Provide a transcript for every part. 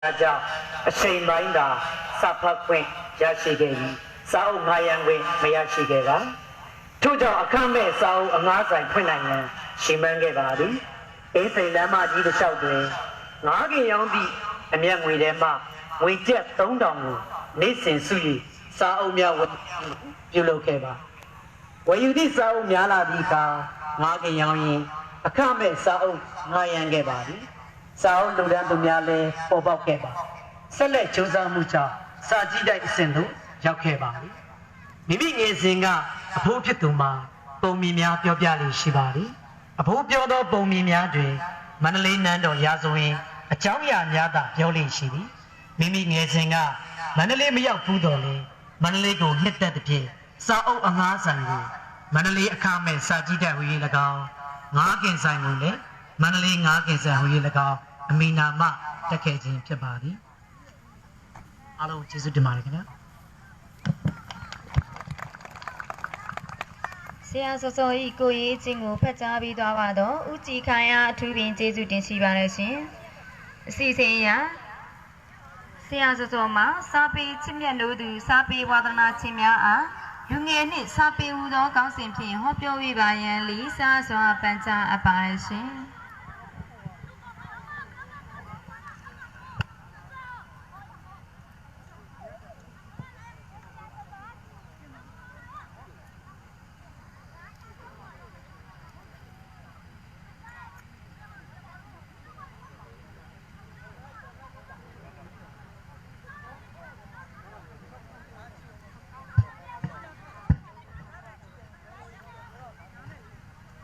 ကြောင့်အချိန်ပိုင်းသာစာဖတ်ခွင့်ရရှိခဲ့ပြီးစာအုပ်ငှားရမ်းခွင့်မရရှိခဲ့ပါထို့ကြောင့်အခမဲ့စာအုပ်အငှားဆိုင်ဖွင့်နိုင်ရန်ရှိမှန်းခဲ့ပါသည်အေးစိန်လမ်းမကြီးတစ်လျှောက်တွင်ငါးကင်ရောင်းသည့်အမျက်ငွေထဲမှငွေကျပ်3000ကိုနေ့စဉ်စု၍စာအုပ်များပြုလုပ်ခဲ့ပါဝယ်ယူသည့်စာအုပ်များလာသည့်အခါငါးကင်ရောင်းရင်အခမဲ့စာအုပ်ငှားရမ်းခဲ့ပါသည်စာအုပ်လူတန်းသူများလည်းပေါ်ပေါက်ခဲ့ပါဆက်လက်ကြိုးစားမှုကြောင့်စာကြည့်တိုက်အစဉ်သို့ရောက်ခဲ့ပါသည်မိမိငယ်စဉ်ကအဖိုးဖြစ်သူမှာပုံမီများပြောပြလေရှိပါသည်အဖိုးပြောသောပုံမီများတွင်မန္တလေးနန်းတော်ရာဇဝင်အကြောင်းအရာများသာပြောလေရှိသည်မိမိငယ်စဉ်ကမန္တလေးမရောက်ဘူးတော်လေမန္တလေးကိုနှစ်သက်သဖြင့်စာအုပ်အငှားဆိုင်ကိုမန္တလေးအခမဲ့စာကြည့်တိုက်ဝေး၎င်းငါးကင်ဆိုင်ကိုလည်းမန္တလေးငါးကင်ဆိုင်ဝေး၎င်းအမိနာမတက်ခဲ့ခြင်းဖြစ်ပါသည်အားလုံးကျေးဇူးတင်ပါတယ်ခင်ဗျာဆရာစောစောဤကိုရေးချင်းကိုဖတ်ကြားပြီးသွားပါတော့ဦးကြည်ခိုင်အားအထူးပင်ကျေးဇူးတင်ရှိပါတယ်ရှင်အစီအစဉ်အရဆရာစောစောမှာစာပေချစ်မြတ်လို့သူစာပေဝါသနာချင်းများအားလူငယ်နှင့်စာပေဟူသောကောင်းစဉ်ဖြင့်ဟောပြောဝေပါရန်လေးစားစွာပန်ကြားအပ်ပါရှင်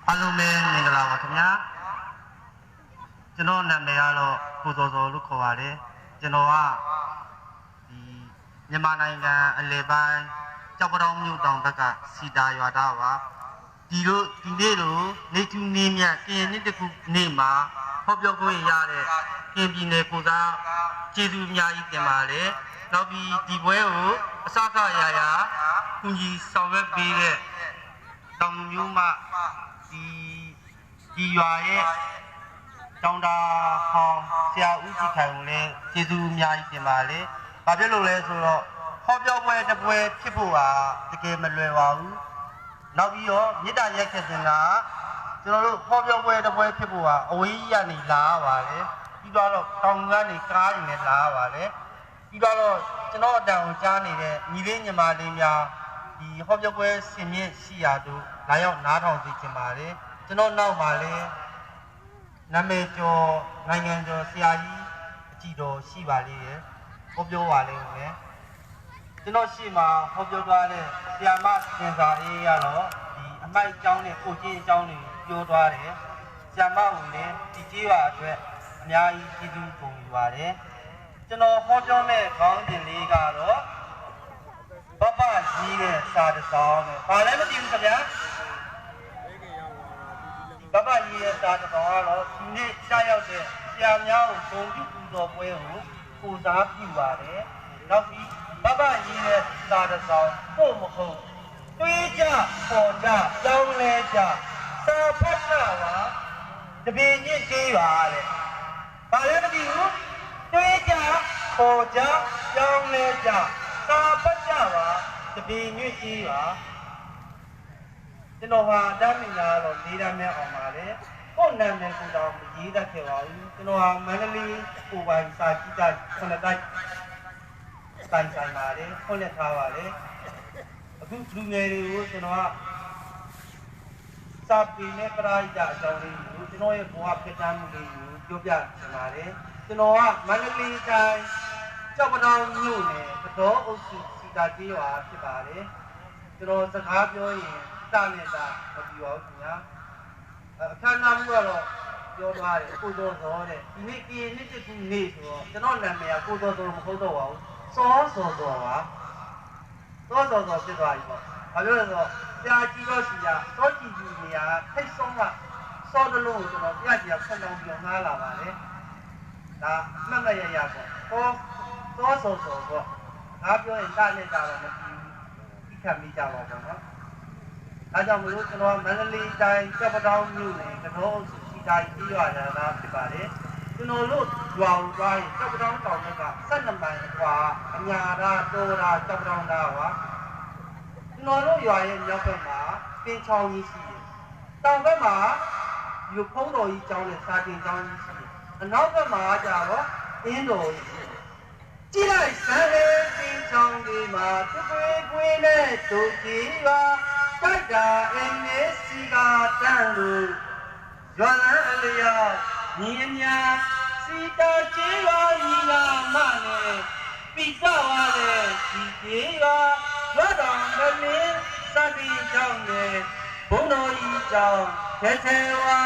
အားလုံးပဲမင်္ဂလာပါခင်ဗျာကျွန်တော်နာမည်ကတော့ကိုစောစောလို့ခေါ်ပါတယ်ကျွန်တော်ကဒီမြန်မာနိုင်ငံအလယ်ပိုင်းကြောက်ပတောင်းမြို့တောင်ဘက်ကစီတာရွာသားပါဒီနေ့လိုနေတူနေမြကရင်နှစ်တခုနေ့မှာဟောပြောခွင့်ရတဲ့ကရင်ပြည်နယ်ကိုစားကျေးဇူးအများကြီးတင်ပါတယ်နောက်ပြီးဒီပွဲကိုအစကရာကုညီဆောင်ရွက်ပေးတဲ့တောင်မျိုးမှဒီရွာရဲ့တောင်တာဟောင်းဆရာဦးကြည်ခိုင်ကိုလည်းကျေးဇူးအများကြီးတင်ပါလေ။ဘာဖြစ်လို့လဲဆိုတော့ဟောပြောပွဲတစ်ပွဲဖြစ်ဖို့ကတကယ်မလွယ်ပါဘူး။နောက်ပြီးတော့မေတ္တာရက်ခဲ့ခြင်းကကျွန်တော်တို့ဟောပြောပွဲတစ်ပွဲဖြစ်ဖို့ကအဝေးကြီးကနေလာရပါတယ်။ပြီးတော့တောင်ကနေကားတွေနဲ့လာရပါတယ်။ပြီးတော့ကျွန်တော်အတန်ကိုကြားနေတဲ့ညီလေးညီမလေးများဒီဟောပြောပွဲဆင်မြင့်ရှိရာတို့လာရောက်နားထောင်စေချင်ပါတယ်ကျွန်တော်နောက်မှာလည်းနာမည်ကျော်နိုင်ငံကျော်ဆရာကြီးအကြည့်တော်ရှိပါလေရဲ့ဟောပြောပါလိမ့်မယ်ကျွန်တော်ရှိမှာဟောပြောသွားတဲ့ဆရာမစင်စာအေးရတော့ဒီအမိုက်အကြောင်းနဲ့ကိုချင်းအကြောင်းတွေပြောသွားတယ်ဆရာမကိုလည်းဒီကြီးပါအတွက်အများကြီးကျေးဇူးပုံယူပါတယ်ကျွန်တော်ဟောပြောမဲ့ခေါင်းစဉ်လေးကတော့ဘဘကြီးရဲ့စာတစောင်းနဲ့ဘာလဲမသိဘူးခင်ဗျာဘဘကြီးရဲ့စာတစောင်းကတော့ဒီနေ့ရှားရောက်တဲ့ဆရာများကိုဂုဏ်ပြုပူဇော်ပွဲကိုပူဇော်ပြုပါတယ်နောက်ပြီးဘဘကြီးရဲ့စာတစောင်းပို့မဟုတ်တွေးကြပေါ်ကြကြောင်းလဲကြစာဖတ်တာပါတပင်းညစ်သေးပါတဲ့ဘာလဲမသိဘူးတွေးကြပေါ်ကြကြောင်းလဲကြစာပတ်ကြပါတပင်းညွှကြီးပါကျွန်တော်ဟာတမ်းမိလာတော့လေးတမ်းမဲ့အောင်ပါလေကိုယ်နာမည်ကိုတော့မရေးတတ်ခဲ့ပါဘူးကျွန်တော်ဟာမန္တလေးကိုပိုင်စာကြည့်တာခဏတိုက်ဆိုင်ပါလေဖွင့်လက်ထားပါလေအခုလူငယ်တွေကိုကျွန်တော်ကစာပေနဲ့ပရိသတ်အကြောင်းလေးကိုကျွန်တော်ရဲ့ဘဝဖြစ်တမ်းမှုလေးကိုပြောပြချင်ပါတယ်ကျွန်တော်ကမန္တလေးတိုင်းကြောက်ပတောင်းမြို့နယ်တော်အုပ်စုစီတာကြီးရွာဖြစ်ပါတယ်ကျွန်တော်စကားပြောရင်တာနဲ့တာမပြောပါဘူးခင်ဗျာအခမ်းအနားမှုကတော့ပြောသွားတယ်ကိုတော်စောတဲ့ဒီနေ့ကရင်နှစ်တခုနေ့ဆိုတော့ကျွန်တော်နာမည်ကကိုတော်စောမဟုတ်တော့ပါဘူးစောစောပါစောစောဖြစ်သွားပြီပေါ့ဘာလို့လဲဆိုတော့ဆရာကြီးတော့ရှိတာစောကြည့်ကြီးနေရာထိတ်ဆုံးကစောတလုံးကိုကျွန်တော်ပြကြည့်ဆက်တောင်းပြီးငားလာပါလေဒါမှတ်မရရပေါ့စောစောပေါ့ငါပြောရင်တာနဲ့တာတော့မကြည့်ဘူးဒီခံမိကြပါတော့နော်ဒါကြောင့်မလို့ကျွန်တော်မန္တလေးတိုင်းကြောက်ပတောင်းမြို့နယ်ကတော်အုပ်စုစီတိုင်းကြီးရွာသားဖြစ်ပါတယ်ကျွန်တော်တို့ Jual jual, jauh dong kau mereka. Sana main kuah, nyara, tora, jauh dong dah. Nolo jual yang jauh kemah, pencau isi. Tahu kemah, you pun doi jauh le, sahaja jauh isi. Nau kemah jauh, Indo isi. Jika sana pencau di mah, tu kue ne tu jiwa, jaga ini sigatan. Jualan liat, niatnya. Sita jiwa ina mane, pita wale jiwa, wadang bani sadi jangge, bono ijang, ketewa,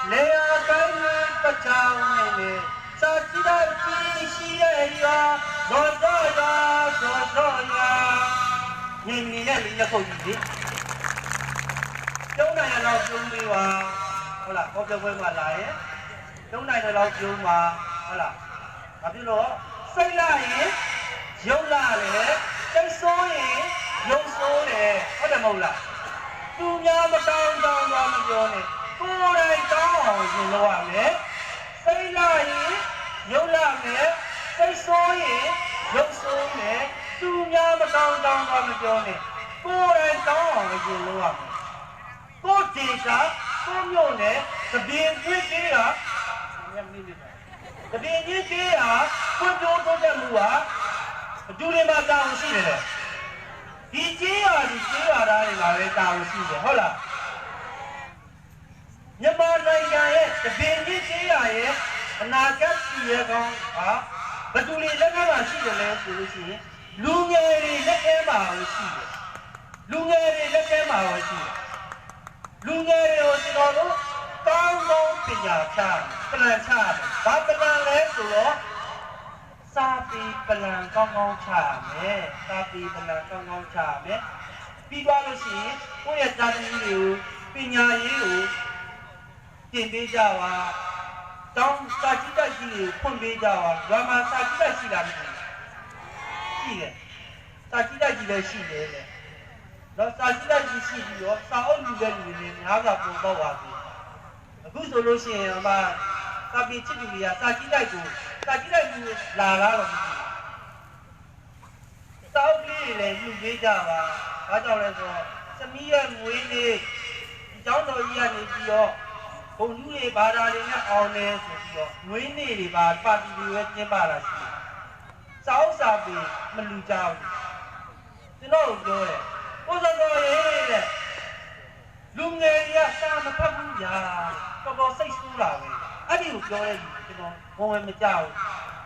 lea kami pecang ini, sajida jisiya, dodoya, ini ni kau ini. Jauh naya lau jumpa, olah kau jauh malai. Chúng này là lâu chiều mà là biết lo xây lại chiều là để cái số này dùng số này có thể màu là tu nhà mà tao mà vô này cô đây tao gì lo à đấy xây lại chiều là để cái số này dùng số này tu nhà mà tao mà vô này cô đây tao gì lo à cô chỉ cả cô nhổ này cái biên quyết gì àတပင်းကြီးကြီးဟာဖွံ့ဖြိုးတိုးတက်မှုဟာအကျိုးတွေမှာတာဝန်ရှိတယ်ဒီကြီးဟာဒီကြီးဟာသားတွေမှာလည်းတာဝန်ရှိတယ်ဟုတ်လားမြန်မာနိုင်ငံရဲ့တပင်းကြီးကြီးဟာရဲ့အနာဂတ်ရှိရကောင်းဟာဘယ်သူတွေလက်ထဲမှာရှိတယ်လဲဆိုလို့ရှိရင်လူငယ်တွေလက်ထဲမှာရှိတယ်လူငယ်တွေလက်ထဲမှာရှိတယ်လူငယ်တွေကိုကျွန်တော်တို့ကောင်းကောင်းပညာချပလန်ချဘာပလန်လဲဆိုတော့စာပေပလန်ကောင်းကောင်းချမယ်စာပေပလန်ကောင်းကောင်းချမယ်ပြီးသွားလို့ရှိရင်ကိုယ့်ရဲ့တာသမီတွေကိုပညာရေးကိုတင်ပေးကြပါတောင်းစာကြည့်တတ်ရှိတွေကိုဖွင့်ပေးကြပါရွာမှာစာကြည့်တတ်ရှိလားမရှိဘူးရှိတယ်စာကြည့်တတ်ကြီးလည်းရှိတယ်လေတော့စာကြည့်တတ်ကြီးရှိပြီးတော့စာအုပ်လူတဲ့လူတွေများစွာပုံပေါက်ပါစေအခုဆိုလို့ရှိရင်အမစာပေချစ်သူတွေကစာကြည့်တိုက်ကိုလာတော့မရှိဘူးစာအုပ်လေးတွေလည်းယူပေးကြပါဘာကြောင့်လဲဆိုတော့သမီးရဲ့မွေးနေ့ဒီကျောင်းတော်ကြီးကနေပြီးတော့ဘုံလူတွေဘာသာတွေနဲ့အောင်နေဆိုပြီးတော့မွေးနေ့တွေပါတီတွေပဲကျင်းပတာရှိတယ်စာအုပ်စာပေမလူကြဘူးကျွန်တော်ပြောတယ်ကိုစောစောရေးတဲ့လူငယ်တွေကစာမဖတ်ဘူးညာတော်စိတ်ဆိုးလာပဲအဲ့ဒီကိုပြောရရင်ကျွန်တော်ဘုံဝင်မကြောက်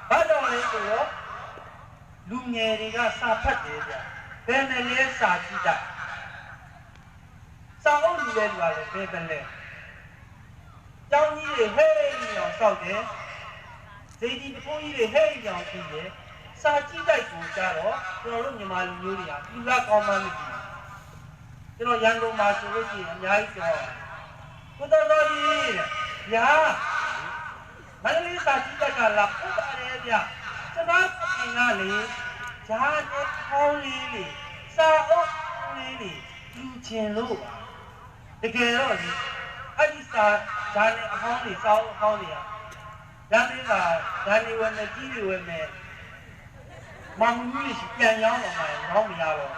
ဘာကြောင့်လဲဆိုတော့လူငယ်တွေကစာဖတ်တယ်ဗျဘယ်နဲ့လဲစာကြည့်တတ်စာအုပ်လူတွေကလည်းဘယ်ပဲလဲကျောင်းကြီးတွေဟဲ့အောင်စောက်တယ်ဇေဒီတဖိုးကြီးတွေဟဲ့အောင်ကြည့်တယ်စာကြည့်တိုက်ကိုကြတော့ကျွန်တော်တို့မြန်မာလူမျိုးတွေကလူကကောင်းမှန်းမသိဘူးကျွန်တော်ရန်ကုန်မှာဆိုလို့ရှိရင်အများကြီးပြောကိုတော်တော်ကြီးဗျာမန္တလေးစာကြည့်တက်ကလာဟုတ်ပါတယ်ဗျကျွန်တော်အင်္ဂါလေးဂျားတဲ့ခေါင်းလေးလေစာအုပ်လေးလေလူချင်လို့ပါတကယ်တော့လေအဲ့ဒီစာဂျားနဲ့အဟောင်းလေးစာအုပ်အဟောင်းလေးอ่ะဂျားလေးကဂျားလေးဝယ်နဲ့ကြီးတွေဝယ်နဲ့မောင်ကြီးလေးပြန်ရောင်းတော့မှရောင်းမရတော့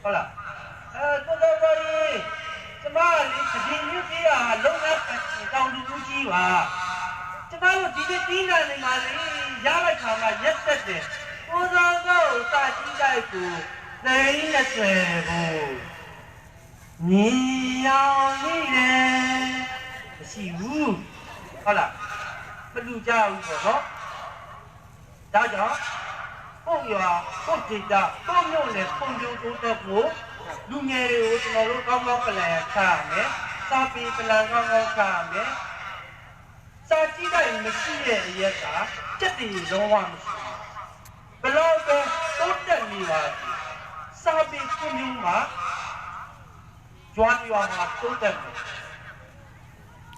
ဟုတ်လားတော်တော်ကြီးကျမလေးဒီနေ့ကြီးอ่ะလုံးဝတောင်းတူကြီးပါကျမတို့ဒီနေ့တင်းနိုင်နေမှာလေရလိုက်ခါမှရက်သက်တယ်ကိုစောကောစာကြည့်တိုက်ကိုသိနေဆွဲဘူးညီအောင်နေတယ်မရှိဘူးဟုတ်လားမလူကြဘူးပေါ့နော်ဒါကြောင့်ပုံရွာပုံဒေတာပုံမျိုးနဲ့ပုံကျိုးတိုးတက်ဖို့လူငယ်တွေကိုကျွန်တော်တို့ကောင်းကောင်းပလန်ချရမယ်စာပေပလန်ကောင်းကောင်းချရမယ်စာကြည့်တိုင်းမရှိတဲ့အရက်ကစက်တီလုံးဝမရှိဘလို့ပဲတိုးတက်နေပါစာပေကွန်မြူမှာကျွမ်းရွာမှာတိုးတက်တယ်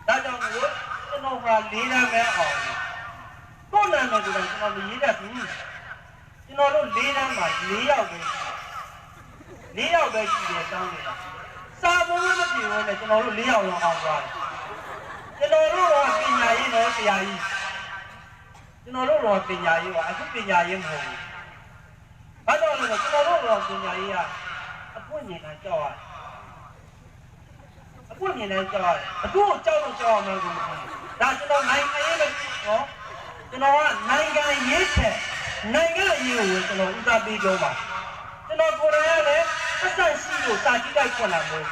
ဒါကြောင့်မို့ကျွန်တော်ကလေးလမ်းပဲအောင်ကိုယ်နာမည်ကကျွန်တော်မရေးတတ်ဘူးကျွန်တော်တို့လေးလမ်းမှာ4ယောက်ပဲ4ယောက်ပဲရှိတယ်တောင်းနေတာစာပုံမပြေဘူးနဲ့ကျွန်တော်တို့4ယောက်လုံးအောင်သွားတယ်ကျွန်တော်တို့ကပညာရေးနဲ့ဆရာကြီး ကျွန်တော်တို့တော့ပညာရေးပါအခုပညာရေးမဟုတ်ဘူး။ဘာကြောင့်လဲဆိုတော့ကျွန်တော်တို့တော့ပညာရေးကအပွင့်နေတာကြောက်ရတယ်။အပွင့်နေတယ်ကြောက်ရတယ်။အခုကြောက်တော့ကြောက်အောင်မလို့ဒါကျွန်တော်နိုင်ငံရေးပဲနော်ကျွန်တော်ကနိုင်ငံရေးချက်နိုင်ငံရေးကိုကျွန်တော်ဥစားပေးကြပါကျွန်တော်ကိုယ်တိုင်ကလည်းအဆက်ရှိလို့စာကြည့်လိုက်ခွင့်လာမလို့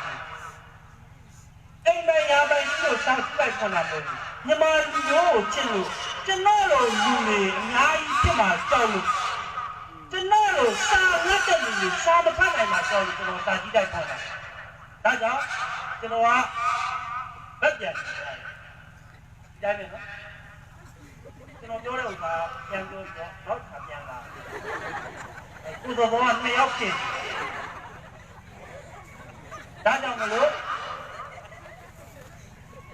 အိမ်မရပိုင်ရှိလို့စာကြည့်လိုက်ခွင့်လာမလို့မြန်မာလူမျိုးကိုချစ်လို့ကျွန်တော်တို့လူတွေအများကြီးဖြစ်မှာကြောက်လို့ကျွန်တော်တို့စာငတ်တဲ့လူတွေစာမဖတ်နိုင်မှာကြောက်လို့ကျွန်တော်စာကြည့်လိုက်ခွင့်လာဒါကြောင့်ကျွန်တော်ကဗတ်ပြန်တယ်ကြားမယ်နော်ကျွန်တော်ပြောတဲ့ဥစ္စာပြန်ပြောတော့နောက်ထပ်ပြန်လာကုသိုလ်ဘောက2ယောက်ဖြစ်ဒါကြောင့်မလို့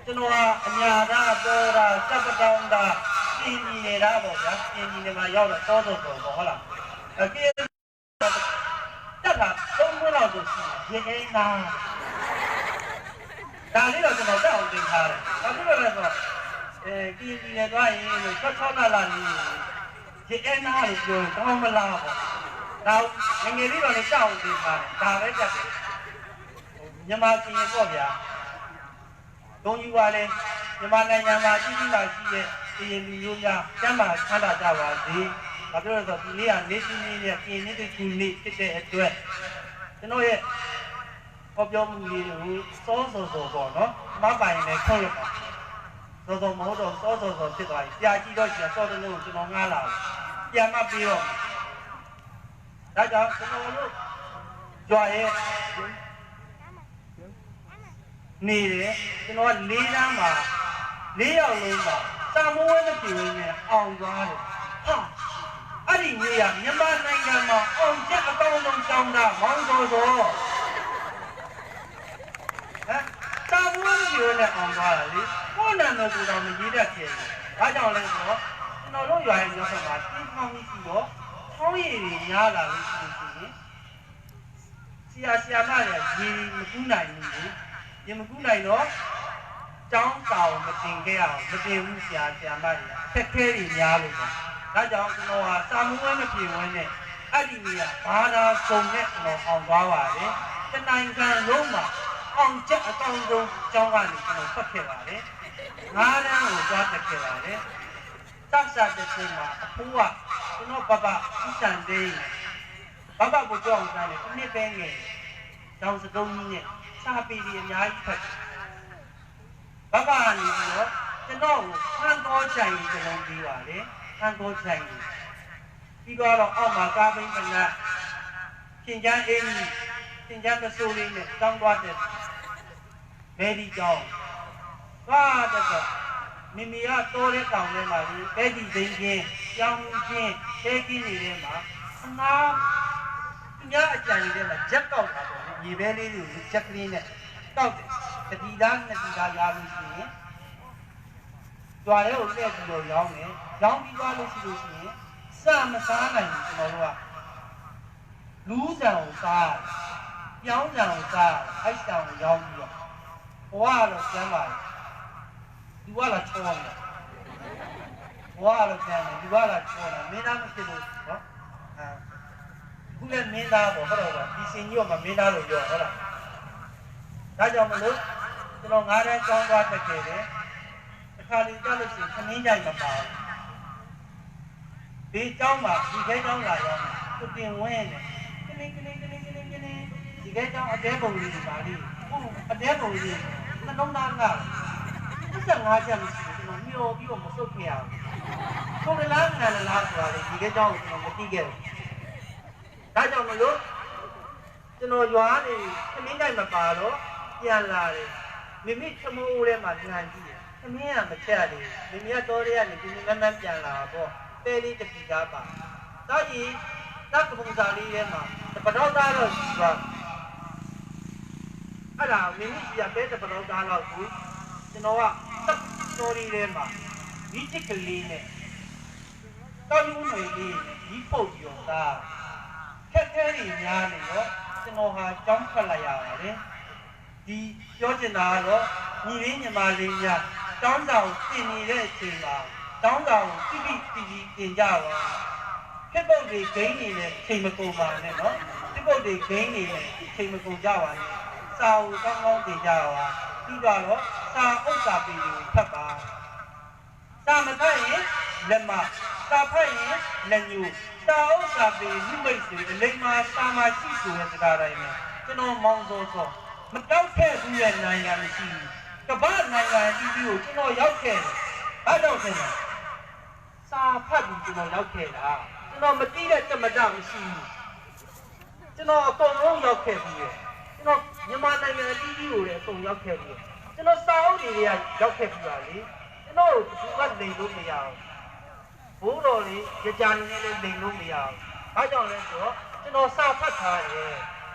ကျွန်တော်ကအညာတာပေါ်တာစက်ပတောင်းတာပြင်းကြီးနေတာပေါ့ဗျာပြင်းကြီးနေမှာရောက်တော့တောတော့ပေါ့ဟုတ်လားအပြေတက်တာ3ခုလောက်ဆိုရှိရင်အိမ်သားဒါလေးတော့ကျွန်တော်တက်အောင်သင်ထားတယ်ဘာဖြစ်လို့လဲဆိုတော့ပြင်းကြီးနေသွားရင်6လနေရေအိမ်သားကိုပြောကောင်းမလားပေါ့ဒါငယ်လေးတော့လည်းတက်အောင်သင်ထားတယ်ဒါပဲတက်တယ်မြန်မာပြည်ပေါ့ဗျာသုံးယူပါလေမြန်မာနိုင်ငံမှာကြီးကြီးလာရှိတဲ့ပြည်လူမျိုးများကျမ်းမာချမ်းသာကြပါစေ။ဘာဖြစ်လို့လဲဆိုတော့ဒီနေ့ကနေချင်းချင်းနဲ့ပြည်နေတူနေဖြစ်တဲ့အတွက်ကျွန်တော်ရဲ့ဟောပြောမှုလေးကိုစောပေါ့နော်။မပိုင်လည်းခွင့်ရပါစောမဟုတ်တော့စောဖြစ်သွားပြီ။ကြာကြည့်တော့ကျစောတဲ့လို့ကျွန်တော်ငားလာတယ်။ပြန်မပြီးတော့ဒါကြောင့်ကျွန်တော်တို့ကြွားရဲ့နေတယ်ကျွန်တော်က၄တန်းမှာ၄ယောက်လုံးမှာစာမိုးဝဲမပြေဝင်နဲ့အောင်သွားတယ်ဟာအဲ့ဒီနေရမြန်မာနိုင်ငံမှာအောင်ချက်အကောင်းဆုံးတောင်းတာမောင်စောဟမ်စာမိုးဝဲမပြေဝင်နဲ့အောင်သွားတာလေကိုယ်နာမည်ကိုတော့မရေးတတ်ခဲ့ဘူးဘာကြောင့်လဲဆိုတော့ကျွန်တော်တို့ရွာရဲ့ရောက်ဆက်မှာတင်းခေါင်းကြီးရှိတော့ချောင်းရည်တွေများလာလို့ရှိရင်ဆရာမတွေရေမကူးနိုင်ဘူးရေမကူးနိုင်တော့ကျောင်းတောင်မတင်ခဲ့အောင်မတင်ဘူးဆရာမတွေအခက်ခဲတွေများလို့ပေါ့ဒါကြောင့်ကျွန်တော်ဟာစာမိုးဝဲမပြေဝဲနဲ့အဲ့ဒီနေရာဘာသာစုံနဲ့ကျွန်တော်အောင်သွားပါတယ်တနိုင်ငံလုံးမှာအောင်ချက်အကောင်းဆုံးကျောင်းကနေကျွန်တော်ဖတ်ခဲ့ပါတယ်9တန်းကိုသွားတက်ခဲ့ပါတယ်တက်စားတဲ့ချိန်မှာအဖိုးကကျွန်တော်ဘဘဥစံသိန်းဘဘကိုကြောက်အောင်တယ်တစ်နှစ်ပဲငယ်ကျောင်းစကုံးကြီးနဲ့စာပေတွေအများကြီးဖတ်ဘဘကနေပြီးတော့ကျွန်တော်ကိုဖန်တော်ချိုင်ကျွန်တော်ပြီးပါလေဖန်တော်ချိုင်ပြီးတော့အောက်မှာကားပိန်းကနရှင်ချမ်းအင်းရှင်ချမ်းမစိုးလေးနဲ့တောင်းသွားတဲ့မေဒီကျောင်းသွားတဲ့မိမိကတိုးတဲ့တောင်ထဲမှာဒီပဲဒီသိန်းချင်းကြောင်းချင်းတဲကင်းနေတဲ့မှာအနာညအကြံနေတဲ့မှာဂျက်ကောက်တာပေါ့ရေပဲလေးတွေဂျက်ကလေးနဲ့တောက်တယ်တတိသားနှစ်တိသားရလို့ရှိရင်ကြွားတဲ့ကိုလှည့်ပြီးတော့ရောင်းတယ်ရောင်းပြီးသွားလို့ရှိရင်စမစားနိုင်ဘူးကျွန်တော်တို့ကလူးဆံကိုစားပြောင်းဆံကိုစားအိုက်ဆံကိုရောင်းပြီးတော့ဘဝကတော့ကျမ်းပါတယ်ဒီဘဝကချောတယ်ဘဝကတော့ကျမ်းတယ်ဒီဘဝကချောတယ်မင်းသားမဖြစ်လို့နော်ခုလည်းမင်းသားပေါ့ဟုတ်တော့ဒီစင်ကြီးကမင်းသားလို့ပြောဟုတ်လားဒါကြောင့်မလို့ကျွန်တော်9တန်းကျောင်းသွားတက်ခဲ့တယ်အခါလေးကြားလို့ရှိရင်ခမင်းကြိုက်မပါဘူးဒီကျောင်းမှာဒီခဲကျောင်းလာရောက်သူတင်ဝင်းတယ်ဒီခဲကျောင်းအတဲပုံလေးတွေပါလိဟုတ်အတဲပုံလေးနှလုံးသားက15ချက်မရှိဘူးကျွန်တော်မျောပြီးတော့မစုတ်ခဲ့ရဘူးဆိုလလားနာလားဆိုတာလေဒီခဲကျောင်းကိုကျွန်တော်မသိခဲ့ဘူးဒါကြောင့်မလို့ကျွန်တော်ရွာနေခမင်းကြိုက်မပါတော့ပြန်လာတယ်မိမိခမိုးထဲမှာညံကြည့်တယ်ခမင်းကမချက်တယ်မိမိကတော့တည်းကနေဒီမန်းပြန်လာတော့တဲလေးတပီကားပါတော့ဒီတက်ကပုံစံလေးထဲမှာပတော်သားတော့ရှိသွားအဲ့ဒါမိမိကြီးကပဲပတော်သားတော့ကိုကျွန်တော်ကတက်တော်လေးထဲမှာဒီချက်ကလေးနဲ့တောက်ယူနေလေးဒီပုတ်ပြီးတော့သားခက်ခဲတွေများနေတော့ကျွန်တော်ဟာကြောင်းထွက်လိုက်ရပါတယ်ဒီပြောချင်တာကတော့ညီလေးညီမလေးများတောင်းတောင်ပြင်နေတဲ့အချိန်မှာ တောင်းတာကိုတိတိတိတိတင်ကြပါဖြစ်ပုတ်တွေဂိမ်းနေနဲ့ချိန်မကုန်ပါနဲ့နော်ဖြစ်ပုတ်တွေဂိမ်းနေနဲ့ချိန်မကုန်ကြပါနဲ့စာအုပ်ကောင်းကောင်းတင်ကြပါပြီးတော့စာဥစ္စာပေတွေကိုဖတ်ပါစာမဖတ်ရင်လက်မစာဖတ်ရင်လက်ညှိုးစာဥစ္စာပေလူမိတ်တွေအလိမ္မာစာမရှိဆိုတဲ့စကားတိုင်းနဲ့ကျွန်တော်မောင်းစောစောမတောက်ခဲ့ဘူးရဲ့နိုင်ငံမရှိဘူးကမ္ဘာနိုင်ငံအသီးသီးကိုကျွန်တော်ရောက်ခဲ့တယ်ဘာကြောင့်လဲစာဖတ်ပြီးကျွန်တော်ရောက်ခဲ့တာကျွန်တော်မတိတဲ့တမတမရှိဘူးကျွန်တော်အကုန်လုံးရောက်ခဲ့ပြီးရဲ့ကျွန်တော်မြန်မာနိုင်ငံအသီးသီးကိုလည်းအကုန်ရောက်ခဲ့ပြီးကျွန်တော်စာအုပ်တွေကရောက်ခဲ့ပြီးပါလေကျွန်တော်ဘယ်သူကလိမ်လို့မရဘူးဘိုးတော်လေးကြာနေနေလိမ်လို့မရဘူးဘာကြောင့်လဲဆိုတော့ကျွန်တော်စာဖတ်ထားတယ်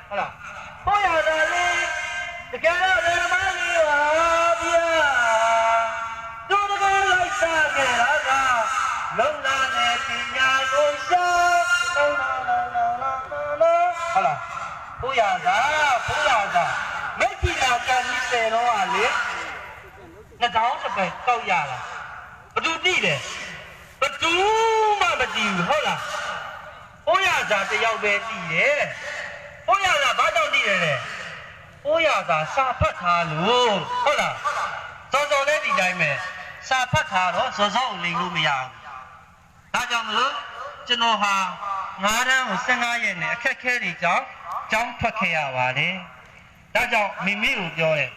ဟုတ်လားဟောရတယ်လေတကယ်တော့ဓမ္မလေးပါဗျာတို့တကယ်လိုက်စားကြတာကလုံလာတဲ့ပညာကိုရှာဟုတ်လားဘုရားသာမိတ်ကြီးလာကန်ကြီးတယ်တော့ဟာလေ2000တစ်ပဲကောက်ရလားဘသူတိတယ်ဘသူမှမကြည့်ဘူးဟုတ်လားဘုရားသာတယောက်ပဲကြည့်တယ်ဘုရားသာဘာကြောင့်ကြည့်တယ်လဲဘုရားသာစာဖတ်ထားလို့ဟုတ်လားစောစောလေးဒီတိုင်းပဲစာဖတ်ထားတော့စောစောလိမ်လို့မရဘူးဒါကြောင့်မလို့ကျွန်တော်ဟာ9တန်းကို15ရက်နဲ့အခက်ခဲတွေကြောင့်ကျောင်းထွက်ခဲ့ရပါတယ်ဒါကြောင့်မိမိကိုပြောတယ်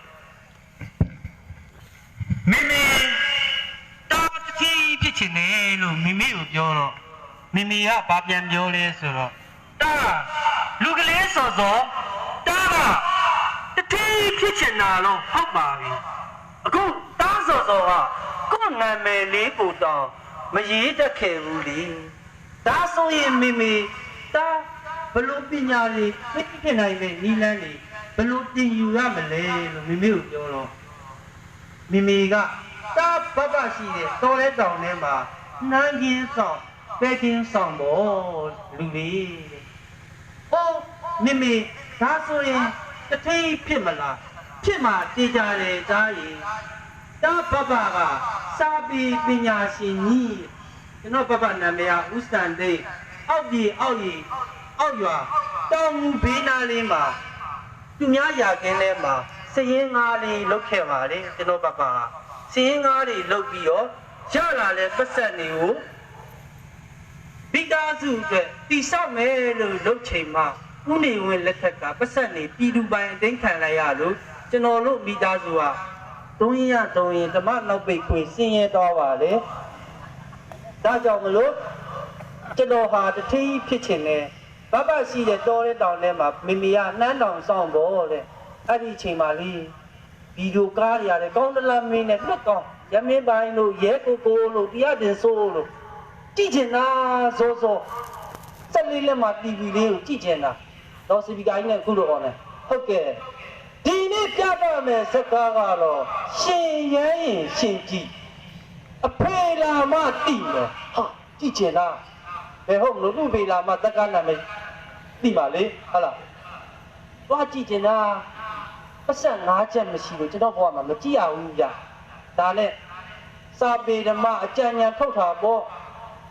မိမိတာတတိဖြစ်ချင်တယ်လို့မိမိကိုပြောတော့မိမိကဘာပြန်ပြောလဲဆိုတော့တာလူကလေးစောစောတာကတတိဖြစ်ချင်တာလို့ဟုတ်ပါပြီအခုတာစောစောကကိုယ်နာမည်လေးကိုတော့မရေးတတ်ခဲ့ဘူးလေဒါဆိုရင်မိမိတာဘလို့ပညာတွေသိဖြစ်နိုင်တဲ့နီလန်းတွေဘလို့တင်ယူရမလဲလို့မိမိကိုပြောတော့မိမိကတာဘဘရှိတဲ့တော်တဲ့တောင်ထဲမှာနှမ်းကင်းဆောင်ပဲကင်းဆောင်ပေါ့လူလေးဟောမိမိဒါဆိုရင်တထိပ်ဖြစ်မလားဖြစ်မှာတည်ကြတယ်ကြားရင်တာဘဘကစာပေပညာရှင်ကြီးကျွန်တော်ဘဘနာမည်ကဦးစံသိန်းအောက်ပြည်အောက်ရွာတောင်မူဘေးနာလေးမှာသူများရာခင်းထဲမှာစရင်ငါးလေးလုတ်ခဲ့ပါလေကျွန်တော်ဘဘကစရင်ငါးတွေလုတ်ပြီးတော့ရလာတဲ့ပတ်ဆက်တွေကိုမိသားစုအတွက်တိဆောက်မယ်လို့လုတ်ချိန်မှာဦးနေဝင်လက်ထက်ကပတ်ဆက်နေပြည်သူပိုင်အသိမ်းခံလိုက်ရလို့ကျွန်တော်တို့မိသားစုဟာ3ရက်ဓမ္မနောက်ပိတ်ခွေဆင်းရဲတော့ပါလေဒါကြောင့်မလို့ကျွန်တော်ဟာတတိဖြစ်ချင်တယ်ဘဘရှိတဲ့တောတဲ့တောင်ထဲမှာမိမိကနှမ်းတောင်ဆောင်ဖို့တဲ့အဲ့ဒီအချိန်မှာလေဗီဒီယိုကားတွေရတယ်ကောင်းတလားမင်းနဲ့လွတ်ကောင်းရမင်းပိုင်းလို့ရဲကိုလို့တရားတင်ဆိုးလို့ကြည့်ချင်တာဆိုစက်လေးလက်မှာ TV လေးကိုကြည့်ချင်တာတော့စပီကာကြီးနဲ့ခုလိုအောင်လဲဟုတ်ကဲ့ဒီနေ့ပြပါမယ်စကားကတော့ရှင်ရမ်းရင်ရှင်ကြည့်အဖေလာမတိမယ်ဟာကြည့်ချင်လားဘယ်ဟုတ်လို့သူ့ဖေလာမတက္ကနာမယ်တိပါလေဟုတ်လားသွားကြည့်ချင်တာပတ်စံ5ချက်မရှိလို့ကျွန်တော်ဘဝမှာမကြည့်ရဘူးဗျာဒါနဲ့စာပေဓမ္မအကြံဉာဏ်ထုတ်တာပေါ့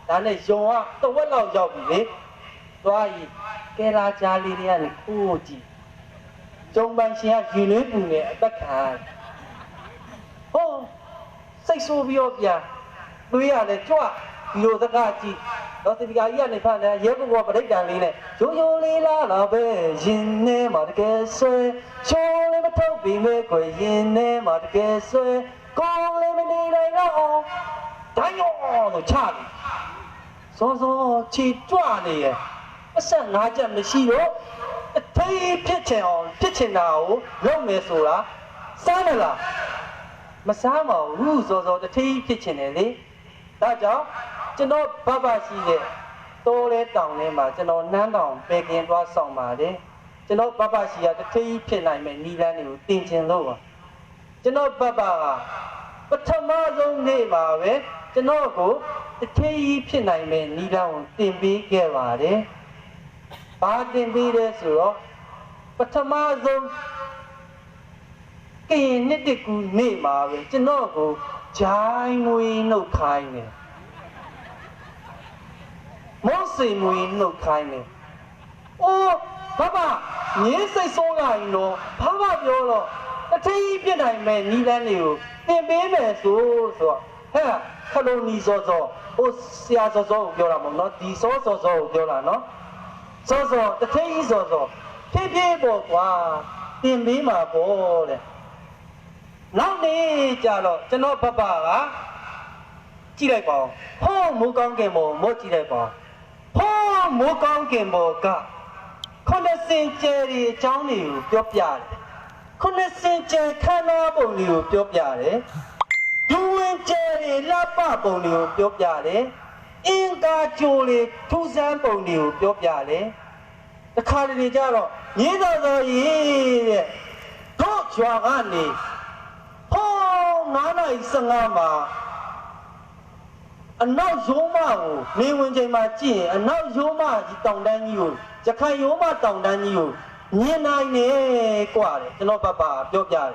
ဒါနဲ့ယုံကတဝက်လောက်ရောက်ပြီလေသွားရင်ကဲလာကြားလေးတွေကနေခိုးကြည့်ကျုံပန်းရှင်ကယူလေးပူနေအသက်ခံဟောစိတ်ဆိုးပြီးတော့ဗျာသွေးရတယ်ကြွဒီလိုစကားကြည့်တော့ဒီကကြီးကနေဖတ်တယ်ရဲဘောပရိတ်တန်လေးနဲ့ရိုးလေးလားတော့ပဲရင်ထဲမှာတကယ်ဆွဲချိုးလေးမထုတ်ပြီးမဲကိုရင်ထဲမှာတကယ်ဆွဲကောင်းလေးမနေနိုင်တော့ဒိုင်းရောလို့ချတယ်စောစောချီကြွနေရဲ့အဆက်5ချက်မရှိတော့အထိပ်ဖြစ်ချင်တာကိုလုပ်မယ်ဆိုတာစားမလားမစားပါဘူးစောစောတထိပ်ဖြစ်ချင်တယ်လေဒါကြောင့်ကျွန်တော်ဘဘရှိတဲ့တိုးတဲ့တောင်ထဲမှာကျွန်တော်နန်းတောင်ပဲကင်းသွားဆောင်ပါတယ်ကျွန်တော်ဘဘရှိရတထိပ်ဖြစ်နိုင်မဲ့နီလန်းတွေကိုတင်ချင်လို့ပါကျွန်တော်ဘဘကပထမဆုံးနေ့မှာပဲကျွန်တော်ကိုတထိပ်ဖြစ်နိုင်မဲ့နီလန်းကိုတင်ပေးခဲ့ပါတယ်ဘာတင်ပေးလဲဆိုတော့ပထမဆုံးကရင်နှစ်တကူနေ့မှာပဲကျွန်တော်ကိုဂျိုင်းငွေနှုတ်ခိုင်းတယ် မောစိန်မွေနှုတ်ခိုင်းတယ်အိုးဘငင်းစိတ်ဆိုးလာရင်တော့ဘပြောတော့အထင်းကြီးပြစ်နိုင်မဲ့နီးလန်းတွေကိုသင်ပေးမယ်ဆိုတော့ဟဲ့ခလုံးနီစောစောဟိုဆရာစောစောကိုပြောတာမဟုတ်နော်ဒီစောစောစောကိုပြောတာနော်စောစောတထင်းကြီးစောစောဖြည်းဖြည်းပေါ့ကွာသင်ပေးမှာပေါ့တဲ့နောက်နေ့ကျတော့ကျွန်တော်ဘကကြည့်လိုက်ပါဦးဟောမိုးကောင်းကင်ပေါ်မော့ကြည့်လိုက်ပါဟောမိုးကောင်းကင်ပေါ်ကခုနှစ်စင်ကျဲဒီအကြောင်းတွေကိုပြောပြတယ်ခုနှစ်စင်ကျဲခန္ဓာပုံတွေကိုပြောပြတယ်ဒူဝင်ကျဲဒီလပပုံတွေကိုပြောပြတယ်အင်္ဂါကြိုတွေထူးဆန်းပုံတွေကိုပြောပြတယ်တခါတလေကျတော့မြင်းတော်တော်ကြီးတဲ့တော့ကြွာကနေဟော9:15မှာအနောက်ရိုးမကိုနေဝင်ချိန်မှာကြည့်ရင်အနောက်ရိုးမကြီးတောင်တန်းကြီးကိုရခိုင်ရိုးမတောင်တန်းကြီးကိုမြင်နိုင်နေกว่าတယ်ကျွန်တော်ပပပြောပြတယ်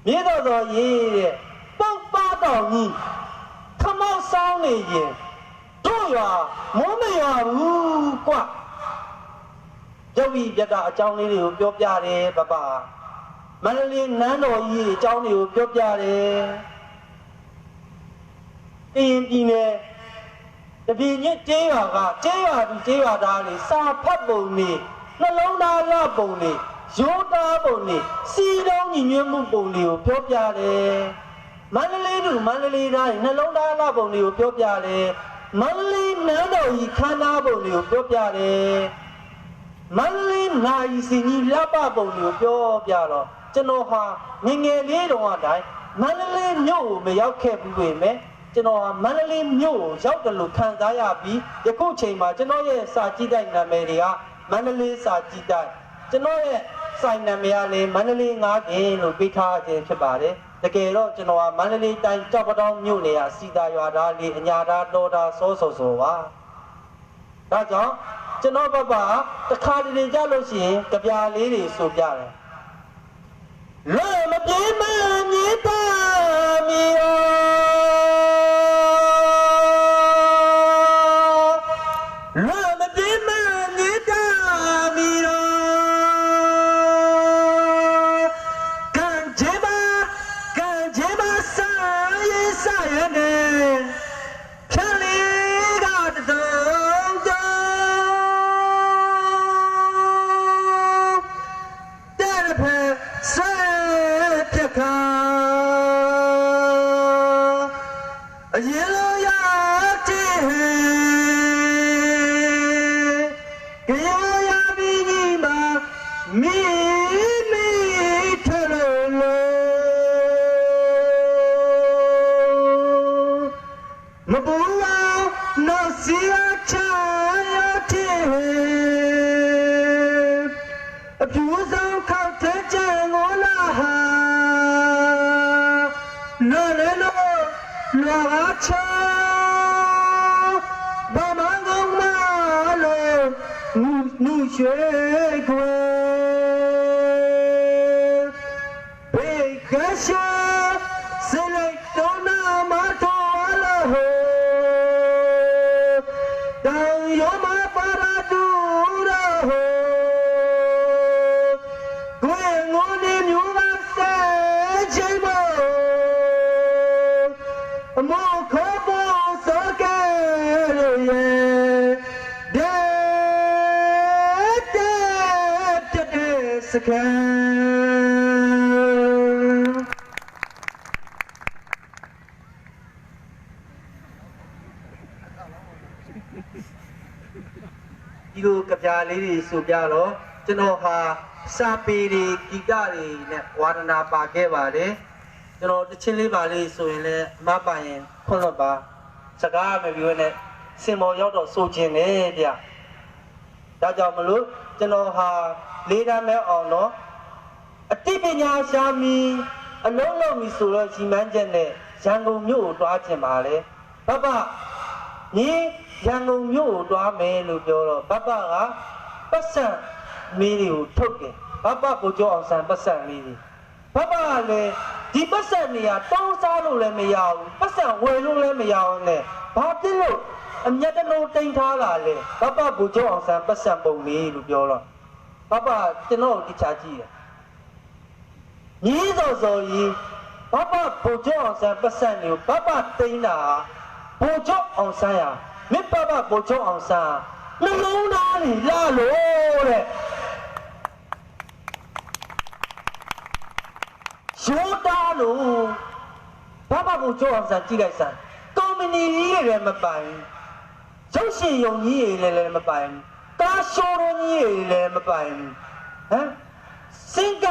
မြေတော်တော်ရေးတဲ့ပေါက်ပါတော်ကြီးခမောက်ဆောင်နေရင်တို့ရွာမိုးမရွာဘူးกว่าရုပ်ရည်ပြတာအကြောင်းလေးတွေကိုပြောပြတယ်ပပမန္တလေးနန်းတော်ကြီးအကြောင်းတွေကိုပြောပြတယ်အင်းပြည်နယ်တပည့်ညစ်ကျေးရွာကကျေးရွာသူကျေးရွာသားတွေစာဖတ်ပုံတွေနှလုံးသားလပုံတွေရိုးသားပုံတွေစီတုံးညီညွတ်မှုပုံတွေကိုပြောပြတယ်မန္တလေးသူမန္တလေးသားတွေနှလုံးသားလပုံတွေကိုပြောပြတယ်မန္တလေးနန်းတော်ကြီးခန်းသားပုံတွေကိုပြောပြတယ်မန္တလေးနိုင်စီကြီးလပပုံတွေကိုပြောပြတော့ကျွန်တော်ဟာငငယ်လေးတုန်းကတိုင်းမန္တလေးမြို့ကိုမရောက်ခဲ့ဘူးပဲမဲ့ကျွန်တော်မန္တလေးမြို့ကိုရောက်တယ်လို့ခံစားရပြီးယခုချိန်မှာကျွန်တော်ရဲ့စာကြည့်တိုက်နာမည်တွေကမန္တလေးစာကြည့်တိုက်ကျွန်တော်ရဲ့ဆိုင်နာမည်ကလည်းမန္တလေး9ခင်းလို့ပေးထားခြင်းဖြစ်ပါတယ်တကယ်တော့ကျွန်တော်ကမန္တလေးတိုင်းကြောက်ပတောင်းမြို့နယ်ကစီတာရွာသားလေးအညာသားတော်သားစောစောပါဒါကြောင့်ကျွန်တော်ဘဘတခါတလေကြလို့ရှိရင်ကြပြားလေးတွေဆိုပြတယ်လွယ်မပြေးမမြေတာမီယောစကံဒီလိုကြပြားလေးတွေဆိုပြတော့ကျွန်တော်ဟာစာပေတွေဂီတတွေနဲ့ဝါဒနာပါခဲ့ပါတယ်ကျွန်တော်တချင်းလေးပါလေးဆိုရင်လည်းမပါရင်ခွန်းတော့ပါစကားမပြောနဲ့စင်မော်ရောက်တော့ဆိုခြင်းနဲ့ဗျဒါကြောင့်မလို့ကျွန်တော်ဟာလေးတန်းမဲ့အောင်တော့အတိပညာရှာမီအလုံးလုံးမီဆိုတော့ရှိမှန်းချက်နဲ့ရန်ကုန်မြို့ကိုတွားခြင်းပါလေဘဘညီရန်ကုန်မြို့ကိုတွားမယ်လို့ပြောတော့ဘဘကပတ်စံမီးတွေကိုထုတ်တယ်ဘဘကိုကြောအောင်ဆန်ပတ်စံမီးတွေဘဘကလည်းဒီပတ်စံနေရတောင်းစားလို့လည်းမရဘူးပတ်စံဝယ်လို့လည်းမရအောင်နဲ့ဘာဖြစ်လို့ အမျက်တနိုးတိန်ထားလာလေဘဘဘူကျော်အောင်ဆန်းပတ်စံပုံလေးလို့ပြောတော့ဘဘကျွန်တော်တိချာကြည့်တယ်ညီစောစောကြီးဘဘဘူကျော်အောင်ဆန်းပတ်စံလေးကိုဘဘတိန်တာဘူကျော်အောင်ဆန်းရမင်းဘဘဘူကျော်အောင်ဆန်းနှလုံးသားလေးလာလို့တဲ့ရိုးတားလို့ဘဘဘူကျော်အောင်ဆန်းကြည့်လိုက်စမ်းကွန်မြူနီကြီးတွေလည်းမပိုင်ရုပ်ရှင်ယုံကြီးတွေလည်းမပိုင်ကားရှိုးရုံကြီးတွေလည်းမပိုင်ဟမ်စင်က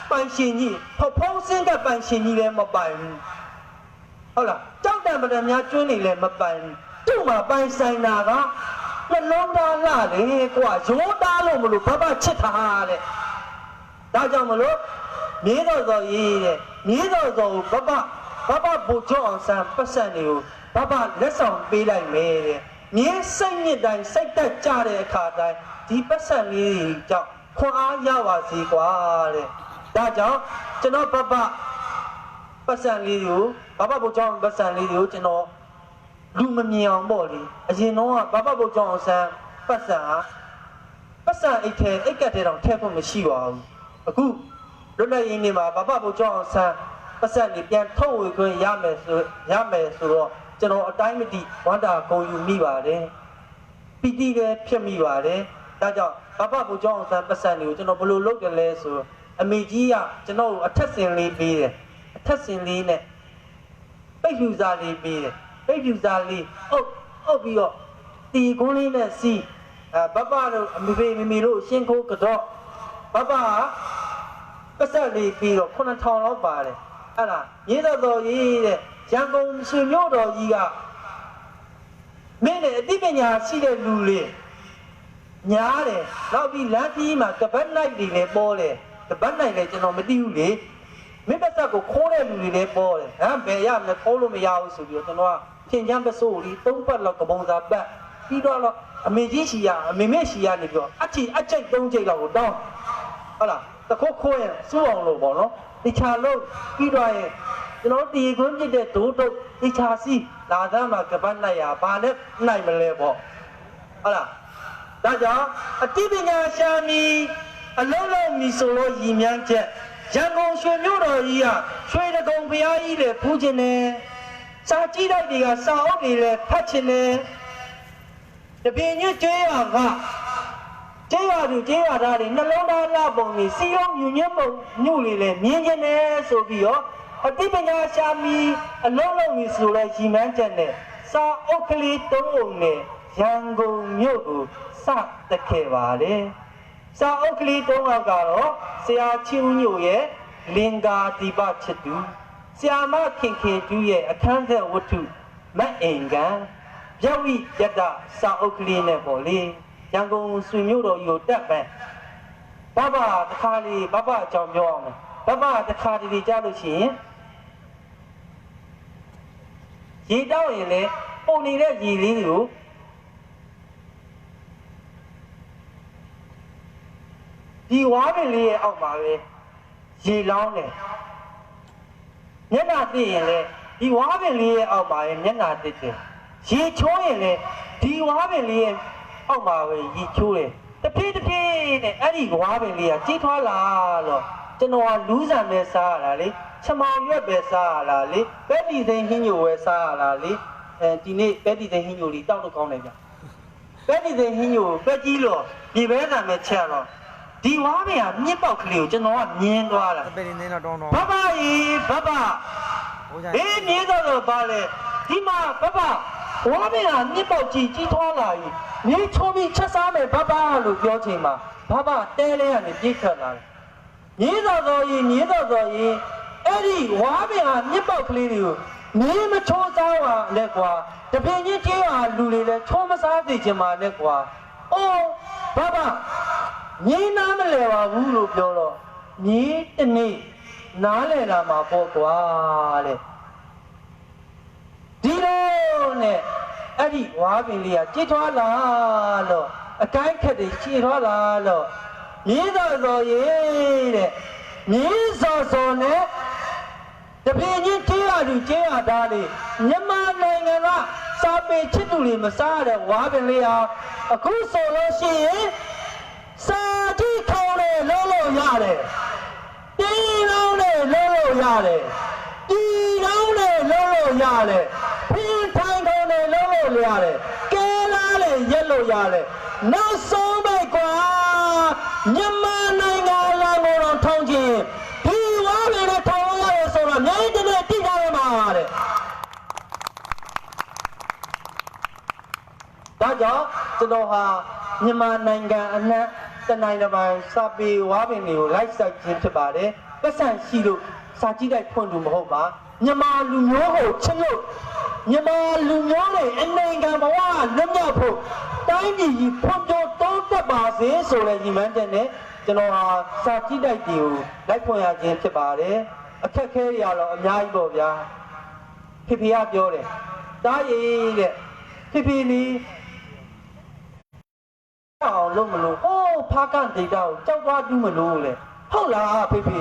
ပိုင်ရှင်ကြီးဖုံးစင်ကပိုင်ရှင်ကြီးလည်းမပိုင်ဟုတ်လားကြောက်တံပဒံများကျွန်းနေလည်းမပိုင်သူ့မှာပိုင်ဆိုင်တာကနှလုံးသားလှလေကွာရိုးသားလို့မလို့ဘဘချစ်တာတဲ့ဒါကြောင့်မလို့မြေတော်တော်ကြီးတဲ့မြေတော်တော်ကိုဘဘဘူကျော်အောင်ဆန်းပတ်စံတွေကိုဘဘလက်ဆောင်ပေးလိုက်မယ်တဲ့မြေစိတ်ညစ်တိုင်းစိတ်တက်ကြတဲ့အခါတိုင်းဒီပတ်စံလေးကြောင့်ခွန်အားရပါစေကွာတဲ့ဒါကြောင့်ကျွန်တော်ဘဘပတ်စံလေးတွေကိုဘဘဘူကျော်အောင်ပတ်စံလေးတွေကိုကျွန်တော်လူမမြင်အောင်ပေါ့လေအရင်တော့ဘဘဘူကျော်အောင်ဆန်းပတ်စံအိတ်ကတ်ထဲတောင်ထည့်ဖို့မရှိပါဘူးအခုလွတ်လပ်ရေးနေ့မှာဘဘဘူကျော်အောင်ဆန်းပတ်စံလေးပြန်ထုတ်ဝေခွင့်ရမယ်ဆိုတော့ကျွန်တော်အတိုင်းမတိဝန္တာဂုဏ်ယူမိပါတယ်ပီတိလည်းဖြစ်မိပါတယ်ဒါကြောင့်ဘဘဘူကျော်အောင်ဆန်းပတ်စံလေးကိုကျွန်တော်ဘယ်လိုလုပ်ကြလဲဆိုအမေကြီးကကျွန်တော်အထက်စင်လေးပေးတယ်အထက်စင်လေးနဲ့ပိတ်ဖြူစားလေးပေးတယ်ပိတ်ဖြူစားလေးအုပ်ပြီးတော့တီကုန်းလေးနဲ့စီးဘဘတို့အမေတို့ရှင်းခိုးကတော့ဘဘပတ်စံလေးပြီးတော့9000လောက်ပါတယ်အဲ့ဒါမြေတော်ကြီးတဲ့ရန်ကုန်ဆွေမျိုးတော်ကြီးကမင်းနဲ့အသိပညာရှိတဲ့လူလေးညားတယ်နောက်ပြီးလမ်းကြီးမှာကပတ်နိုင်တွေလည်းပေါ်တယ်ကပတ်နိုင်လည်းကျွန်တော်မသိဘူးလေမင်းပတ်သက်ကိုခိုးတဲ့လူတွေလည်းပေါ်တယ်ဟမ်ဘယ်ရမလဲခိုးလို့မရဘူးဆိုပြီးတော့ကျွန်တော်ကဖြင်ချမ်းပစိုးလေး၃ပတ်လောက်ကပုံစာပတ်ပြီးတော့အမေကြီးရှိရအမေမေရှိရနေပြီးတော့အချိတ်၃ချိန်လောက်ကိုတောင်းဟုတ်လားတခုခိုးရင်စိုးအောင်လို့ပေါ့နော်တခြားလို့ပြီးတော့ရင်ကျွန်တော်တီခွန်းပြတဲ့ဒိုးတုတ်တခြားစီလာသားမှာကပတ်နိုင်ရဘာနဲ့နိုင်မလဲပေါ့ဟုတ်လားဒါကြောင့်အတိပညာရှာမီအလုံးလုံးမီဆိုလို့ရည်မြန်းချက်ရန်ကုန်ရွှေမြို့တော်ကြီးကရွှေတကုံဘုရားကြီးလည်းဖူးခြင်းနဲ့စာကြည့်လိုက်တွေကစာအုပ်တွေလည်းဖတ်ခြင်းနဲ့တပင်ညကျွေးရကကျေးရွာသားတွေနှလုံးသားလှပုံတွေစီလုံးညညပုံညွလေးလည်းမြင်ခြင်းနဲ့ဆိုပြီးတော့အတိပညာရှာမီအလုံးလုံးမီဆိုလဲရည်မှန်းချက်နဲ့စာအုပ်ကလေး၃အုပ်နဲ့ရန်ကုန်မြို့ကိုစတက်ခဲ့ပါတယ်စာအုပ်ကလေး၃အုပ်ကတော့ဆရာချင်းဦးညိုရဲ့လင်္ကာဒီပချစ်သူဆရာမခင်တူရဲ့အခန်းဆက်ဝတ္ထုမတ်အိမ်ကန်ပြဝိယတ္တစာအုပ်ကလေးနဲ့ပေါ့လေရန်ကုန်ဆွေမျိုးတော်ကြီးကိုတက်ပန်းဘဘတခါလေးဘဘအကြောင်းပြောအောင်ဘဘတခါတည်းကြားလို့ရှိရင်ရေတောင်းရင်လေပုံနေတဲ့ရေလေးတွေကိုဒီဝါးပင်လေးရဲ့အောက်မှာပဲရေလောင်းတယ်မျက်နှာသိရင်လေဒီဝါးပင်လေးရဲ့အောက်မှာမျက်နှာသိတယ်ရေချိုးရင်လေဒီဝါးပင်လေးရဲ့အောက်မှာပဲရေချိုးတယ်တဖြည်းနဲ့အဲ့ဒီဝါးပင်လေးကကြီးထွားလာတော့ကျွန်တော်ကလူးဆန်ပဲစားရတာလေချမောင်ရွက်ပဲစားရတာလေပဲတီသိန်းဟင်းညိုပဲစားရတာလေဒီနေ့ပဲတီသိန်းဟင်းညိုလေးတောက်တော့ကောင်းတယ်ဗျပဲတီသိန်းဟင်းညိုပဲကြီးလို့ဒီပဲဆန်ပဲချက်တော့ဒီဝါးပင်ကမြစ်ပေါက်ကလေးကိုကျွန်တော်ကမြင်သွားတာပဲနေနေတော့တောင်းတော့ဘဘကြီးဘဘအေးမြင်တော့ပါလေဒီမှာဘဘဝါးပင်ကမြစ်ပေါက်ကြီးထွားလာပြီမြေချုံပြီးချက်စားမယ်ဘဘလို့ပြောချိန်မှာဘဘတဲလဲကနေပြေးထွက်လာတယ်မြင်းတော်ကြီးအဲ့ဒီဝါးပင်ကမြစ်ပေါက်ကလေးတွေကိုနေမချိုးစားပါနဲ့ကွာတပင်ကြီးကျေးရွာလူတွေလည်းချိုးမစားသိချင်ပါနဲ့ကွာအိုးဘဘမြင်းနားမလဲပါဘူးလို့ပြောတော့မြင်းတနေ့နားလဲလာမှာပေါ့ကွာတဲ့ဒီလိုနဲ့အဲ့ဒီဝါးပင်လေးကကြေးထွားလာလို့အကိုင်းခက်တွေကြေးထွားလာလို့မြင်းတော်ရေးတဲ့မြင်းစောနဲ့တပင်ကြီးကျေးရသားလေးမြန်မာနိုင်ငံကစ စားပေချစ်သူတွေမစားတဲ့ဝါပင်လေးဟာအခုဆိုလို့ရှိရင်စာကြည့်ခေါင်းနဲ့လုံးလို့ရတယ်တီလုံးနဲ့လုံးလို့ရတယ်တီလုံးနဲ့လုံးလို့ရတယ်ဖင်းထိုင်ခေါင်းနဲ့လုံးလို့ရတယ်ကဲလာနဲ့ရက်လို့ရတယ်နောက်ဆုံးပဲကွာမြန်မာနိုင်ငံလာကိုတော့ထောင်းခြင်းဒီဝါပင်နဲ့ထောင်းလို့ရတယ်ဆိုတော့မြိုင်းတဲ့တိကျရမှာတဲ့ဒါကြောင့်ကျွန်တော်ဟာမြန်မာနိုင်ငံအနှံ့တနိုင်တစ်ပိုင်းစာပေဝါပင်တွေကိုလိုက်စိုက်ခြင်းဖြစ်ပါတယ်။ပတ်စံရှိလို့စာကြည့်တိုက်ဖွင့်လို့မဟုတ်ပါမြန်မာလူမျိုးကိုချစ်လို့မြန်မာလူမျိုးတွေအနိုင်ငံဘဝလွတ်မြောက်ဖို့တိုင်းပြည်ကြီးဖွံ့ဖြိုးတိုးတက်ပါစေဆိုတဲ့ညီမတဲ့နဲ့ကျွန်တော်ဟာစာကြည့်တိုက်တွေကိုလိုက်ဖွင့်ရခြင်းဖြစ်ပါတယ်။အခက်အခဲတွေကတော့အများကြီးပေါ့ဗျာ။ဖေဖေကပြောတယ်။တားရည်တဲ့ဖေဖေလေးအောင်လုံးမလို့ဟိုးဖားကန်ဒေတာကိုကြောက်သွားတူးမလို့လေဟုတ်လားဖေဖေ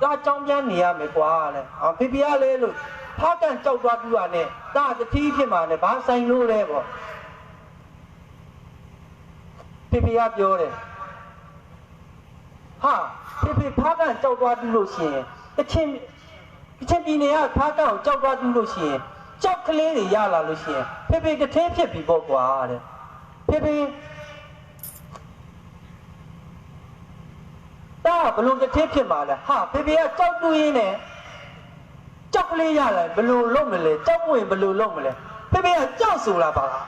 ဒါကြောင်းပြန်နေရမယ်ကွာလေဖေဖေကလေလို့ဖားကန်ကြောက်သွားတူးရနဲ့ဒါတတိဖြစ်မှာလေဘာဆိုင်လို့လဲပေါ့ဖေဖေကပြောတယ်ဟာဖေဖေဖားကန်ကြောက်သွားတူးလို့ရှိရင်တချင်းပြည်နယ်ကဖားကန်ကိုကြောက်သွားတူးလို့ရှိရင်ကြောက်ကလေးတွေရလာလို့ရှိရင်ဖေဖေတထင်းဖြစ်ပြီပေါ့ကွာတဲ့ဖေဖေဒါဘလို့တစ်ထည့်ဖြစ်မှာလဲဟာဖေဖေကကြောက်တူးရင်းနဲ့ကြောက်ကလေးရလာဘလို့လုံးမလဲကြောက်ဝင်ဘလို့လုံးမလဲဖေဖေကကြောက်ဆိုလာပါလား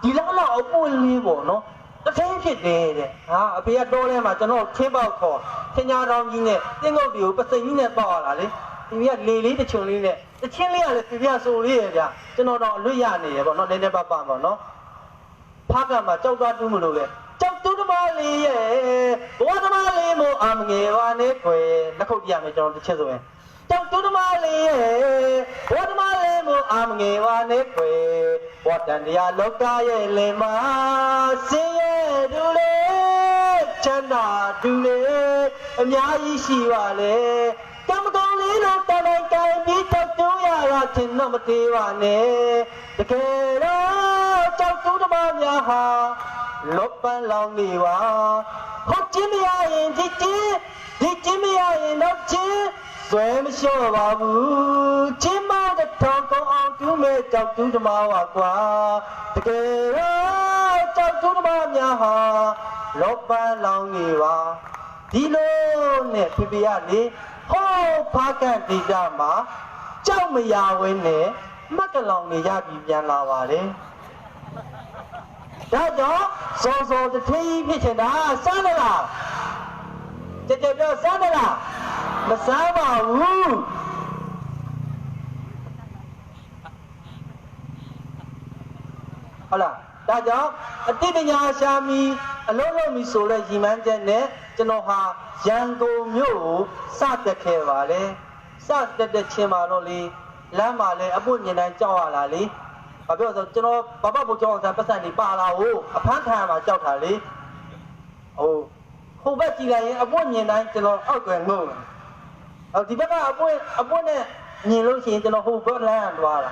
ဒီလောက်အပွင့်လေးပေါ့နော်တစ်ထည့်ဖြစ်တယ်တဲ့ဟာအဖေကတောထဲမှာကျွန်တော်ခင်းပေါက်ခေါ်ထင်ညာတော်ကြီးနဲ့တင်းငုတ်တွေကိုပစိန်ကြီးနဲ့ပေါက်ရတာလေဖေဖေကလေလေးတစ်ချုံလေးနဲ့တချင်းလေးကလည်းဖေဖေကဆိုလေးရဗျကျွန်တော်တော့အလွတ်ရနေရပေါ့နော်နည်းနည်းပါပါပေါ့နော်ဖားကမှာကြောက်သွားတူးမလို့လေကြောက်တူးသမားလေးရဲ့ဘဝသမားလေးမို့အမငယ်ပါနဲ့ခွေလက်ခုပ်ပြရမယ်ကျွန်တော်တစ်ချက်ဆိုရင်ကြောက်တူးသမားလေးရဲ့ဘဝသမားလေးမို့အမငယ်ပါနဲ့ခွေဝတ္တန်တရားလောကရဲ့လင်မစင်ရဲ့ဒူလေးချမ်းသာဒူလေးအများကြီးရှိပါလေကံမကောင်းလေးတော့တန်တိုင်ပြီးကြောက်တူးရတာထင်တော့မသေးပါနဲ့တကယ်တော့ကြောက်တူးသမားများဟာလောပန်းလောင်နေပါဟုတ်ချင်းမရရင်ဒီချင်းမရရင်တော့ချင်းဆွဲမလျှော့ပါဘူးချင်းမတဲ့ထောင်ကောင်းအောင်တူးမဲ့ကြောက်တူးဓမ္မဝါကွာတကယ်တော့ကြောက်တူးဓမ္မများဟာလောပန်းလောင်နေပါဒီလိုနဲ့ဖေဖေရလေဟောဖားကန်ဒေတာမှာကြောက်မရဝင်းနဲ့မက်ကလောင်နေရပြီးပြန်လာပါတယ်ဒါကြောင့်စောတထေးဖြစ်ချင်တာစမ်းတယ်လားကြကြပြောစမ်းတယ်လားမစမ်းပါဘူးဟုတ်လားဒါကြောင့်အတိပညာရှာမီအလုံးလုံးမီဆိုတဲ့ရည်မှန်းချက်နဲ့ကျွန်တော်ဟာရန်ကုန်မြို့ကိုစတက်ခဲ့ပါလေစတက်တဲ့ချင်းမှာတော့လေလမ်းမှာလေအပွင့်မြင်တိုင်းကြောက်ရလာလေဘာပြောဆိုကျွန်တော်ဘာဘဘုံကျောင်းဆန်ပတ်စံနေပါလာကိုအဖမ်းခံရမှာကြောက်တာလေဟိုဘက်ကြည့်လိုက်ရင်အပွင့်မြင်တိုင်းကျွန်တော်အောက်ကွယ်ငုံဒီဘက်ကအပွင့်နဲ့မြင်လို့ရှိရင်ကျွန်တော်ဟိုဘက်လမ်းသွားတာ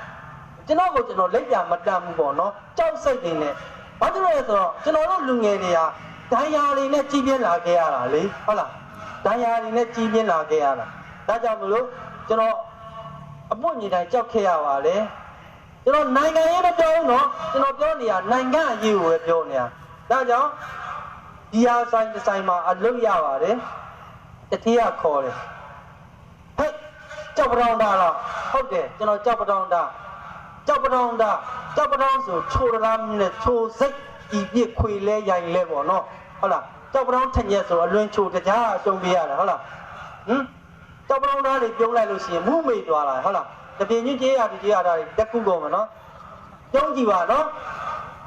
ကျွန်တော်ကိုကျွန်တော်လက်ပြမတတ်ဘူးပေါ့နော်ကြောက်စိတ်တွေနဲ့ဘာလို့လဲဆိုတော့ကျွန်တော်တို့လူငယ်တွေကဒဏ်ရာတွေနဲ့ကြီးပြင်းလာခဲ့ရတာလေဟုတ်လားဒဏ်ရာတွေနဲ့ကြီးပြင်းလာခဲ့ရတာဒါကြောင့်မလို့ကျွန်တော်အပွင့်မြင်တိုင်းကြောက်ခဲ့ရပါလေကျွန်တော်နိုင်ငံရေးမပြောဘူးနော်ကျွန်တော်ပြောနေတာနိုင်ငံအရေးကိုပဲပြောနေတာဒါကြောင့်ဒီဟာဆိုင်မှာအလုပ်ရပါတယ်တတိယခေါ်တယ်ဟဲ့ကြောက်ပတောင်းတာလားဟုတ်တယ်ကျွန်တော်ကြောက်ပတောင်းတာဆိုချိုးရမ်းနဲ့ချိုးစိတ်ဤပြစ်ခွေလဲရိုင်လဲပေါ့နော်ဟုတ်လားကြောက်ပတောင်းထညက်ဆိုအလွန်ချိုးတကြားအရှုံးပေးရတာဟုတ်လားကြောက်ပတောင်းသားတွေပြုံးလိုက်လို့ရှိရင်မူးမေ့သွားတာဟုတ်လားတပြင်းချင်းကြေးရတာတွေတက်ခုကုန်မယ်နော်ပြုံးကြည့်ပါနော်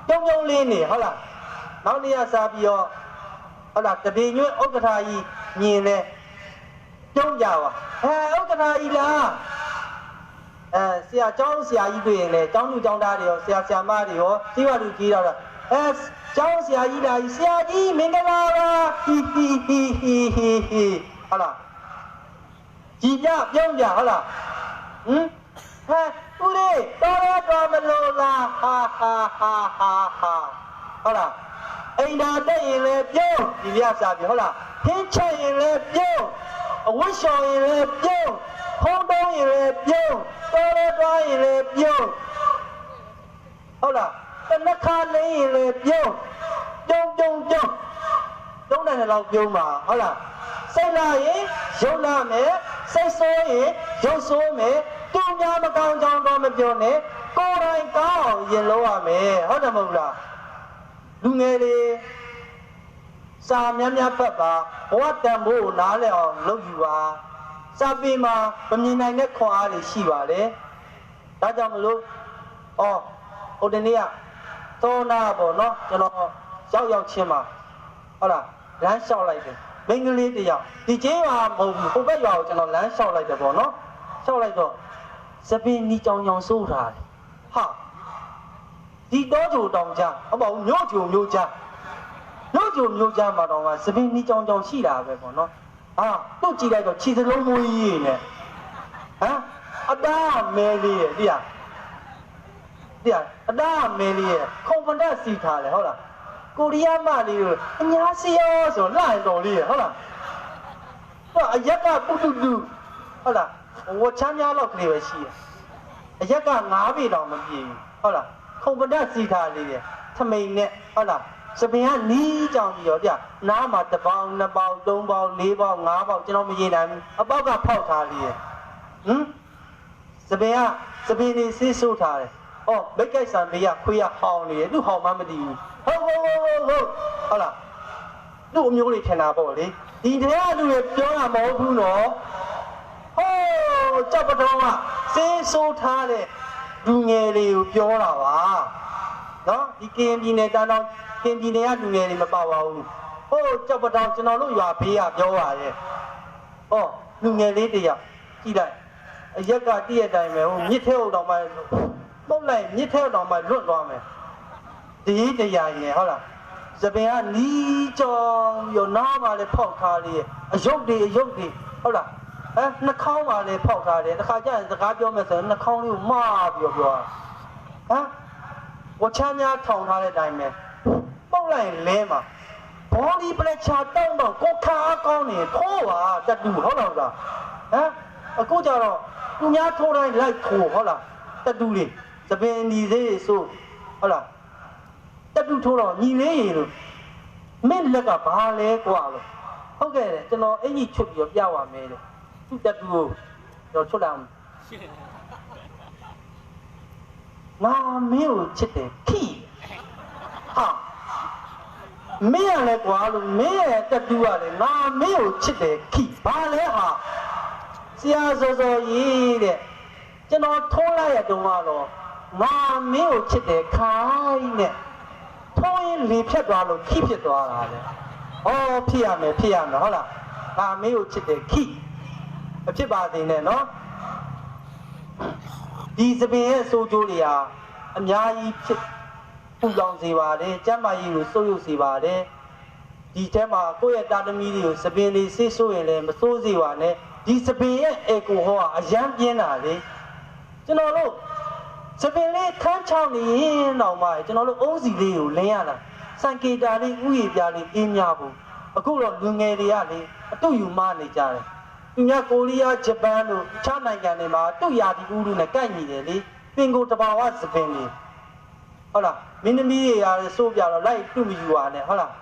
ပြုံးလေးနေဟုတ်လားနောက်နေ့ကစားပြီးတော့ဟုတ်လားတပြင်းညွတ်ဥက္ကဋ္ဌကြီးမြင်နေပြုံးကြပါဥက္ကဋ္ဌကြီးလားဆရာကျောင်းဆရာကြီးတွေ့ရင်လေကျောင်းသူကျောင်းသားတွေရောဆရာမတွေရောကြီးဝါလူကြီးတော့ကျောင်းဆရာကြီးလားဆရာကြီးမင်္ဂလာပါဟီဟုတ်လားကြည်ပြပြုံးကြဟုတ်လားဥ ဦးလေးတော်မလို့လားဟာဟုတ်လားအိမ်သာတက်ရင်လည်းပြုံးဒီပြစားပြီဟုတ်လားခင်းချက်ရင်လည်းပြုံးအဝတ်လျှော်ရင်လည်းပြုံးဖုံးတုံးရင်လည်းပြုံးတော်ရင်လည်းပြုံးဟုတ်လားတနခါလေးရင်လည်းပြုံးတုံးတယ်လောက်ပြုံးပါဟုတ်လားစိတ်လာရင်ရုပ်လာမယ်စိတ်ဆိုးရင်ရုပ်ဆိုးမယ်သူများမကောင်းကြောင်းတော့မပြောနဲ့ကိုယ်တိုင်ကောင်းအောင်ရင်လို့ရမယ်ဟုတ်တယ်မဟုတ်လားလူငယ်တွေစာများဖတ်ပါဘဝတန်ဖိုးနားလည်အောင်လုပ်ယူပါစာပေမှာမမြင်နိုင်တဲ့ခွန်အားတွေရှိပါလေဒါကြောင့်မလို့ဟိုတနေ့ကသောနာပေါ့နော်ကျွန်တော်ရောက်ချင်းမှာဟုတ်လားလမ်းလျှောက်လိုက်တယ်မိန်းကလေးတယောက်ဒီကျေးရွာမဟုတ်ဘူးဟိုဘက်ရွာကိုကျွန်တော်လမ်းလျှောက်လိုက်တယ်ပေါ့နော်လျှောက်လိုက်တော့စပင်းနီကြောင်စိုးထားတယ်ဟာဒီတော့ကြိုတောင်ကြဟုတ်ပါဘူးမြို့ကြိုမြို့ကြမှာတော့စပင်းနီကြောင်ရှိတာပဲပေါ့နော်တို့ကြည့်လိုက်တော့ခြေစလုံးမွေးကြီးနဲ့အတားမဲလေးရဲ့တိရအတားမဲလေးရဲ့ကွန်ပန်ဒတ်စီထားတယ်ဟုတ်လားကိုရီးယားမလေးတို့အညာစီရောဆိုလှရင်တော်လေးရဟုတ်လားအရက်ကပုတုတူဟုတ်လားဝချမ်းများတော့ကလေးပဲရှိတယ်အရက်က9ပေတောင်မပြည့်ဘူးဟုတ်လားခုံပဒတ်စီထားလေးရထမိန်နဲ့ဟုတ်လားစပင်ကနီးကြောင်ပြီးတော့နားမှာ1ပေါင်2ပေါင်3ပေါင်4ပေါင်5ပေါင်ကျွန်တော်မရေနိုင်ဘူးအပေါက်ကဖောက်ထားလေးရစပင်နေဆေးဆိုးထားတယ်မိတ်ကိုက်ဆံမေးရခွေးရဟောင်းနေတယ်သူ့ဟောင်းမှမသိဘူးဟုတ်လားသူ့အမျိုးလေးထင်တာပေါ့လေဒီထဲကလူတွေပြောတာမဟုတ်ဘူးနော်ကြောက်ပတော်ကစေးဆိုးထားတဲ့လူငယ်တွေကိုပြောတာပါနော်ဒီကင်းပြည်နယ်တန်းတော့ကင်းပြည်နယ်ကလူငယ်တွေမပါပါဘူးကြောက်ပတော်ကျွန်တော်တို့ရွာဘေးကပြောပါရဲ့လူငယ်လေးတယောက်ကြည့်လိုက်အရက်ကတည့်ရတိုင်းပဲမြစ်ထဲတော့မှပုတ်လိုက်မြစ်ထဲတော့မှလွတ်သွားမယ်ဒီတရားရင်ဟုတ်လားစပင်ကနီးကြောင်ပြီးနားမှာလည်းဖောက်ထားလေးအယုတ်တွေဟုတ်လားနှာခေါင်းမှာလည်းဖောက်ထားတယ်တခါကျရင်စကားပြောမယ်ဆိုရင်နှာခေါင်းလေးကိုမှားပြီးပြောဝချမ်းများထောင်ထားတဲ့အတိုင်းပဲပုတ်လိုက်လဲမှာဘောဒီပလက်ချာတောင်းတော့ကိုခါကောင်းနေထိုးပါတတူဟုတ်လားအခုကျတော့သူများထိုးတိုင်းလိုက်ထိုးဟုတ်လားတတူလေးစပင်ညီသေးဆိုဟုတ်လားတတူထိုးတော့ညီလေးရေလို့မင်းလက်ကဘာလဲကွာလို့ဟုတ်ကဲ့ကျွန်တော်အင်ကြီးချွတ်ပြီးပြပါမယ်တဲ့သူတတူကိုတော့ချွတ်လိုက်ငါမင်းကိုချစ်တယ်ခိမင်းရလဲကွာလို့မင်းရဲ့တတူကလည်းငါမင်းကိုချစ်တယ်ခိဘာလဲဆရာစောကြီးတဲ့ကျွန်တော်ထိုးလိုက်ရတုန်းကတော့ငါမင်းကိုချစ်တယ်ခိုင်းနဲ့ထိုးရင်လေဖြတ်သွားလို့ခိဖြစ်သွားတာလေဖြစ်ရမယ်ဟုတ်လားငါမင်းကိုချစ်တယ်ခိမဖြစ်ပါသေးနဲ့နော်ဒီစပင်ရဲ့စိုးကျိုးတွေဟာအများကြီးဖြစ်ပူလောင်စေပါတယ်ကျမ်းမာရေးကိုစိုးရုပ်စေပါတယ်ဒီထဲမှာကိုယ့်ရဲ့တာသမီတွေကိုစပင်လေးဆေးဆိုးရင်လည်းမစိုးစေပါနဲ့ဒီစပင်ရဲ့အေကိုဟောကအရန်ပြင်းတာလေကျွန်တော်တို့စပင်လေးခန်းချောင်းနေရင်တော့မှကျွန်တော်တို့အုံးစီလေးကိုလင်းရတာစံကေတာလေးဥယျာပြားလေးအင်းများဘူးအခုတော့လူငယ်တွေကလေအတူယူမနေကြတယ်သူများကိုရီးယားဂျပန်တို့ခြားနိုင်ငံတွေမှာတူရာဒီဦးလူနဲ့ကိုက်ညီတယ်လေပင်ကိုတဘာဝစပင်လေးဟုတ်လားမင်းသမီးတွေရာစိုးပြတော့လိုက်တူမယူပါနဲ့ဟုတ်လား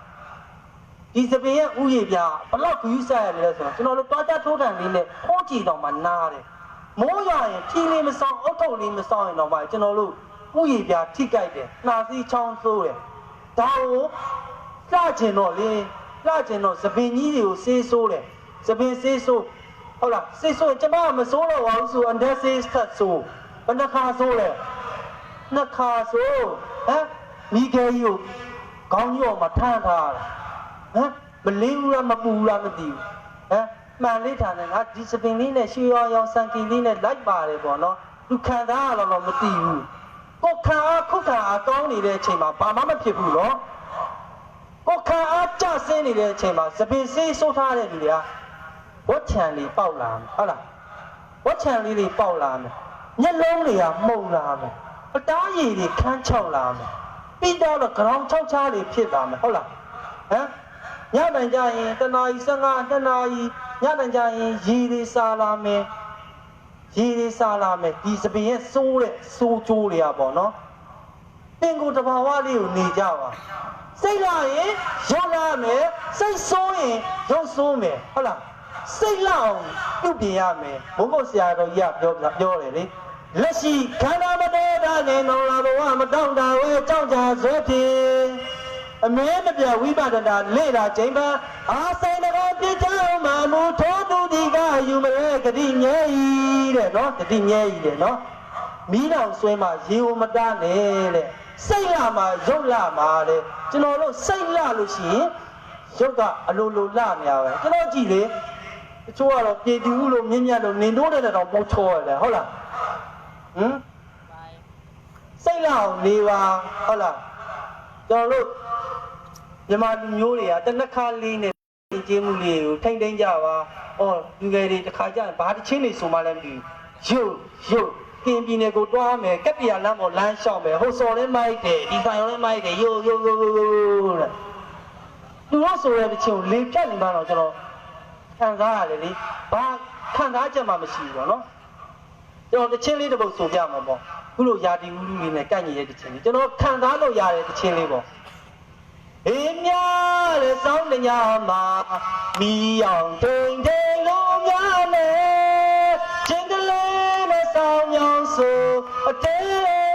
ဒီစပင်ရဲ့ဥယျာပြားဘလောက်ခူးဆက်ရလဲဆိုတော့ကျွန်တော်တို့တွားကြထိုးတန်လေးနဲ့ဖိုးကြည့်တော့မှနားတယ်မိုးရရင်ဖြီးလေးမဆောင်အုတ်ထုပ်လေးမဆောင်ရင်တော့မှကျွန်တော်တို့ဥယျာပြားထိကြိုက်တယ်နှာစီးချောင်းဆိုးတယ်ဒါကိုလှကျင်တော့စပင်ကြီးတွေကိုဆေးဆိုးတယ်စပင်ဆေးဆိုးဟုတ်လားဆေးဆိုးကျွန်မမဆိုးတော့ပါဘူးဆိုအန်ဒက်ဆေးဆက်ဆိုးဘယ်နှခါဆိုးလဲနှစ်ခါဆိုးမိခဲကြီးကိုခေါင်းကြီးအောင်မထမ်းထားတာမလင်းဘူးလားမပူဘူးလားမသိဘူးမှန်လေးထားတယ်ငါဒီစပင်လေးနဲ့ရွှေရောင်စံကီလေးနဲ့လိုက်ပါတယ်ပေါ့နော်သူခံစားရတော့မသိဘူးကိုခံအားခုခံအားကောင်းနေတဲ့အချိန်မှာဘာမှမဖြစ်ဘူးနော်ကိုခံအားကျဆင်းနေတဲ့အချိန်မှာစပင်ဆေးဆိုးထားတဲ့လူတွေကဝတ်ချံလေးပေါက်လာမယ်ဟုတ်လားဝတ်ချံလေးတွေပေါက်လာမယ် မျက်လုံးတွေကမှုန်လာမယ်အသားရည်တွေခန်းချောက်လာမယ်ပြီးတော့ground 6ချားတွေဖြစ်လာမယ်ဟုတ်လားဟမ်ညတိုင်ကြရင်တနာရီ15တနာရီညတိုင်ကြရင်ရေတွေစားလာမယ်ရေတွေစားလာမယ်ဒီစပင်ရဲ့စိုးတဲ့စိုးကြိုးတွေကပေါ့နော်ပင်ကိုတဘာဝလေးကိုနေကြပါစိတ်လာရင်ရောလာမယ်စိတ်ဆိုးရင်ရုပ်ဆိုးမယ်ဟုတ်လားစိတ်လောက်ပြုတ်ပြင်ရမယ်ဘုန်းဘုဆရာတော်ကြီးကပြောတယ်လေလက်ရှိခန္ဓာမတော်တာနဲ့နောင်လာဘဝမတောင့်တာဝဲကြောက်ကြဆွဲဖြင့်အမဲမပြဝိပဿနာလေ့လာချိန်ပါအာဆိုင်တော်ပြကြအောင်မှာမူထိုးသူဒီကယူမလဲဂတိမြဲဤတဲ့နော်ဂတိမြဲဤတဲ့နော်မီးတောင်ဆွဲမှာရေဝမတားနဲ့တဲ့စိတ်လာမှာရုပ်လာမှာတဲ့ကျွန်တော်တို့စိတ်လာလို့ရှိရင်ရုပ်ကအလိုလိုလာနေရပဲကျွန်တော်ကြည့်လေတချို့ကတော့ပြေတူလို့မြင့်မြတ်လို့နင်တို့တဲ့တော့ပေါချောရတယ်ဟုတ်လားဟမ်စိတ်လာအောင်နေပါဟုတ်လားကျွန်တော်တို့မြန်မာလူမျိုးတွေကတနက်ခါလေးနဲ့ကျေးမှုလေးကိုထိမ့်သိမ့်ကြပါအော်လူငယ်တွေတစ်ခါကျရင်ဘာတစ်ချင်းနေဆိုမှလည်းမသိဘူးရုပ်ကင်းပြည်နယ်ကိုတွားမယ်ကက်ပြာလမ်းပေါ်လမ်းလျှောက်မယ်ဟိုစော်လေးမိုက်တယ်ဒီဆိုင်ရောလေးမိုက်တယ်ရိုးတဲ့သူတို့ဆိုရတဲ့ချင်းကိုလေဖြတ်နေမှတော့ကျွန်တော်ခံစားရတယ်လေဘာခံစားချက်မှမရှိဘူးပေါ့နော်ကျွန်တော်တစ်ချင်းလေးတစ်ပုတ်ဆိုပြမှာပေါ့ခုလိုယာတီဝူးလူလေးနဲ့ကန့်ညီတဲ့တစ်ချင်းလေးကျွန်တော်ခံစားလို့ရတဲ့တစ်ချင်းလေးပေါ့အေးများတဲ့စောင်းညမှာမီးအောင်ထိန်ထိန်လို့များနဲ့ချင်းကလေးနဲ့စောင်းညောင်းဆိုအတဲ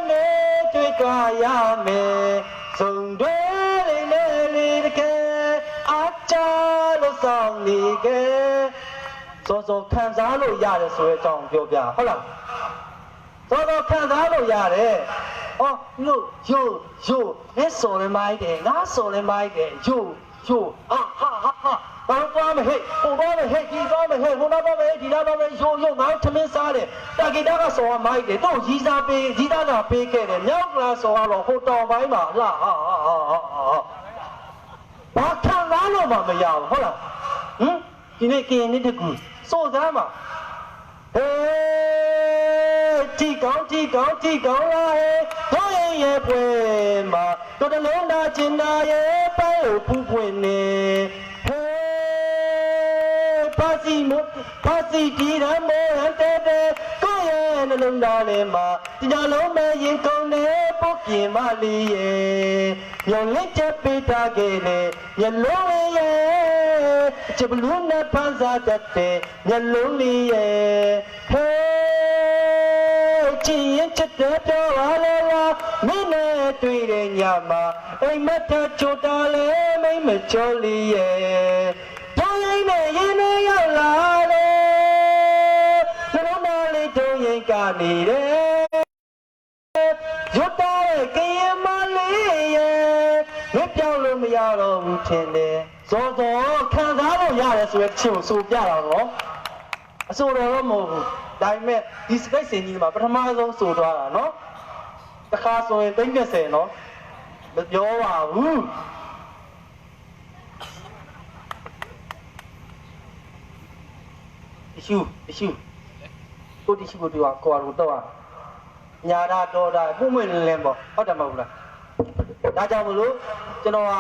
နဲ့တွေ့ကြရမယ်စုံတွေလေးလေးတကယ်အချာလို့စောင်းနေကဲစောခံစားလို့ရတယ်ဆိုတဲ့အကြောင်းပြောပြဟုတ်လားစောခံစားလို့ရတယ်哦，哟，你说的买的，俺说的买的，哟，啊哈哈哈，我多没黑，我多没黑，你多没黑，我那多没黑，你那多没哟，俺他们啥的，大家那个说买的，都一三杯，一三那杯给的，苗个说了，好倒买嘛，啦我看完了嘛没有，好了，今天给你的股说啥嘛？提高啦！多人也会嘛，多的龙大金大也白有不会呢。嘿，把自己的模样带带，个人的龙大嘞嘛，人家龙没人工呢，不给嘛哩耶，用力就被他给嘞，人龙耶，这不龙那盘啥的的，人龙哩耶，嘿。ချင်းရင်ချက်တဲ့ပြောပါလေလားမင်းနဲ့တွေ့တဲ့ညမှာအိမ်မက်ထချိုတာလေမိမချိုးလေးရဲ့တောင်းရင်နဲ့ရင်နဲ့ရောက်လာလေနှလုံးသားလေးတုံးရင်ကနေတယ်ရွတ်တဲ့ကရင်မလေးရဲ့မပြောင်းလို့မရတော့ဘူးထင်တယ်စောစောခံစားလို့ရတယ်ဆိုရချင်းကိုဆိုပြတာတော့အဆိုတော်မဟုတ်ဘူးဒါပေမဲ့ဒီစကိတ်စင်ကြီးမှာပထမဆုံးဆိုသွားတာနော်တစ်ခါဆိုရင်30နော်မပြောပါဘူးအရှူကိုတီရှိကိုတူကွာလို့တော့ညာတာတော်တာပုံမွင့်လင်းပေါ့ဟုတ်တယ်မဟုတ်လားဒါကြောင့်မလို့ကျွန်တော်ဟာ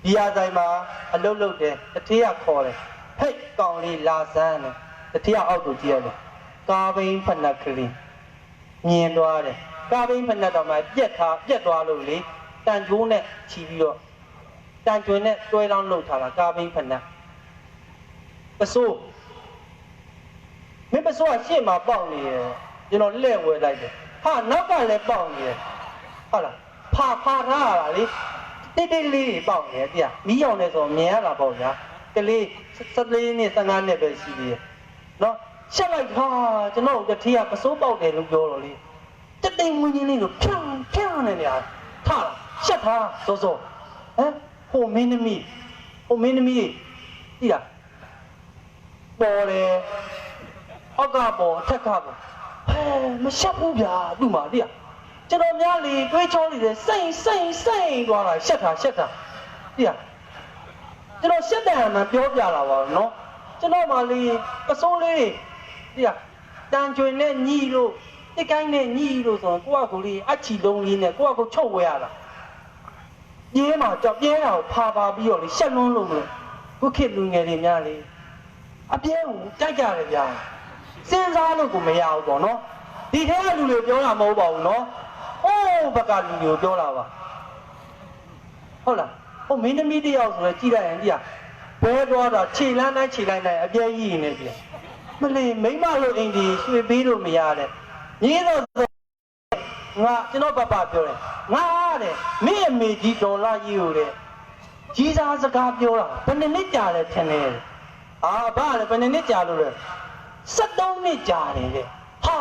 ဒီအဆိုင်မှာအလုပ်လုပ်တယ်တထေးရခေါ်တယ်ဟဲ့ကောင်လေးလာစမ်းတယ်တထေးရအောက်ကိုကြည့်ရတယ်ကာဘိန်းဖက်နှက်ကလေးမြင်သွားတယ်ကာဘိန်းဖက်နှက်တော့မှပြက်သွားလို့လေတန်ကျိုးနဲ့ချီပြီးတော့တန်ကျွန်းနဲ့တွဲလောင်းလှုပ်ထားတာကာဘိန်းဖက်နှက်ပစိုးမင်းပစိုးကရှေ့မှာပေါက်နေတယ်ကျွန်တော်လက်ဝဲလိုက်တယ်ဟာနောက်ကလည်းပေါက်နေတယ်ဟုတ်လားဖာထားရတာလေတိတ်လေးပေါက်နေတယ်တရားမီးရောင်နေဆိုမြင်ရတာပေါ့ဗျာကလေး14နှစ်15နှစ်ပဲရှိသေးတယ်နော်ရှက်လိုက်ဟာကျွန်တော်တထေးကပစိုးပေါက်တယ်လို့ပြောတော့လေတတိမ်မွင်းကြီးလေးကိုဖြန်းနေတယ်ထားရှက်ထားစောဟမ်ဟိုမင်းသမီးသိလားပေါ်တယ်အောက်ကပေါ်ထက်ကပေါ်ဟဲမရှက်ဘူးဗျာသူ့မှာသိလားကျွန်တော်များလေတွေးချောနေတယ်စိတ်သွားတာရှက်တာသိလားကျွန်တော်ရှက်တယ်မှပြောပြလာပါတော့နော်ကျွန်တော်မှလေပစိုးလေး ဒီကတန်ချွင်နဲ့ညီလို့တစ်ကိုင်းနဲ့ညီလို့ဆိုတော့ကိုကကိုလေးအချီလုံးလေးနဲ့ကိုကကိုချုပ်ဝဲရတာပြင်းမှာကြောက်ပြင်းတာကိုဖာပါပြီးတော့လေရှက်လွန်းလို့ခုခေတ်လူငယ်တွေများလေအပြဲကိုကြိုက်ကြတယ်ဗျာစဉ်းစားလို့ကိုမရဘူးပေါ့နော်ဒီထဲကလူတွေပြောတာမဟုတ်ပါဘူးနော်အိုးဘက်ကလူတွေကိုပြောတာပါဟုတ်လားဟိုမင်းသမီးတယောက်ဆိုတော့ကြည့်လိုက်ရင်ဒီကဘဲတော့တာခြေလန်းတိုင်းခြေလိုက်တိုင်းအပြဲကြီးနေပြီမလေးမိမလို့အိမ်ဒီရွှေပေးလို့မရတဲ့ညီတော့ငါကျွန်တော်ပပပြောတယ်ငါတဲ့မင်းအမေကြီးဒေါ်လာကြီးကိုတဲ့ကြီးစားစကားပြောတာဘယ်နှစ်ကြာလဲထင်တယ်အာဘာလဲဘယ်နှစ်ကြာလို့လဲ73နှစ်ကြာတယ်တဲ့ဟာ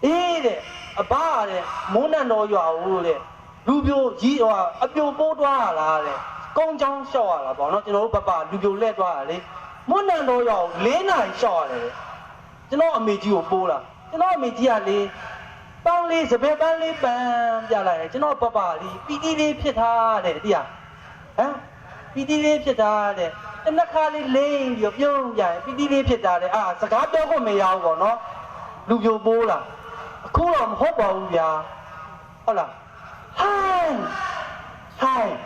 အေးတဲ့အဘတဲ့မိုးနံတော်ရွာဦးတဲ့လူပြိုကြီးဟိုအပြိုပိုးသွားရလားတဲ့ကုန်းချောင်းလျှောက်ရတာပေါ့နော်ကျွန်တော်တို့ပပလူပြိုလက်သွားတာလေမိုးနံတော်ရွာကို4နာရီလျှောက်ရတယ်ကျွန်တော်အမေကြီးကိုပိုးလာကျွန်တော်အမေကြီးကလေပန်းလေးစပယ်ပန်းလေးပန်းပြလိုက်တယ်ကျွန်တော်ပပလေးပီတီလေးဖြစ်ထားတဲ့တိရဟမ်ပီတီလေးဖြစ်ထားတဲ့တနခါလေးလိမ့်ပြီးပြုံးကြရင်ပီတီလေးဖြစ်ထားတဲ့အာစကားပြောဖို့မရဘူးပေါ့နော်လူပြိုပိုးလာအခုတော့မဟုတ်ပါဘူးဗျာဟုတ်လားဟိုင်း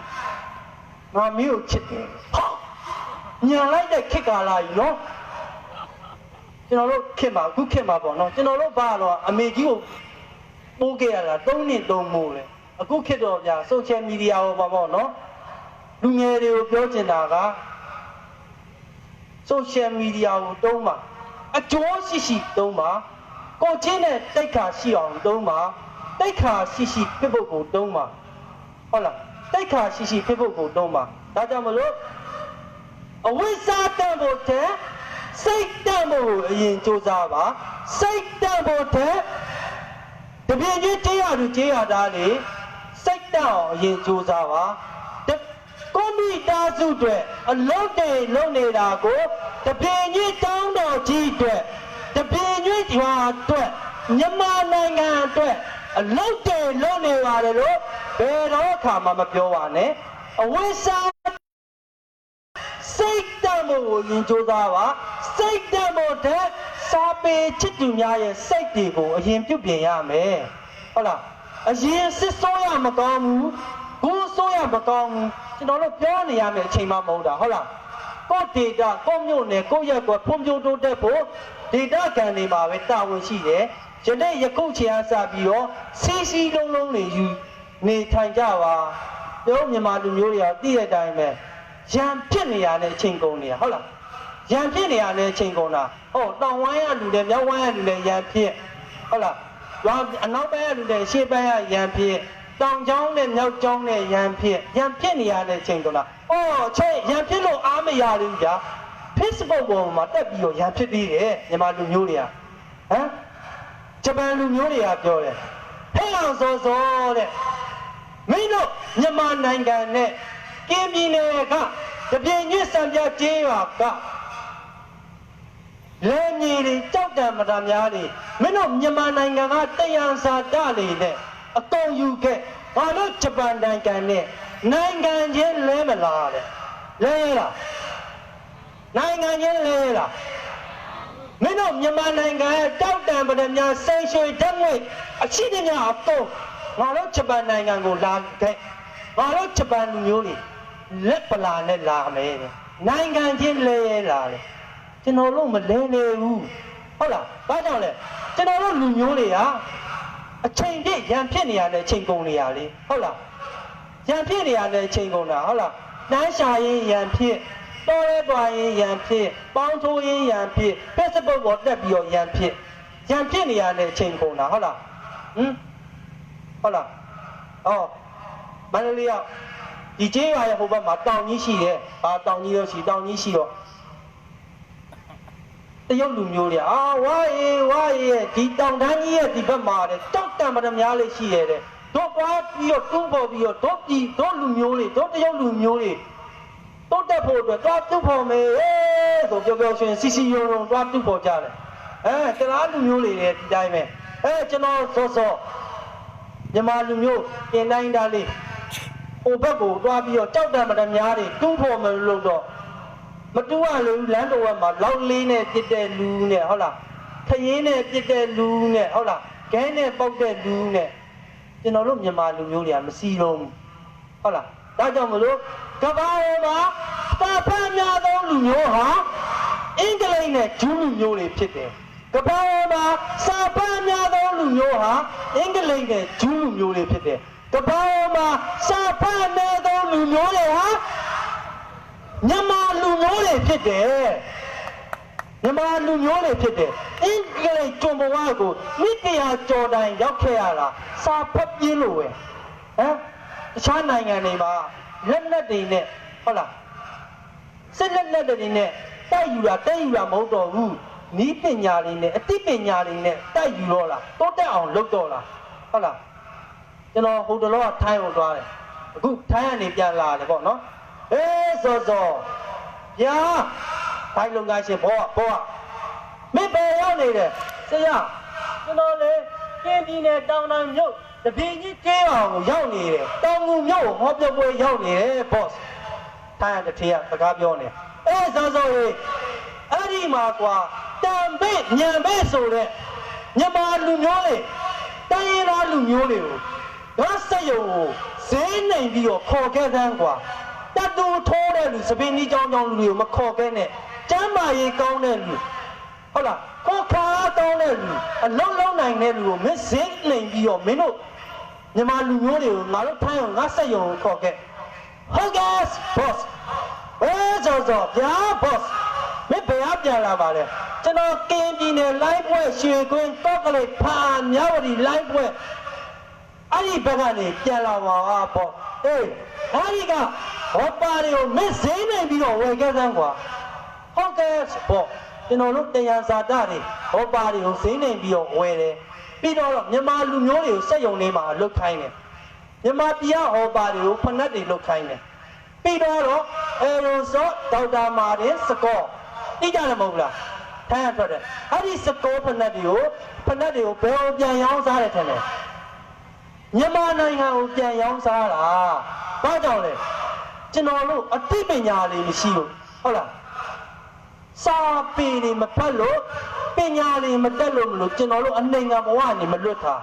ငါမင်းကိုချစ်တယ်ဟာညံလိုက်တဲ့ခစ်ကာလာကြီးနော်ကျွန်တော်တို့ခင်ပါအခုခင်ပါပေါ့နော်ကျွန်တော်တို့ဘာတော့အမေကြီးကိုပိုးခဲ့ရတာ3နှစ်3မိုးလေအခုခေတ်တော့ဗျာဆိုရှယ်မီဒီယာဟောပါပေါ့နော်လူငယ်တွေကိုပြောချင်တာကဆိုရှယ်မီဒီယာကိုတုံးပါအကျိုးရှိတုံးပါကိုချင်းနဲ့တိုက်ခါရှိအောင်တုံးပါတိုက်ခါရှိဖြစ်ဖို့ကိုတုံးပါဟုတ်လားတိုက်ခါရှိဖြစ်ဖို့ကိုတုံးပါဒါကြောင့်မလို့အဝိဇ္ဇာတန်ဖို့တဲ့စိတ်တန်ဖို့အရင်စူးစမ်းပါစိတ်တန်ဖို့တဲ့တပြင်းချင်းတရားသူတရားသားလေစိတ်တန်အောင်အရင်စူးစမ်းပါကိုမိသားစုတွေအလုံးတွေလုံးနေတာကိုတပြင်းချင်းတောင်းတော်ကြီးတွေတပြင်းချင်းကျွာအတွက်မြန်မာနိုင်ငံအတွက်အလုံးတွေလုံးနေပါတယ်လို့ဘယ်တော့အခါမှမပြောပါနဲ့အဝိဇ္ဇာစိတ်တမှုကိုယဉ်ကြိုးစားပါစိတ်တမှုတဲ့စာပေချစ်သူများရဲ့စိတ်တွေကိုအရင်ပြုပြင်ရမယ်ဟုတ်လားအရင်စစ်ဆိုးရမကောင်းဘူးကိုယ်ဆိုးရမကောင်းဘူးကျွန်တော်တို့ပြောနေရမယ်အချိန်မှမဟုတ်တာဟုတ်လားကိုယ်ဒေတာကိုမျိုးနဲ့ကိုရက်ကွယ်ဖွံ့ဖြိုးတိုးတက်ဖို့ဒေတာကန်တွေမှာပဲတာဝန်ရှိတယ်ယနေ့ယခုချင်အားစပြီးတော့စီလုံးလုံးတွေယူနေထိုင်ကြပါပြောမြန်မာလူမျိုးတွေကတည့်တဲ့အတိုင်းပဲရံဖြစ်နေရတဲ့အချိန်ကုန်နေရဟုတ်လားရံဖြစ်နေရတဲ့အချိန်ကုန်တာဟုတ်တောင်ဝိုင်းရလူတွေမြောက်ဝိုင်းရလူတွေရံဖြစ်ဟုတ်လားရွာအနောက်ပိုင်းရလူတွေရှေ့ပိုင်းရရံဖြစ်တောင်ကျောင်းနဲ့မြောက်ကျောင်းနဲ့ရံဖြစ်နေရတဲ့အချိန်ကုန်တာအော်ချက်ရံဖြစ်လို့အားမရဘူးကြာ Facebook ပေါ်မှာတက်ပြီးတော့ရံဖြစ်သေးတယ်မြန်မာလူမျိုးတွေကဟမ်ဂျပန်လူမျိုးတွေကပြောတယ်ဟဲ့အောင်စောစောတဲ့မင်းတို့မြန်မာနိုင်ငံနဲ့ကင်းပြည်နယ်ကတပြင်းညစ်စံပြကျေးရွာကလဲမြေတွေကြောက်တံမတာများတွေမင်းတို့မြန်မာနိုင်ငံကတရားစာတတွေနဲ့အကုန်ယူခဲ့ဘာလို့ဂျပန်နိုင်ငံနဲ့နိုင်ငံချင်းလဲမလားတဲ့လဲရလားနိုင်ငံချင်းလဲရလားမင်းတို့မြန်မာနိုင်ငံရဲ့တောက်တံပဒများစိန်ရွှေဓာတ်ငွေအရှိတများအကုန်ငါတို့ဂျပန်နိုင်ငံကိုလာခဲ့ငါတို့ဂျပန်လူမျိုးတွေလက်ပလာနဲ့လာမယ်နိုင်ငံချင်းလဲရလားလေကျွန်တော်တို့မလဲနေဘူးဟုတ်လားဘာကြောင့်လဲကျွန်တော်တို့လူမျိုးတွေဟာအချိန်ပြည့်ရံဖြစ်နေရတဲ့အချိန်ကုန်နေရလေဟုတ်လားရံဖြစ်နေရတဲ့အချိန်ကုန်တာဟုတ်လားတန်းရှာရင်ရံဖြစ်တော်ရဲသွားရင်ရံဖြစ်ပေါင်းထိုးရင်ရံဖြစ် Facebook ပေါ်တက်ပြီးတော့ရံဖြစ်နေရတဲ့အချိန်ကုန်တာဟုတ်လားဟုတ်လားအော်မန္တလေးကဒီကျေးရွာရဲ့ဟိုဘက်မှာတောင်ကြီးရှိတယ်တောင်ကြီးတော့ရှိတောင်ကြီးရှိတော့တရုတ်လူမျိုးတွေဝါရေးဒီတောင်တန်းကြီးရဲ့ဒီဘက်မှာတဲ့တောက်တံပဒများလေးရှိတယ်တဲ့တို့ပွားပြီးတော့တူးပေါ်ပြီးတော့တို့လူမျိုးတွေတို့တရုတ်လူမျိုးတွေတို့တက်ဖို့အတွက်တွားတူးပေါ်မယ်ဆိုပြောရွှင်စီရုံတွားတူးပေါ်ကြတယ်တလားလူမျိုးတွေလည်းဒီတိုင်းပဲကျွန်တော်စောမြန်မာလူမျိုးတင်တိုင်းသားလေးဟိုဘက်ကိုတွားပြီးတော့ကြောက်တံပဒများတွေတူးပေါ်မယ်လို့တော့ မတူရလို့လမ်းတော်ဝက်မှာလောက်လေးနဲ့ပြစ်တဲ့လူနဲ့ဟုတ်လားခရင်နဲ့ပြစ်တဲ့လူနဲ့ဟုတ်လားခဲနဲ့ပေါက်တဲ့လူနဲ့ကျွန်တော်တို့မြန်မာလူမျိုးတွေကမစီတော့ဘူးဟုတ်လားဒါကြောင့်မလို့ကမ္ဘာပေါ်မှာတာဖတ်များသောလူမျိုးဟာအင်္ဂလိပ်နဲ့ဂျူးလူမျိုးတွေဖြစ်တယ်ကမ္ဘာပေါ်မှာစာဖတ်များသောလူမျိုးဟာအင်္ဂလိပ်နဲ့ဂျူးလူမျိုးတွေဖြစ်တယ်ကမ္ဘာပေါ်မှာစာဖတ်များသောလူမျိုးတွေဟာမြန်မာလူမျိုးတွေဖြစ်တယ်မြန်မာလူမျိုးတွေဖြစ်တယ်အင်္ဂလိပ်ကျွန်းဘဝကိုမိတရာကျော်တိုင်ရောက်ခဲ့ရတာစာဖတ်ပြင်းလို့ပဲဟမ်တခြားနိုင်ငံတွေမှာလက်နက်တွေနဲ့ဟုတ်လားစစ်လက်နက်တွေနဲ့တိုက်ယူတာမဟုတ်တော့ဘူးနီးပညာတွေနဲ့အသိပညာတွေနဲ့တိုက်ယူတော့လားတိုးတက်အောင်လုပ်တော့လားဟုတ်လားကျွန်တော်ဟိုတလောကထိုင်းကိုသွားတယ်အခုထိုင်းကနေပြန်လာတယ်ပေါ့နော်စောဗျာထိုင်းလုံငန်းရှင်ဘောမင်းပဲရောက်နေတယ်ဆရာကျွန်တော်လေပြင်းပြင်းနဲ့တောင်းတမြို့တပင်းကြီးကျေးအောင်ကိုရောက်နေတယ်တောင်ငူမြို့ကိုဟောပြောပွဲရောက်နေတယ် boss ထိုင်းရတဲ့ထေးကစကားပြောနေစောရေအဲ့ဒီမှာကွာတံပိတ်ညံပိတ်ဆိုတဲ့မြန်မာလူမျိုးတွေတိုင်းရင်းသားလူမျိုးတွေကိုဓာတ်စက်ရုံကိုဈေးနိုင်ပြီးတော့ခေါ်ခဲ့တဲ့ကွာတတူထိုးတဲ့လူစပင်းကြီးကြောင်းလူတွေကိုမခေါ်ခဲ့နဲ့ကျမ်းမာရေးကောင်းတဲ့လူဟုတ်လားကိုခါတောင်းတဲ့လူအလုံးနိုင်တဲ့လူကိုမင်းဈေးနိုင်ပြီးတော့မင်းတို့မြန်မာလူမျိုးတွေကိုငါတို့ထိုင်းအောင်ငါစက်ရုံကိုခေါ်ခဲ့ဟုတ်ကဲ့ boss စောဗျာ boss မင်းဘယ်အပြန်လာပါလဲကျွန်တော်ကင်းပြည်နယ် live ပွဲရွှေကွင်းတော့ကလေးဖာမြောက်ဝတီ live ပွဲအဲ့ဒီဘက်ကနေပြန်လာပါပေါ့အဲ့ဒီကဟောပါတွေကိုမင်းဈေးနိုင်ပြီးတော့ဝယ်ခဲ့စမ်းကွာဟုတ်ကဲ့ပေါ့ကျွန်တော်တို့တရားစာတတွေဟောပါတွေကိုဈေးနိုင်ပြီးတော့ဝယ်တယ်ပြီးတော့မြန်မာလူမျိုးတွေကိုစက်ယုံလေးမှာလုတ်ခိုင်းတယ်မြန်မာပြည်ဟောပါတွေကိုဖနက်တွေလုတ်ခိုင်းတယ်ပြီးတော့အေရိုဆော့ဒေါက်တာမာတင်စကောသိကြတယ်မဟုတ်လားထိုင်းရထွက်တယ်အဲ့ဒီစကောဖနက်တွေကိုဘယ်လိုပြန်ရောင်းစားတယ်ထင်လဲမြန်မာနိုင်ငံကိုပြန်ရောင်းစားတာဘာကြောင့်လဲကျွန်တော်တို့အသိပညာလေးမရှိဘူးဟုတ်လားစာပေတွေမဖတ်လို့ပညာတွေမတက်လို့မလို့ကျွန်တော်တို့အနှိမ်ငံဘဝနေမလွတ်တာ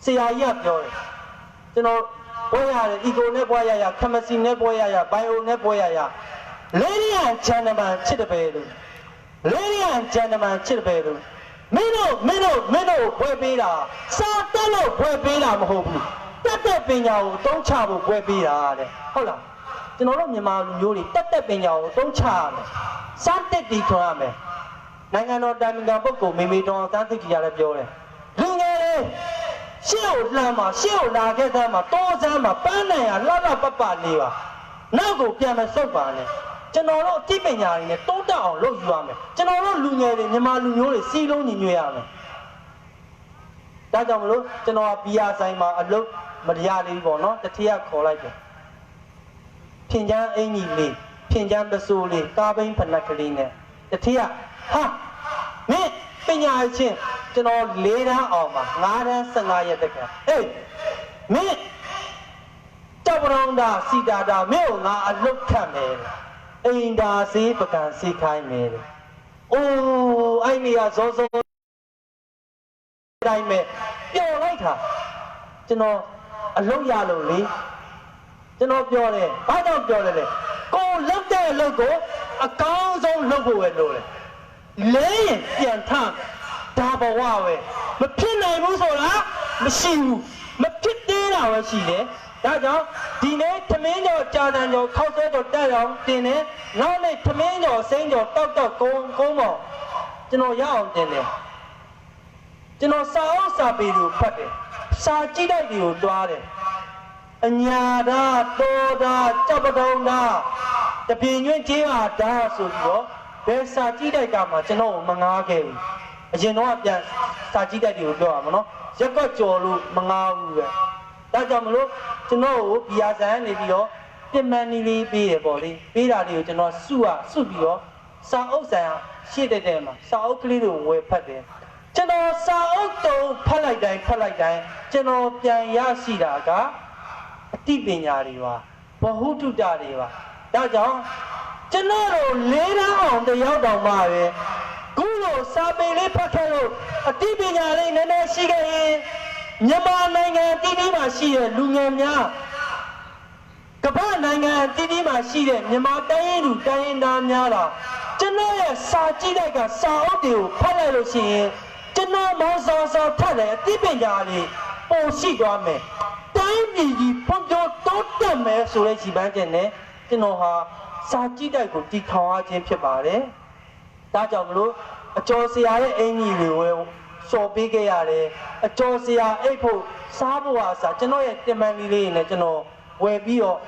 ဆရာကြီးကပြောတယ်ကျွန်တော်ဘွဲရတယ်အီကိုနဲ့ဘွဲရခမစီနဲ့ဘွဲရဘိုင်အိုနဲ့ဘွဲရLadies and gentlemenချစ်တဲ့ပဲလို့ Ladies and gentlemenချစ်တဲ့ပဲလို့မင်းတို့ဘွဲပေးတာစာတက်လို့ဘွဲပေးတာမဟုတ်ဘူးတက်တဲ့ပညာကိုသုံးချဖို့ဘွဲပေးတာတဲ့ဟုတ်လားကျွန်တော်တို့မြန်မာလူမျိုးတွေတက်ပညာကိုသုံးချရမယ်စာတက်တီထွန်ရမယ်နိုင်ငံတော်တိုင်ပင်ခံပုဂ္ဂိုလ်မေတော်စန်းသိကြီးကလည်းပြောတယ်လူငယ်တွေရှေ့ကိုလှမ်းပါရှေ့ကိုလာခဲ့သမ်းပါတောစမ်းပါပန်းနိုင်ရလှလှပပနေပါနောက်ကိုပြန်မဆုတ်ပါနဲ့ကျွန်တော်တို့အသိပညာတွေနဲ့တိုးတက်အောင်လုပ်ယူရမယ်ကျွန်တော်တို့လူငယ်တွေမြန်မာလူမျိုးတွေစီးလုံးညီညွတ်ရမယ်ဒါကြောင့်မလို့ကျွန်တော်ကဘီယာဆိုင်မှာအလုပ်မတရားလေးပေါ့နော်တတိယခေါ်လိုက်တယ်ဖြင်ချမ်းအင်ကြီးလေးဖြင်ချမ်းပစိုးလေးကားဘိန်းဖနက်ကလေးနဲ့တတိယဟာမင်းပညာချင်းကျွန်တော်၄တန်းအောင်ပါ၅တန်း15ရက်တက်ကမင်းကြောက်ရောင်းတာစီတာတာမင်းကိုငါအလုပ်ခတ်မယ်အိမ်သာစေးပကံစေးခိုင်းမယ်အိုးအဲ့နေရဇောတိုင်းမဲ့ပျော်လိုက်တာကျွန်တော်အလုပ်ရလို့လေကျွန်တော်ပြောတယ်ဘာကြောင့်ပြောလဲကိုလုပ်တဲ့အလုပ်ကိုအကောင်းဆုံးလုပ်ဖို့ပဲလို့လေလဲရင်ပြန်ထဒါဘဝပဲမဖြစ်နိုင်ဘူးဆိုတာမရှိဘူးမဖြစ်သေးတာပဲရှိတယ်ဒါကြောင့်ဒီနေ့သမင်းကျော်ကြာတန်ကျော်ခောက်ဆွဲကျော်တက်အောင်တင်တယ်နောက်နေ့သမင်းကျော်စိမ့်ကျော်တောက်ကုန်းပေါ်ကျွန်တော်ရအောင်တင်တယ်ကျွန်တော်စာအုပ်စာပေတွေကိုဖတ်တယ်စာကြည့်တိုက်တွေကိုတွားတယ်အညာတာတော်တာကြောက်ပတုံတာတပြင်းညွန့်ကြီးပါဒါဆိုပြီးတော့ဘယ်စာကြည့်တိုက်ကမှကျွန်တော်မငားခဲ့ဘူးအရင်တော့ပြန်စာကြည့်တိုက်တွေကိုပြောရမှာနော်ရက်ကွက်ကြော်လို့မငားဘူးပဲဒါကြောင့်မလို့ကျွန်တော်ကိုဘီယာဆန်နေပြီးတော့ပြင်မနီလေးပေးတယ်ပေါ့လေပေးတာလေးကိုကျွန်တော်စုပြီးတော့စာအုပ်ဆန်ရှေ့တဲ့မှာစာအုပ်ကလေးတွေကိုဝယ်ဖတ်တယ်ကျွန်တော်စာအုပ်တုံးဖတ်လိုက်တိုင်းကျွန်တော်ပြန်ရရှိတာကအသိပညာတွေပါဘဟုတုတတွေပါဒါကြောင့် ကျွန်တော်တို့လေးတန်းအောင်တယောက်တောင်မှပဲခုလိုစာပေလေးဖတ်ခဲ့လို့အသိပညာလေးနည်းနည်းရှိခဲ့ရင်မြန်မာနိုင်ငံတီးတီးမှာရှိတဲ့လူငယ်များကမ္ဘာနိုင်ငံတီးတီးမှာရှိတဲ့မြန်မာတိုင်းရင်းသူတိုင်းရင်းသားများတော့ကျွန်တော်ရဲ့စာကြည့်တဲ့ကစာအုပ်တွေကိုဖတ်လိုက်လို့ရှိရင်ကျွန်တော်မောင်စောစောထက်တဲ့အသိပညာလေးပိုရှိသွားမယ်တိုင်းပြည်ကြီးဖွံ့ဖြိုးတိုးတက်မယ်ဆိုတဲ့ကြီးပန်းချက်နဲ့ကျွန်တော်ဟာစာကြည့်တဲ့ကိုတည်ထောင်ရခြင်းဖြစ်ပါတယ်ဒါကြောင့်မလို့အကျော်ဆရာရဲ့အင်ကြီးတွေကိုစော်ပေးခဲ့ရတယ်အကျော်ဆရာအိတ်ဖို့စားဖို့ဟာစားကျွန်တော်ရဲ့တင်ပန်းလေးလေးနဲ့ကျွန်တော်ဝယ်ပြီးတော့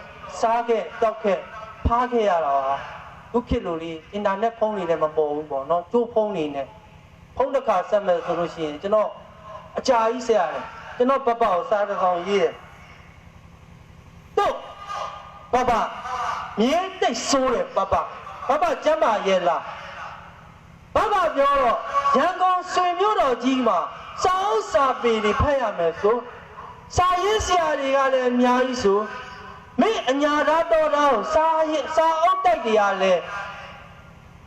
စားခဲ့တောက်ခဲ့ဖားခဲ့ရတာဟာခုခေတ်လိုလေးအင်တာနက်ဖုန်းတွေလည်းမပေါ်ဘူးပေါ့နော်ကျိုးဖုန်းတွေနဲ့ဖုန်းတစ်ခါဆက်မယ်ဆိုလို့ရှိရင်ကျွန်တော်အကြာကြီးဆက်ရတယ်ကျွန်တော်ဘဘကိုစားတစ်ကောင်ရေးတယ်တော့ဘဘမြင်းတိတ်ဆိုးတယ်ဘဘကျမ်းမာရဲ့လားဘဘပြောတော့ရန်ကုန်ဆွေမျိုးတော်ကြီးမှာစာအုပ်စာပေတွေဖတ်ရမယ်ဆိုစာရေးဆရာတွေကလည်းအများကြီးဆိုမင်းအညာသားတော်တော်စာအုပ်တိုက်တွေကလည်း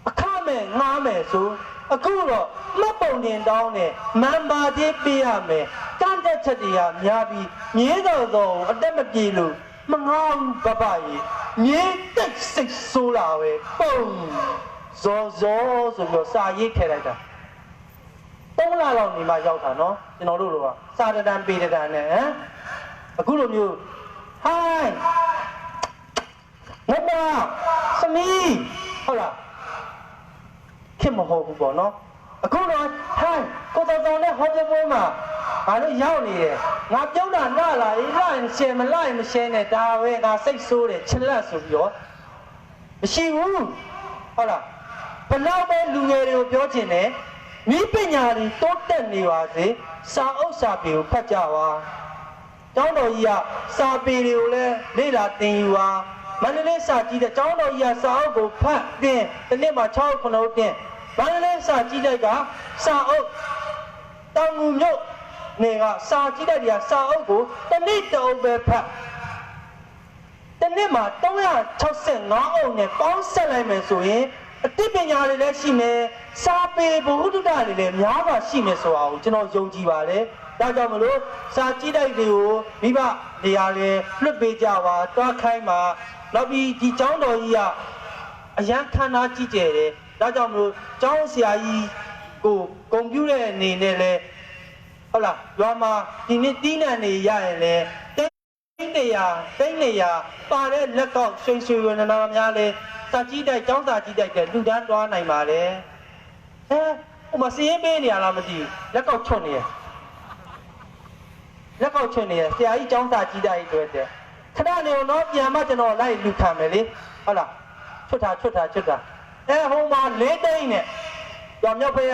အခမဲ့ငားမယ်ဆိုအခုတော့မှတ်ပုံတင်တောင်းနဲ့မန်ပါသေးပေးရမယ်ကန့်တက်ချက်တွေကများပြီးမြေတော်တော်အတက်မပြေလို့မငေါ့ဘဘကြီးမြေတိတ်စိတ်ဆိုးလာပဲပုံဇောဆိုပြီးစာရေးခဲ့လိုက်တာ3လလောက်နေမှရောက်တာနော်ကျွန်တော်တို့လိုကစာတန်းပေတန်းနဲ့ဟမ်အခုလိုမျိုးဟိုင်းငါသမီးဟုတ်လားခင်မဟုတ်ဘူးပေါ့နော်အခုတော့ဟိုင်းကိုတော်နဲ့ဟောပြောပွဲမှာငါတို့ရောက်နေတယ်ငါပြုံးတာနားလာရင်လိုက်ရှယ်မလိုက်မရှယ်နဲ့ဒါပဲငါစိတ်ဆိုးတယ်ချလက်ဆိုပြီးတော့မရှိဘူးဟုတ်လားဘလောက်ပဲလူငယ်တွေကိုပြောချင်တယ်မိပညာတွေတိုးတက်နေပါစေစာအုပ်စာပေကိုဖတ်ကြပါကျောင်းတော်ကြီးကစာပေတွေကိုလည်းလေ့လာသင်ယူပါမန္တလေးစာကြည့်တဲ့ကျောင်းတော်ကြီးကစာအုပ်ကိုဖတ်သင်တစ်နှစ်မှာ6-9အုပ်သင်မန္တလေးစာကြည့်တဲ့ကစာအုပ်တောင်ငူမြို့နေကစာကြည့်တဲ့တွေကစာအုပ်ကိုတစ်နှစ်တအုပ်ပဲဖတ်တစ်နှစ်မှာ365အုပ်နဲ့ပေါင်းဆက်လိုက်မယ်ဆိုရင်အသိပညာတွေလည်းရှိမယ်စာပေဘုဟုတ္တတွေလည်းများပါရှိမယ်ဆိုတာကိုကျွန်တော်ယုံကြည်ပါတယ်ဒါကြောင့်မလို့စာကြည့်တိုက်တွေကိုမိဘနေရာလေလွတ်ပေးကြပါတွားခိုင်းပါနောက်ပြီးဒီကျောင်းတော်ကြီးကအရန်ခမ်းနားကြည့်ကြတယ်ဒါကြောင့်မလို့ကျောင်းဆရာကြီးကိုဂုဏ်ပြုတဲ့အနေနဲ့လဲဟုတ်လားရွာမှာဒီနေ့တီးနှံနေရရင်လဲတိတ်နေရပါတဲ့လက်ကောက်ရွှေရွှေနနာများလဲစာကြည့်တိုက်ကျောင်းစာကြည့်တိုက်တဲ့လူတန်းတွားနိုင်ပါတယ်ဟိုမှာစည်ရင်ပေးနေရလားမသိဘူးလက်ကောက်ချွတ်နေရလက်ကောက်ချွတ်နေရဆရာကြီးကျောင်းစာကြည့်တိုက်တွေ့တဲ့ခဏနေတော့ပြန်မှကျွန်တော်လိုက်လူခံမယ်လေဟုတ်လားချွတ်တာဟိုမှာ၄သိန်းနဲ့ရောင်မြောက်ဖဲရ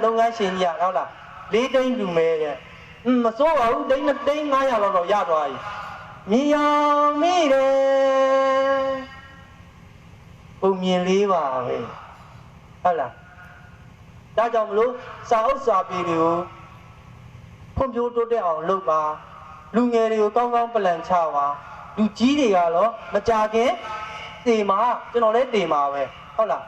လုပ်ငန်းရှင်ကြီးဟုတ်လား၄သိန်းလူမဲတဲ့မစိုးပါဘူးသိန်း900လောက်တော့ရသွားပြီမြင်ရောင်မိတယ်ပုံမြင်လေးပါပဲဟုတ်လားဒါကြောင့်မလို့စာအုပ်စာပေတွေကိုဖွံ့ဖြိုးတိုးတက်အောင်လုပ်ပါလူငယ်တွေကိုကောင်းကောင်းပလန်ချပါလူကြီးတွေကတော့မကြခင်တေမှာကျွန်တော်လည်းတေမှာပဲဟုတ်လား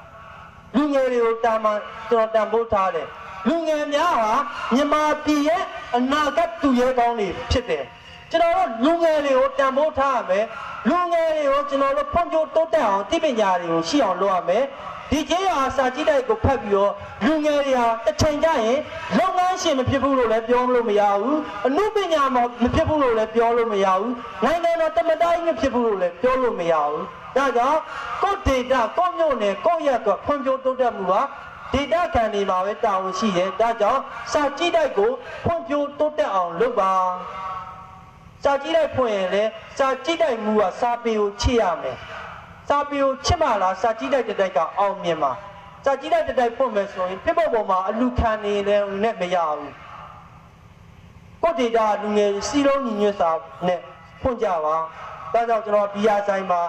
လူငယ်တွေကိုကျွန်တော်တန်ဖိုးထားတယ်လူငယ်များဟာမြန်မာပြည်ရဲ့အနာဂတ်သူရဲကောင်းတွေဖြစ်တယ်ကျွန်တော်တို့လူငယ်တွေကိုတန်ဖိုးထားရမယ်လူငယ်တွေကိုကျွန်တော်တို့ဖွံ့ဖြိုးတိုးတက်အောင်သိပညာတွေကိုရှိအောင်လုပ်ရမယ်ဒီကျေးရွာစာကြည့်တိုက်ကိုဖတ်ပြီးတော့လူငယ်တွေဟာတစ်ချိန်ကျရင်လုပ်ငန်းရှင်မဖြစ်ဘူးလို့လည်းပြောလို့မရဘူးအမှုပညာမဖြစ်ဘူးလို့လည်းပြောလို့မရဘူးနိုင်ငံတော်တမန်တိုင်းမဖြစ်ဘူးလို့လည်းပြောလို့မရဘူးဒါကြောင့်ကိုယ်ဒေတာကိုမျိုးနဲ့ကိုရက်ကဖွံ့ဖြိုးတိုးတက်မှုဟာဒေတာခံနေမှာပဲတာဝန်ရှိတယ်ဒါကြောင့်စာကြည့်တိုက်ကိုဖွံ့ဖြိုးတိုးတက်အောင်လုပ်ပါစာကြည့်တိုက်ဖွင့်ရင်လည်းစာကြည့်တိုက်မှုကစာပေကိုချစ်ရမယ်စာပေကိုချစ်မှလားစာကြည့်တိုက်တိုက်ကအောင်မြင်မှာစာကြည့်တိုက်တိုက်ဖွင့်မယ်ဆိုရင်ပြတ်ပေါ်မှာအလူခံနေတယ်နဲ့မရဘူးကိုဒေတာလူငယ်စီလုံးညီညွတ်စာနဲ့ဖွင့်ကြပါဒါကြောင့်ကျွန်တော်ဘီယာဆိုင်မှာ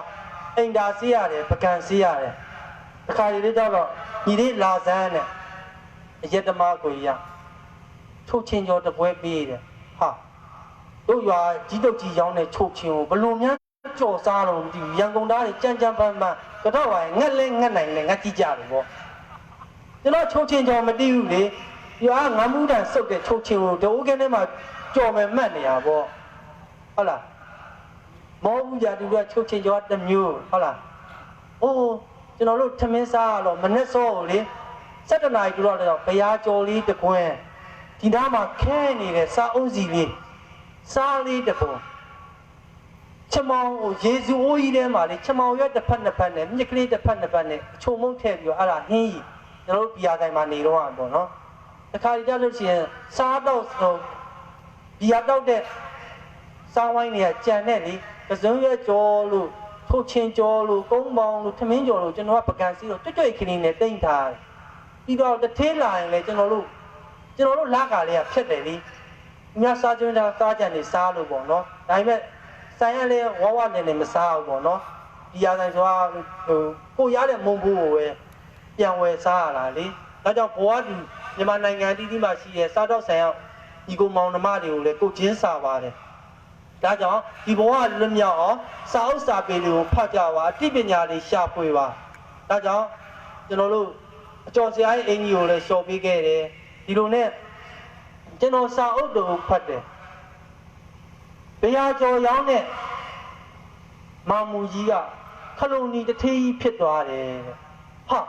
အိမ်သာဆေးရတယ်ပကံဆေးရတယ်တစ်ခါလေးတော့ညီလေးလာစမ်းနဲ့အရက်သမားကိုကြီးထုတ်ချင်းကျော်တပွဲပေးတယ်ဟာတို့ရွာကြီးတုတ်ကြီးရောင်းတဲ့ချုပ်ချင်းကိုဘလို့များကြော်စားတော့မသိဘူးရန်ကုန်သားတွေကြမ်းကြမ်းပန်းပန်း ကတော့ဝိုင်းငက်လဲငက်နိုင်လဲငက်ကြည့်ကြတယ်ပေါ့ကျွန်တော်ချုပ်ချင်းကြော်မတီးဘူးလေရွာငမှုတန်စုပ်တဲ့ချုပ်ချင်းကိုဒိုးကင်းထဲမှာကြော်မယ်မှတ်နေရပေါ့ဟုတ်လားမောဘူးကြတူကချုပ်ချင်းကြော်တစ်မျိုးဟုတ်လားအိုးကျွန်တော်တို့ထမင်းစားရတော့မနဲ့စောကိုလေ7 နာရီတူတော့ဘုရားကြော်လေးတကွန်းဒီနားမှာခဲနေတဲ့စားအုပ်စီလေးစားလေးတပုံချမောင်ကိုယေဇူအိုးကြီးထဲမှာလေချမောင်ရွက်တစ်ဖက်နှစ်ဖက်နဲ့မြက်ကလေးတစ်ဖက်နှစ်ဖက်နဲ့အချုံမုံထည့်ပြီးတော့အဲ့ဒါဟင်းကြီးကျွန်တော်တို့ဘီယာဆိုင်မှာနေတော့อ่ะပေါ့နော်တခါကြလို့ရှိရင်စားတော့ဘီယာတောက်တဲ့စားဝိုင်းတွေကကြံတဲ့လေပစုံရွက်ကြောလို့ထုတ်ချင်းကြောလို့ကုန်းပေါင်းလို့ထမင်းကြောလို့ကျွန်တော်ကပကံစီတော့တွတ်တွတ်ခင်းနေတိမ့်ထားတယ်ပြီးတော့တစ်သေးလာရင်လေကျွန်တော်တို့လာကာလေးကဖြတ်တယ်လေမြတ်စားကျွန်းတာစားကြံနေစားလို့ပေါ့နော်ဒါပေမဲ့ဆိုင်ရလဲဝဝနဲ့မစားဘူးပေါ့နော်ဒီရဆိုင်ဆိုတာကိုရတဲ့မုံဘူးကိုပဲပြန်ဝယ်စားရတာလေဒါကြောင့်ဘဝတူမြန်မာနိုင်ငံအသီးသီးမှာရှိတဲ့စားတော့ဆိုင်ရောက်ဒီကိုမောင်နှမတွေကိုလည်းကိုချင်းစားပါတယ်ဒါကြောင့်ဒီဘဝလွတ်မြောက်အောင်စာအုပ်စာပေတွေကိုဖတ်ကြပါအသိပညာတွေရှာဖွေပါဒါကြောင့်ကျွန်တော်တို့အကျော်ဆရာရဲ့အင်ကြီးကိုလည်းလျှော်ပေးခဲ့တယ်ဒီလိုနဲ့ကျွန်တော်စာအုပ်တို့ဖတ်တယ်ဘုရားကျော်ရောင်းတဲ့မောင်မူကြီးကခလုံးနီတထေးကြီးဖြစ်သွားတယ်ဟာ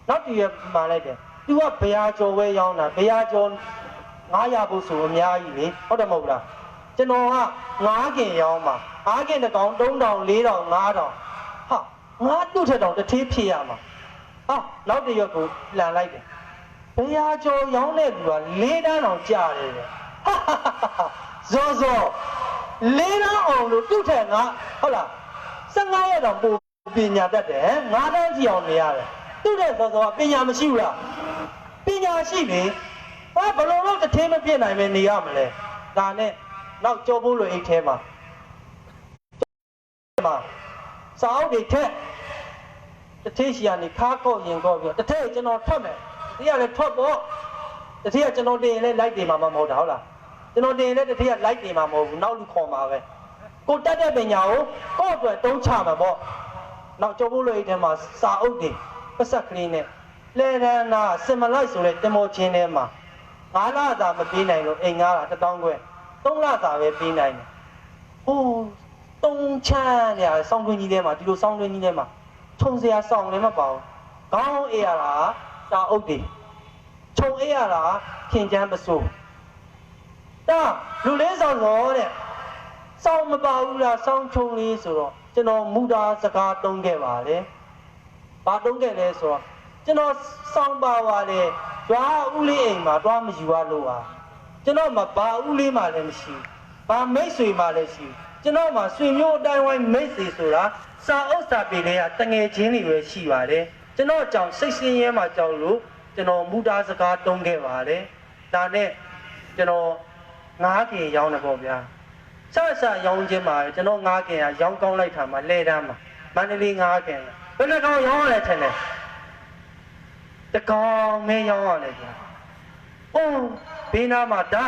နောက်တည့်ရမှလိုက်တယ်သူကဘုရားကျော်ဝဲရောင်းတာဘုရားကျော်900ဘူးဆိုအများကြီးလေဟုတ်တယ်မဟုတ်လားကျွန်တော်က9ခင်ရောင်းမှာ9ခင်တကောင်3000 4000 5000ဟာငါတုထက်တောင်တထေးဖြစ်ရမှာဟာနောက်တည့်ရကိုလန်လိုက်တယ်ဘုရားကျော်ရောင်းတဲ့လူက4တန်းတောင်ကြာတယ်ဟာဇောဇော4တန်းအောင်လို့တုထက်ငါဟုတ်လား15ရက်တောင်ပို့ပညာတတ်တယ်9တန်းကြည့်အောင်နေရတယ်တုတဲ့ဇောဇောကပညာမရှိဘူးလားပညာရှိပြီဘာဘလုံးတော့တထင်းမပြည့်နိုင်ပဲနေရမလဲဒါနဲ့နောက်ကြောဖို့လိုအိတ်ထဲမှာစာအုပ်တွေထက်တထင်းရှိရနေခါကော့ရင်ကော့ပြီးတထင်းကျွန်တော်ထွက်မယ်ဒီကလည်းထွက်ပေါ့တထင်းကကျွန်တော်တင်ရင်လည်းလိုက်တင်မှာမဟုတ်တာဟုတ်လားကျွန်တော်တင်ရင်လည်းတထင်းကလိုက်တင်မှာမဟုတ်ဘူးနောက်လူခေါ်မှာပဲကိုတက်တဲ့ပညာကိုကိုယ့်အတွက်တုံးချမှာပေါ့နောက်ကြောဖို့လိုအိတ်ထဲမှာစာအုပ်တွေပတ်ဆက်ကလေးနဲ့လဲရန်နာစင်မလိုက်ဆိုတဲ့တင်မောချင်းထဲမှာ9လသာမပေးနိုင်လို့အိမ်ငါးတာ1000ခွဲ3လသာပဲပေးနိုင်တယ်ဟိုးတုံးချမ်းနေရစောင်းတွင်းကြီးထဲမှာဒီလိုစောင်းတွင်းကြီးထဲမှာခြုံစရာစောင်းလည်းမပါဘူးခေါင်းအေးရတာစာအုပ်တွေခြုံအေးရတာခင်ချမ်းပစိုးဒါလူလေးဆောင်တော့တဲ့စောင်းမပါဘူးလားစောင်းခြုံလေးဆိုတော့ကျွန်တော်မူတာစကားတုံးခဲ့ပါလေဘာတုံးခဲ့လဲဆိုတော့ကျွန်တော်စောင်းပါပါလေရွာဦးလေးအိမ်မှာတွားမယူရလို့ပါကျွန်တော်မှာဘာဦးလေးမှလည်းမရှိဘူးဘာမိတ်ဆွေမှလည်းရှိကျွန်တော်မှာဆွေမျိုးအတိုင်းဝိုင်းမိတ်ဆွေဆိုတာစာအုပ်စာပေတွေကတငယ်ချင်းတွေပဲရှိပါတယ်ကျွန်တော်ကြောင့်စိတ်ဆင်းရဲမှကြောက်လို့ကျွန်တော်မူတာစကားတုံးခဲ့ပါတယ်ဒါနဲ့ကျွန်တော်9ခင်ရောင်းတယ်ပေါ့ဗျာဆဆရောင်းခြင်းမှာကျွန်တော်9ခင်ကရောင်းကောင်းလိုက်တာမှာလဲတန်းမှာမန္တလေး9ခင်ဘယ်နှကောင်ရောင်းရလဲထင်တယ်တကောင်မဲရောင်းရတယ်ဗျာအိုးဘေးနားမှာဒါ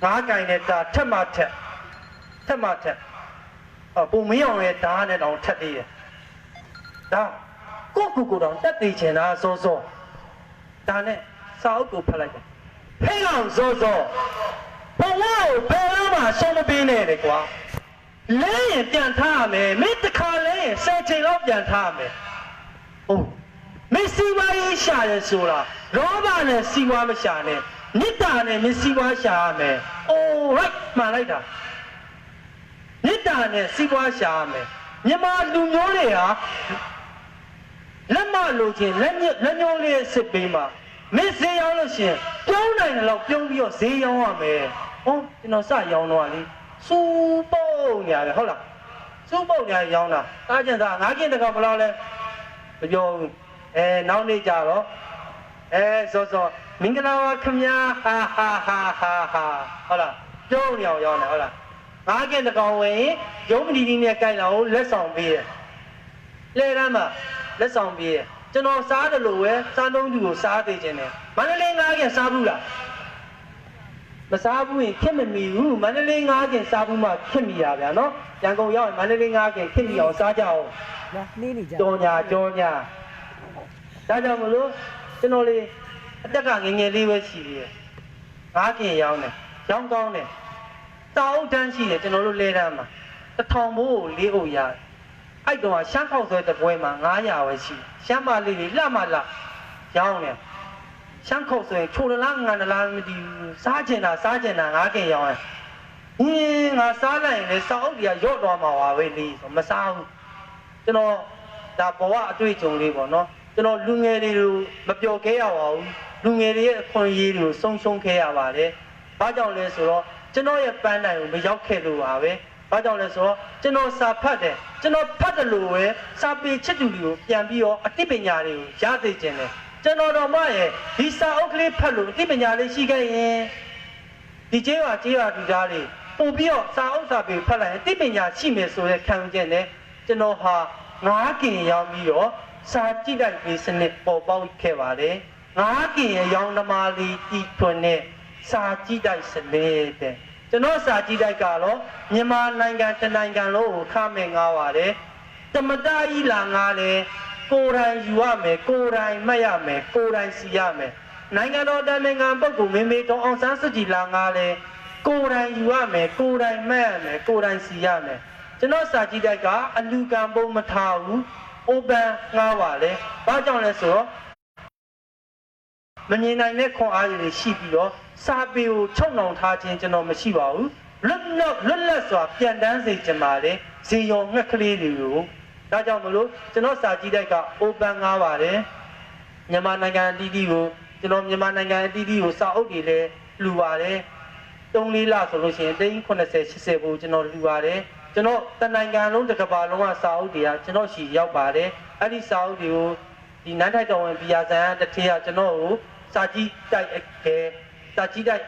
9ကင်နဲ့ဒါထက်မှထက်ပုံမင်းအောင်ရဲ့ဓာတ်နဲ့တောင်ထက်သေးတယ်ဒါကိုတောင်တက်သေးချင်တာစောဒါနဲ့စာအုပ်ကိုဖတ်လိုက်တယ်ဟဲ့ကောင်စောဘဝကိုဘယ်တော့မှဆုံးမပေးနဲ့လေကွာလဲရင်ပြန်ထားရမယ်မင်းတခါလဲရင်10ချိန်လောက်ပြန်ထားရမယ်အိုးမင်းစီဝါရေးရှာရဲဆိုတာလောဘနဲ့စီဝါမရှာနဲ့မေတ္တာနဲ့မင်းစီဝါရှာရမယ်အိုးဟိုက်မှန်လိုက်တာမေတ္တာနဲ့စီပွားရှာရမယ်မြန်မာလူမျိုးတွေဟာလက်မလိုချင်လက်ညှိုးလေးစစ်ပေးမှာမင်းဈေးရောင်းလို့ရှင်ပြုံးနိုင်တယ်လို့ပြုံးပြီးတော့ဈေးရောင်းရမယ်ဟောကျွန်တော်စရောင်းတော့လေစူပုတ်ညာလေဟုတ်လားစူပုတ်ညာရောင်းတာတားကျင်သား9ကျင်တကောင်ဘယ်လောက်လဲမပြောဘူးနောက်နေ့ကြတော့စောမင်္ဂလာပါခင်ဗျာဟာဟုတ်လားပြုံးနေအောင်ရောင်းတယ်ဟုတ်လား9ကင်တကောင်ဝင်ရုံးမဒီဒီနဲ့ကြိုက်လာကိုလက်ဆောင်ပေးတယ်လဲရမ်းမှာလက်ဆောင်ပေးတယ်ကျွန်တော်စားတယ်လို့ပဲစားလုံးသူကိုစားသေးခြင်းနဲ့မန္တလေး9ကင်စားဘူးလား မစားဘူးရင်ခက်မမီဘူးမန္တလေးငါးခင်စားဘူးမှခက်မီရဗျာနော်ရန်ကုန်ရောက်ရင်မန္တလေးငါးခင်ခက်မီအောင်စားကြအောင်ကြောညာဒါကြောင့်မလို့ကျွန်တော်လေးအတက်ကငငယ်လေးပဲရှိသေးတယ်ငါးခင်ရောင်းတယ်ရောင်းကောင်းတယ်တောက်တန်းရှိတယ်ကျွန်တော်တို့လဲတန်းမှာ1000ဘိုးကို4အုပ်ရတယ်အဲ့တော့ရှမ်းခောက်ဆွဲတပွဲမှာ900ပဲရှိရှမ်းမလေးတွေလှမလှရောင်းတယ်ရှမ်းခောက်ဆွဲချိုလားငန်လားမသိဘူးစားကျင်တာငါးခင်ရောင်းတယ်ငါစားလိုက်ရင်လေစောက်အုပ်တွေကရော့သွားမှာပါပဲလေဆိုမစားဘူးကျွန်တော်ဒါဘဝအတွေ့အကြုံလေးပေါ့နော်ကျွန်တော်လူငယ်တွေကိုမပျော်ခဲ့ရပါဘူးလူငယ်တွေရဲ့အခွင့်အရေးတွေကိုဆုံးရှုံးခဲ့ရပါတယ်ဘာကြောင့်လဲဆိုတော့ကျွန်တော်ရဲ့ပန်းတိုင်ကိုမရောက်ခဲ့လို့ပါပဲဘာကြောင့်လဲဆိုတော့ကျွန်တော်စာဖတ်တယ်ကျွန်တော်ဖတ်တယ်လို့ပဲစာပေချစ်သူတွေကိုပြန်ပြီးတော့အသိပညာတွေကိုရသိကျင်တယ်ကျွန်တော်တော်မရဲ့ဒီစာအုပ်ကလေးဖတ်လို့အသိပညာလေးရှိခဲ့ရင်ဒီကျေးရွာလူသားတွေပို့ပြီးတော့စာအုပ်စာပေဖတ်လိုက်ရင်အသိပညာရှိမယ်ဆိုတဲ့ခံယူချက်နဲ့ကျွန်တော်ဟာငါးကင်ရောက်ပြီးတော့စာကြည့်လိုက်ပြီးစနစ်ပေါ်ပေါက်ခဲ့ပါတယ်ငါးကင်ရဲ့ရောင်းသမားလေးတီထွန်းနဲ့စာကြည့်လိုက်စနစ်တဲ့ကျွန်တော်စာကြည့်လိုက်ကတော့မြန်မာနိုင်ငံတနိုင်ငံလုံးကိုခမဲ့ငားပါတယ်တမတကြီးလာငားလေကိုယ်တိုင်ယူရမယ်ကိုယ်တိုင်မှတ်ရမယ်ကိုယ်တိုင်စီရမယ်နိုင်ငံတော်တနိုင်ငံပုဂ္ဂိုလ်မေမေတော်အောင်ဆန်းစုကြည်လာငားလေကိုယ်တိုင်ယူရမယ်ကိုယ်တိုင်မှတ်ရမယ်ကိုယ်တိုင်စီရမယ်ကျွန်တော်စာကြည့်လိုက်ကအလူကံပုံမထားဘူးopen ငားပါလေဘာကြောင့်လဲဆိုတော့မမြင်နိုင်တဲ့ခွန်အားတွေရှိပြီးတော့စာပေကိုချုပ်နှောင်ထားခြင်းကျွန်တော်မရှိပါဘူးလွတ်လပ်စွာပြန်တန်းစေချင်ပါလေဇေယုံငှက်ကလေးတွေကိုဒါကြောင့်မလို့ကျွန်တော်စာကြည့်လိုက်က open ငားပါတယ်မြန်မာနိုင်ငံအသီးသီးကိုကျွန်တော်မြန်မာနိုင်ငံအသီးသီးကိုစာအုပ်တွေလည်းလှူပါတယ်3-4လဆိုလို့ရှိရင်80-80ဘူးကျွန်တော်လှူပါတယ်ကျွန်တော်တနိုင်ငံလုံးတစ်ကမ္ဘာလုံးကစာအုပ်တွေကကျွန်တော်ရှိရောက်ပါတယ်အဲ့ဒီစာအုပ်တွေကိုဒီနန်းထိုက်တော်ဝင်ဘီယာဆန်တထေးကကျွန်တော်ကိုစာကြည့်တိုက်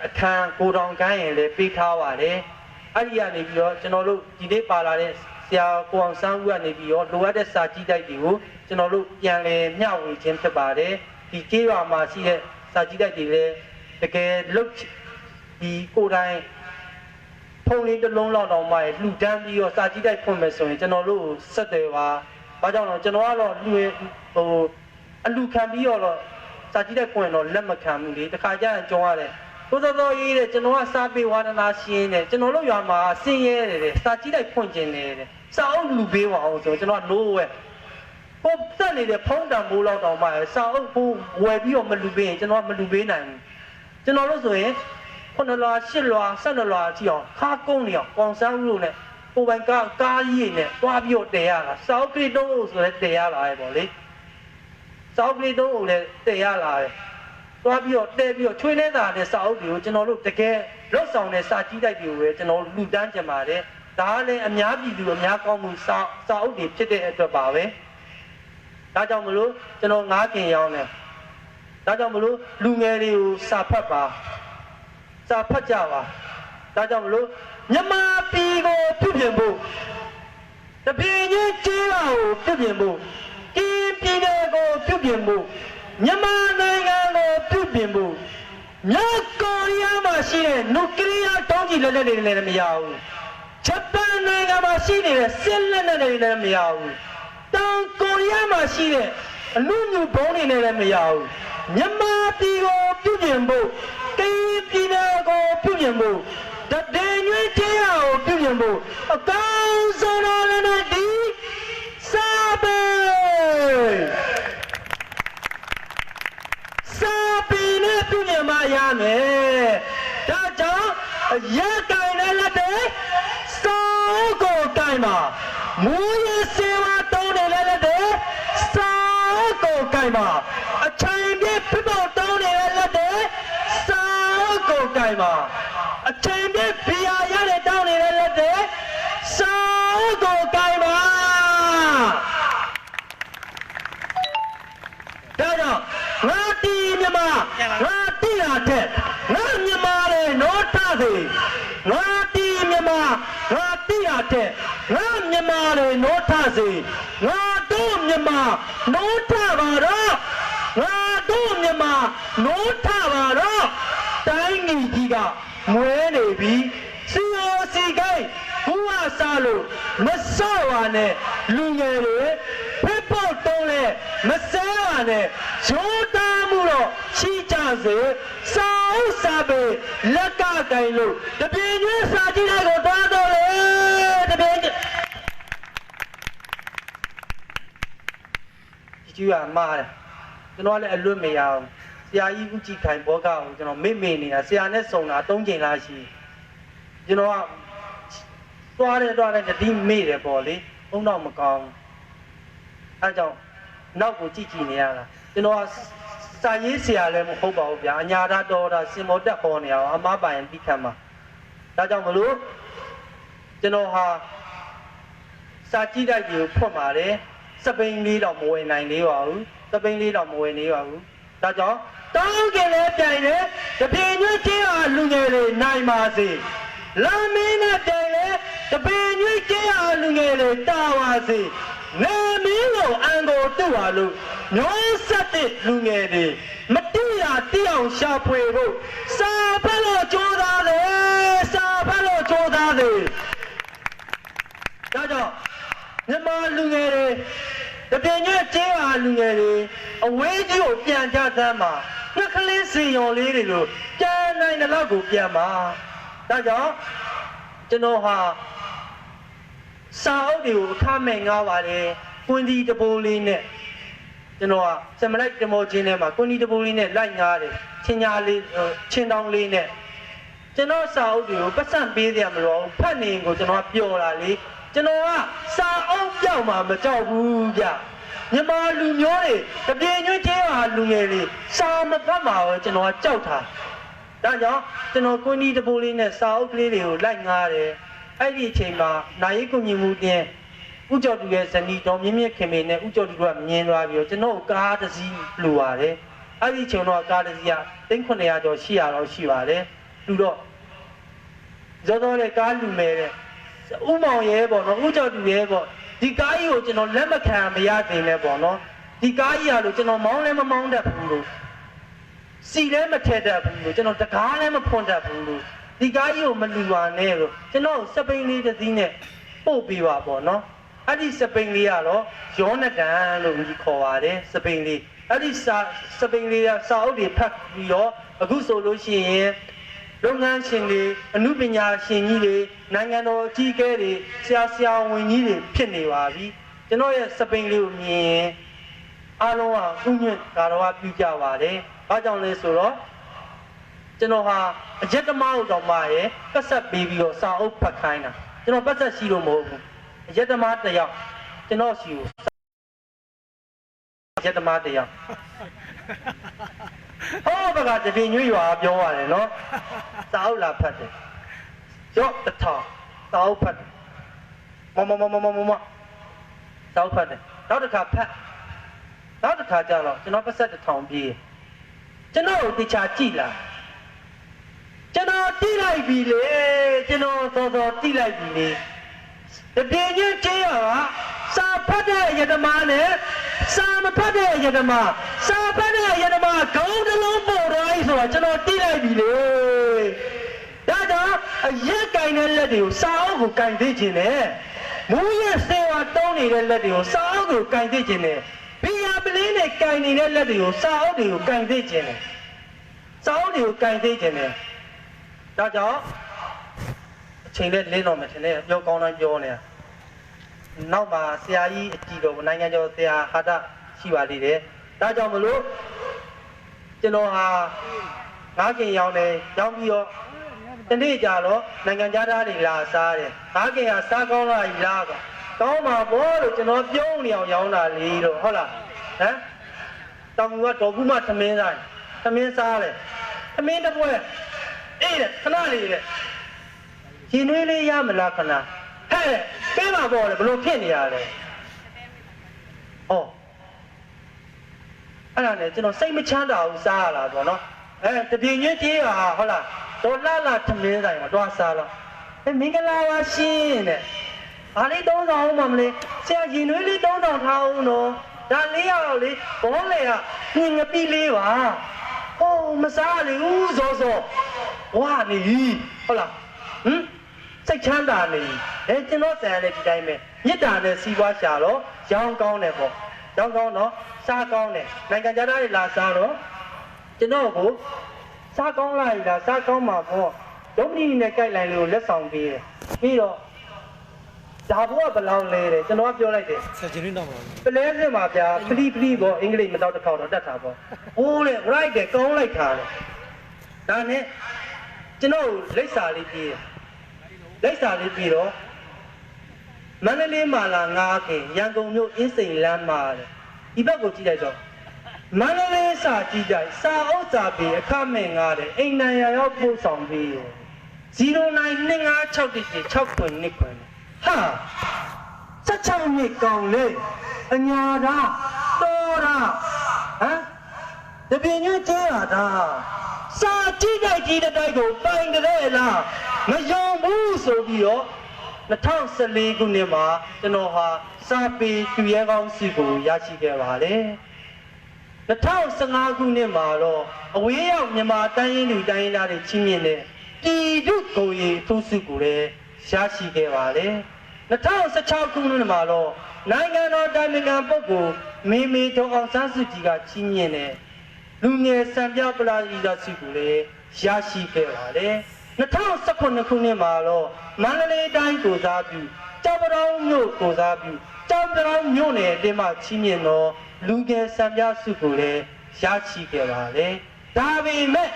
အခန်းကိုတောင်ကန်းရင်လည်းပေးထားပါတယ်အဲ့ဒီကနေပြီးတော့ကျွန်တော်တို့ဒီနေ့ပါလာတဲ့ဆရာကိုအောင်ဆန်းဦးကနေပြီးတော့လိုအပ်တဲ့စာကြည့်တိုက်တွေကိုကျွန်တော်တို့ပြန်လည်မျှဝေခြင်းဖြစ်ပါတယ်ဒီကျေးရွာမှာရှိတဲ့စာကြည့်တိုက်တွေလည်းတကယ်လို့ဒီကိုယ်တိုင်ဖုန်းလေးတစ်လုံးလောက်တော့မှလှူဒန်းပြီးတော့စာကြည့်တိုက်ဖွင့်မယ်ဆိုရင်ကျွန်တော်တို့ဆက်တယ်ပါဘာကြောင့်လဲကျွန်တော်ကတော့အလူခံပြီးတော့စာကြည့်တိုက်ဖွင့်တော့လက်မခံဘူးလေတခါကျရင်ကြုံရတယ်ကိုစောစောရေးတဲ့ကျွန်တော်ကစာပေဝါဒနာရှင်းတယ်ကျွန်တော်တို့ရွာမှာဆင်းရဲတယ်စာကြည့်တိုက်ဖွင့်ခြင်းတယ်စာအုပ်လူပေးပါအောင်ဆိုကျွန်တော်က no way ပုံသက်နေတဲ့ဖုံးတံမိုးလောက်တော့မှစာအုပ်ကိုဝယ်ပြီးတော့မလူပေးရင်ကျွန်တော်ကမလူပေးနိုင်ဘူးကျွန်တော်တို့ဆိုရင်9လွာ10လွာ12လွာကြည့်အောင်ခါကုန်းနေအောင်ပေါင်ဆန်းဦးလို့နဲ့ကိုပိုင်ကားကြီးနဲ့တွားပြီးတော့တည်ရတာစာအုပ်ကလေးတုံးလို့ဆိုလဲတည်ရလာတယ်ပေါ့လေစာအုပ်ကလေးတုံးကိုလည်းတည်ရလာတယ်တွားပြီးတော့တည်ပြီးတော့ချွေးနေတာတဲ့စာအုပ်တွေကိုကျွန်တော်တို့တကယ်လွတ်ဆောင်တဲ့စာကြည့်တိုက်တွေကိုပဲကျွန်တော်လူတန်းကြပါတယ်ဒါလည်းအများပြည်သူအများကောင်းမှုစာအုပ်တွေဖြစ်တဲ့အတွက်ပါပဲဒါကြောင့်မလို့ကျွန်တော်ငါးခင်ရောင်းတယ်ဒါကြောင့်မလို့လူငယ်တွေကိုစာဖတ်ပါစာဖတ်ကြပါဒါကြောင့်မလို့မြန်မာပြည်ကိုပြုပြင်ဖို့တပြင်းချင်းကျေးရွာကိုပြုပြင်ဖို့ကင်းပြည်နယ်ကိုပြုပြင်ဖို့မြန်မာနိုင်ငံကိုပြုပြင်ဖို့မြောက်ကိုရီးယားမှာရှိတဲ့နျူကလ িয়ার တောင်းကြည့်လက်နက်တွေလည်းမရဘူးဂျပန်နိုင်ငံမှာရှိနေတဲ့စစ်လက်နက်တွေလည်းမရဘူးတောင်ကိုရီးယားမှာရှိတဲ့အလူမျိုးဘုံတွေနဲ့လည်းမရဘူးမြန်မာပြည်ကိုပြုပြင်ဖို့ကင်းပြည်နယ်ကိုပြုပြင်ဖို့တည်ငြိမ်တရားကိုပြုပြင်ဖို့အကောင်းဆုံးသောလည်းနဲ့ဒီစာပေနဲ့ပြုပြင်မှရမယ်ဒါကြောင့်ရက်တိုင်နဲ့လက်တွေစောကိုတိုင်ပါမူရစေဝါတုံးတယ်လက်တွေစောကိုတိုင်ပါအချိန်ပြည့်ပြဖို့တောင်းတယ်လက်တွေစောကိုတိုင်ပါအချိန်ပြည့်ဘီယာရတဲ့တောင်းတယ်လက်တွေစောကိုတိုင်ပါဒါကြောင့်ငါတီမြမငါတီရတဲ့ငါမြမရဲ့နောထစေငါတီမြမငါတီရတဲ့ငါမြမရဲ့နောထစေငါတို့မြမနောထပါတော့ငါတို့မြမနောထပါတော့တိုင်းကြီးကြီးက မွဲနေပြီစီယိုစီကိုင်းကူဝါစားလို့မစော့ပါနဲ့လူငယ်တွေဖိဖို့တုံးလဲမစဲပါနဲ့ရိုးသားမှုတော့ရှိကြစေစာအုပ်စာပေလက်ကတိုင်လို့တပြင်းချင်းစာကြည့်တဲ့ကိုတွားတော့လေတပြင်းချင်းကြည့်ရမှားတယ်ကျွန်တော်လည်းအလွတ်မရအောင်ဆရာကြီးဦးကြည်ခိုင်ဘောကကိုကျွန်တော်မေ့နေတာဆရာနဲ့စုံတာ3ချိန်လားရှိကျွန်တော်ကသွားတဲ့တတိမေ့တယ်ပေါ့လေဘုံတော့မကောင်းအဲကြောင့်နောက်ကိုကြည့်နေရတာကျွန်တော်ကစာရေးဆရာလည်းမဟုတ်ပါဘူးဗျာအညာတော်တာစင်မောတက်ပေါ်နေအောင်အမပိုင်ပြီးခံမှာဒါကြောင့်မလို့ကျွန်တော်ဟာစာကြည့်တိုက်ပြီးဖွင့်ပါတယ်စပိန်လေးတော့မဝင်နိုင်သေးပါဘူးစပိန်လေးတော့မဝင်သေးပါဘူးဒါကြောင့်တောင်းကြလဲပြိုင်တယ်တပြင်းချင်းချင်းအားလူငယ်တွေနိုင်ပါစေလာမင်းနဲ့ပြိုင်လဲတပြင်းချင်းချင်းအားလူငယ်တွေတာပါစေနေမင်းကိုအန်ကိုတူပါလို့မျိုးဆက်တဲ့လူငယ်တွေမတိရတိအောင်ရှာဖွေဖို့စာဖတ်လို့ကြိုးစားတယ်စာဖတ်လို့ကြိုးစားတယ်ဒါကြောင့်မြန်မာလူငယ်တွေတပြင်းချင်းချင်းအားလူငယ်တွေအဝေးကြီးကိုပြန်ကြသမ်းမှာနှက်ကလေးစီရော်လေးတွေလို့ပြန်နိုင်တဲ့လောက်ကိုပြန်မှာဒါကြောင့်ကျွန်တော်ဟာစာအုပ်တွေကိုအခမဲ့ငားပါတယ်ကွန်ဒီတပိုးလေးနဲ့ကျွန်တော်ကစမလိုက်တမောချင်းထဲမှာကွန်ဒီတပိုးလေးနဲ့လိုက်ငားတယ်ချင်းညာလေးချင်းတောင်းလေးနဲ့ကျွန်တော်စာအုပ်တွေကိုပတ်စံပေးကြမလို့ဖတ်နေကိုကျွန်တော်ပျော်တာလေကျွန်တော်ကစာအုပ်ပြောက်မှာမကြောက်ဘူးဗျမြန်မာလူမျိုးတွေတပြင်းချင်းချင်းဟာလူငယ်တွေစာမဖတ်မှာပဲကျွန်တော်ကကြောက်တာဒါကြောင့်ကျွန်တော်ကွန်ဒီတပိုးလေးနဲ့စာအုပ်ကလေးတွေကိုလိုက်ငားတယ်အဲ့ဒီအချိန်မှာနိုင်ရေးကုညီမှုတင်ဥကြော်တူရဲ့ဇနီးတော်မြင့်မြင့်ခင်မင်းနဲ့ဥကြော်တူကမြင်သွားပြီးတော့ကျွန်တော်ကားတစ်စီးလူပါတယ်အဲ့ဒီချိန်တော့ကားတစ်စီးက3900ကျော်800လောက်ရှိပါတယ်လူတော့ဇောတော်လည်းကားလူမယ်တဲ့ဥမောင်ရဲပေါ့နော်ဥကြော်တူရဲပေါ့ဒီကားကြီးကိုကျွန်တော်လက်မခံမရသေးနဲ့ပေါ့နော်ဒီကားကြီးကလို့ကျွန်တော်မောင်းလည်းမမောင်းတတ်ဘူးလို့စီလည်းမထည့်တတ်ဘူးလို့ကျွန်တော်တကားလည်းမဖွင့်တတ်ဘူးလို့ဒီကားကြီးကိုမလူပါနဲ့လို့ကျွန်တော်စပိန်လေးတစ်စီးနဲ့ပို့ပေးပါပေါ့နော်အဲ့ဒီစပိန်လေးကတော့ယောနဒန်လို့ကြီးခေါ်ပါတယ်စပိန်လေးအဲ့ဒီစပိန်လေးကစာအုပ်တွေဖတ်ပြီးတော့အခုဆိုလို့ရှိရင်လုပ်ငန်းရှင်တွေအမှုပညာရှင်ကြီးတွေနိုင်ငံတော်အကြီးအကဲတွေဆရာဝန်ကြီးတွေဖြစ်နေပါပြီကျွန်တော်ရဲ့စပိန်လေးကိုမြင်ရင်အားလုံးကဥညွတ်ကာတော်ကပြုကြပါတယ်ဘာကြောင့်လဲဆိုတော့ကျွန်တော်ဟာအရက်သမားတို့တော်မရဲ့ပတ်ဆက်ပေးပြီးတော့စာအုပ်ဖတ်ခိုင်းတာကျွန်တော်ပတ်ဆက်ရှိလို့မဟုတ်ဘူးအရက်သမားတစ်ယောက်ကျွန်တော်ရှိကိုအရက်သမားတစ်ယောက်ဟောဘကတတိညွှရွာပြောရတယ်နော်စာအုပ်လာဖတ်တယ်ရော့တထောင်စာအုပ်ဖတ်တယ်မစာအုပ်ဖတ်တယ်နောက်တစ်ခါဖတ်နောက်တစ်ခါကျတော့ကျွန်တော်ပတ်ဆက်တစ်ထောင်ပြေးကျွန်တော်ကိုတခြားကြည့်လာကျွန်တော်တိလိုက်ပြီလေကျွန်တော်တော်တိလိုက်ပြီလေတပြင်းချင်းချင်းရပါစာဖတ်တဲ့ယတမနဲ့စာမဖတ်တဲ့ယတမစာဖတ်တဲ့ယတမခေါင်းတစ်လုံးပို့တိုင်းဆိုတော့ကျွန်တော်တိလိုက်ပြီလေဒါကြောင့်အရက်ကင်တဲ့လက်တွေကိုစာအုပ်ကိုကင်သိခြင်းနဲ့မူရဲ့စေဝါတုံးနေတဲ့လက်တွေကိုစာအုပ်ကိုကင်သိခြင်းနဲ့ဘီယာပလင်းနဲ့ကင်နေတဲ့လက်တွေကိုစာအုပ်တွေကိုကင်သိခြင်းနဲ့စာအုပ်တွေကိုကင်သိခြင်းနဲ့ဒါကြောင့်အချိန်နဲ့လင်းတော့မယ်ထင်တယ်ပြောကောင်းတိုင်းပြောနေတာနောက်မှာဆရာကြီးအကြည့်တော်နိုင်ငံကျော်ဆရာဟာတာရှိပါသေးတယ်ဒါကြောင့်မလို့ကျွန်တော်ဟာငါးကင်ရောင်းတယ်ရောင်းပြီးတော့တနေ့ကြာတော့နိုင်ငံသားတွေလာစားတယ်ငါးကင်ကစားကောင်းလာပြီလားကောင်းပါဘောလို့ကျွန်တော်ပြုံးနေအောင်ရောင်းတာလေလို့ဟုတ်လားဟမ်တောင်ကတော်ဘူးမသမင်းစားသမင်းစားတယ်သမင်းတစ်ပွဲအေးခဏလေးတဲ့ရှင်နွေးလေးရမလားခဏဟဲ့ပေးပါပေါ့လေဘလို့ဖြစ်နေရလဲဩအဲ့ဒါနဲ့ကျွန်တော်စိတ်မချမ်းသာဘူးစားရတာပေါ့နော်တပြင်းချင်းကြီးဟာဟုတ်လားတော်လာသမင်းဆိုင်မှာတွားစားတော့မင်္ဂလာပါရှင်တဲ့ဘာလေး3000အောင်မလဲဆရာရင်နွေးလေး3000ထားအောင်တော့ဒါ4ယောက်လေးဘောလေကငငပိလေးပါဟိုမစားလေဦးစော ဝါနေဟုတ်လားစိတ်ချမ်းသာနေကျွန်တော်ဆန်လည်းဒီတိုင်းပဲမြစ်တာနဲ့စီးပွားရှာတော့ရောင်းကောင်းတယ်ပေါ့ရောင်းကောင်းတော့စားကောင်းတယ်နိုင်ငံခြားသားတွေလာစားတော့ကျွန်တော်ကိုစားကောင်းလိုက်လားစားကောင်းမှာပေါ့ဒုံမီနဲ့ကြိုက်လိုက်လို့လက်ဆောင်ပေးတယ်ပြီးတော့ဒါဘုရားဘလောင်လဲတယ်ကျွန်တော်ကပြောလိုက်တယ်ဆက်ချင်းတော့မလားပလဲစစ်မှာဗျာပလီပေါ့အင်္ဂလိပ်မတော့တစ်ခေါက်တော့တတ်တာပေါ့ဟိုးလေ right တယ်ကောင်းလိုက်တာလေဒါနဲ့ကျွန်တော်လိပ်စာလေးပြေးတယ်လိပ်စာလေးပြီးတော့မန္တလေးမှာလာငါးခင်ရန်ကုန်မြို့အင်းစိန်လမ်းမှာတယ်ဒီဘက်ကိုကြည့်လိုက်တော့မန္တလေးစာကြည့်ကြစာအုပ်စာပေအခမဲ့ငါတယ်အိမ်နိုင်ရရောက်ပို့ဆောင်ပြီးတယ်09256166ခွန်းဟာ16နှစ်ကောင်းလေအညာတာတော်တာတပြင်းညွှန်းကျေးရတာစာကြည့်တိုက်ကြီးတဲ့တိုက်ကိုပိုင်ကြတဲ့လားမယုံဘူးဆိုပြီးတော့2014ခုနှစ်မှာကျွန်တော်ဟာစာပေသူရဲကောင်းစီကိုရရှိခဲ့ပါတယ်2015ခုနှစ်မှာတော့အဝေးရောက်မြန်မာတိုင်းရင်းသူတိုင်းရင်းသားတွေချင်းမြင့်တဲ့ပြည်သူ့ကိုယ်ရည်အထူးစုကိုလည်းရရှိခဲ့ပါတယ်2016ခုနှစ်မှာတော့နိုင်ငံတော်တိုင်ပင်ခံပုဂ္ဂိုလ်မေမေဒေါ်အောင်ဆန်းစုကြည်ကချင်းမြင့်တဲ့လူငယ်စံပြပလာရီသာစုကိုလည်းရရှိခဲ့ပါတယ်2019ခုနှစ်မှာတော့မန္တလေးတိုင်းကိုစားပြုကြောက်ပြောင်းမြို့ကိုစားပြုကြောက်ပြောင်းမြို့နယ်အတင်းမှချင်းမြင့်တော့လူငယ်စံပြစုကိုလည်းရရှိခဲ့ပါတယ်ဒါပေမဲ့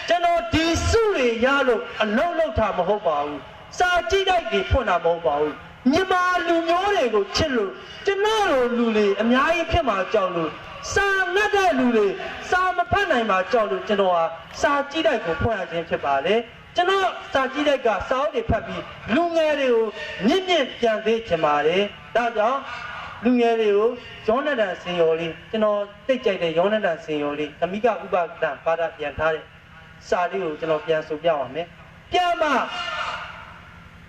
ကျွန်တော်ဒီစုတွေရလို့အလုံးလုံးတာမဟုတ်ပါဘူးစာကြည့်တိုက်တွေဖွင့်တာမဟုတ်ပါဘူးမြန်မာလူမျိုးတွေကိုချစ်လို့ကျွန်တော်တို့လူတွေအများကြီးဖြစ်မှာကြောက်လို့စာငတ်တဲ့လူတွေစာမဖတ်နိုင်မှာကြောက်လို့ကျွန်တော်ဟာစာကြည့်တိုက်ကိုဖွင့်ရခြင်းဖြစ်ပါတယ်ကျွန်တော်စာကြည့်တိုက်ကစာအုပ်တွေဖတ်ပြီးလူငယ်တွေကိုမြင့်မြင့်ပြန်သေးချင်ပါတယ်ဒါကြောင့်လူငယ်တွေကိုရောနဒန်စင်ရော်လေးကျွန်တော်သိကြိုက်တဲ့ရောနဒန်စင်ရော်လေးဓမိကဥပဒံဘာသာပြန်ထားတဲ့စာလေးကိုကျွန်တော်ပြန်ဆိုပြအောင်မယ်ပြန်ပါ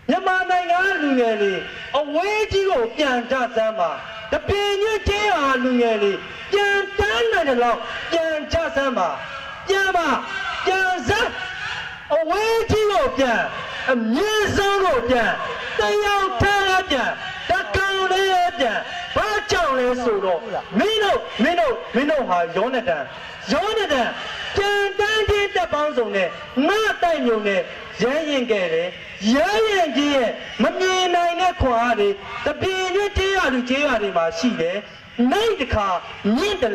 မြန်မာနိုင်ငံလူငယ်လေးအဝေးကြီးကိုပြန်ကြစမ်းပါတပင်ညကျေးဟာလူငယ်လေးပြန်တန်းနိုင်တယ်လို့ပြန်ကြစမ်းပါပြန်ပါပြန်စမ်းအဝေးကြီးကိုပြန်အမြင့်ဆုံးကိုပြန်တယောက်ထားပြန်တကောင်လေးပြန်ဘာကြောင့်လဲဆိုတော့မင်းတို့ဟာယောနဒန်ပြန်တန်းခြင်းတက်ပေါင်းစုံနဲ့ငါတိုက်မြုံနဲ့ရဲရင်ခဲ့တယ်ရဲရင်ကြီးရဲ့မမြင်နိုင်တဲ့ခွန်အားတွေတပင်ညကျေးရလူကျေးရတွေမှာရှိတယ်နိုင်တခါမြင့်တယ်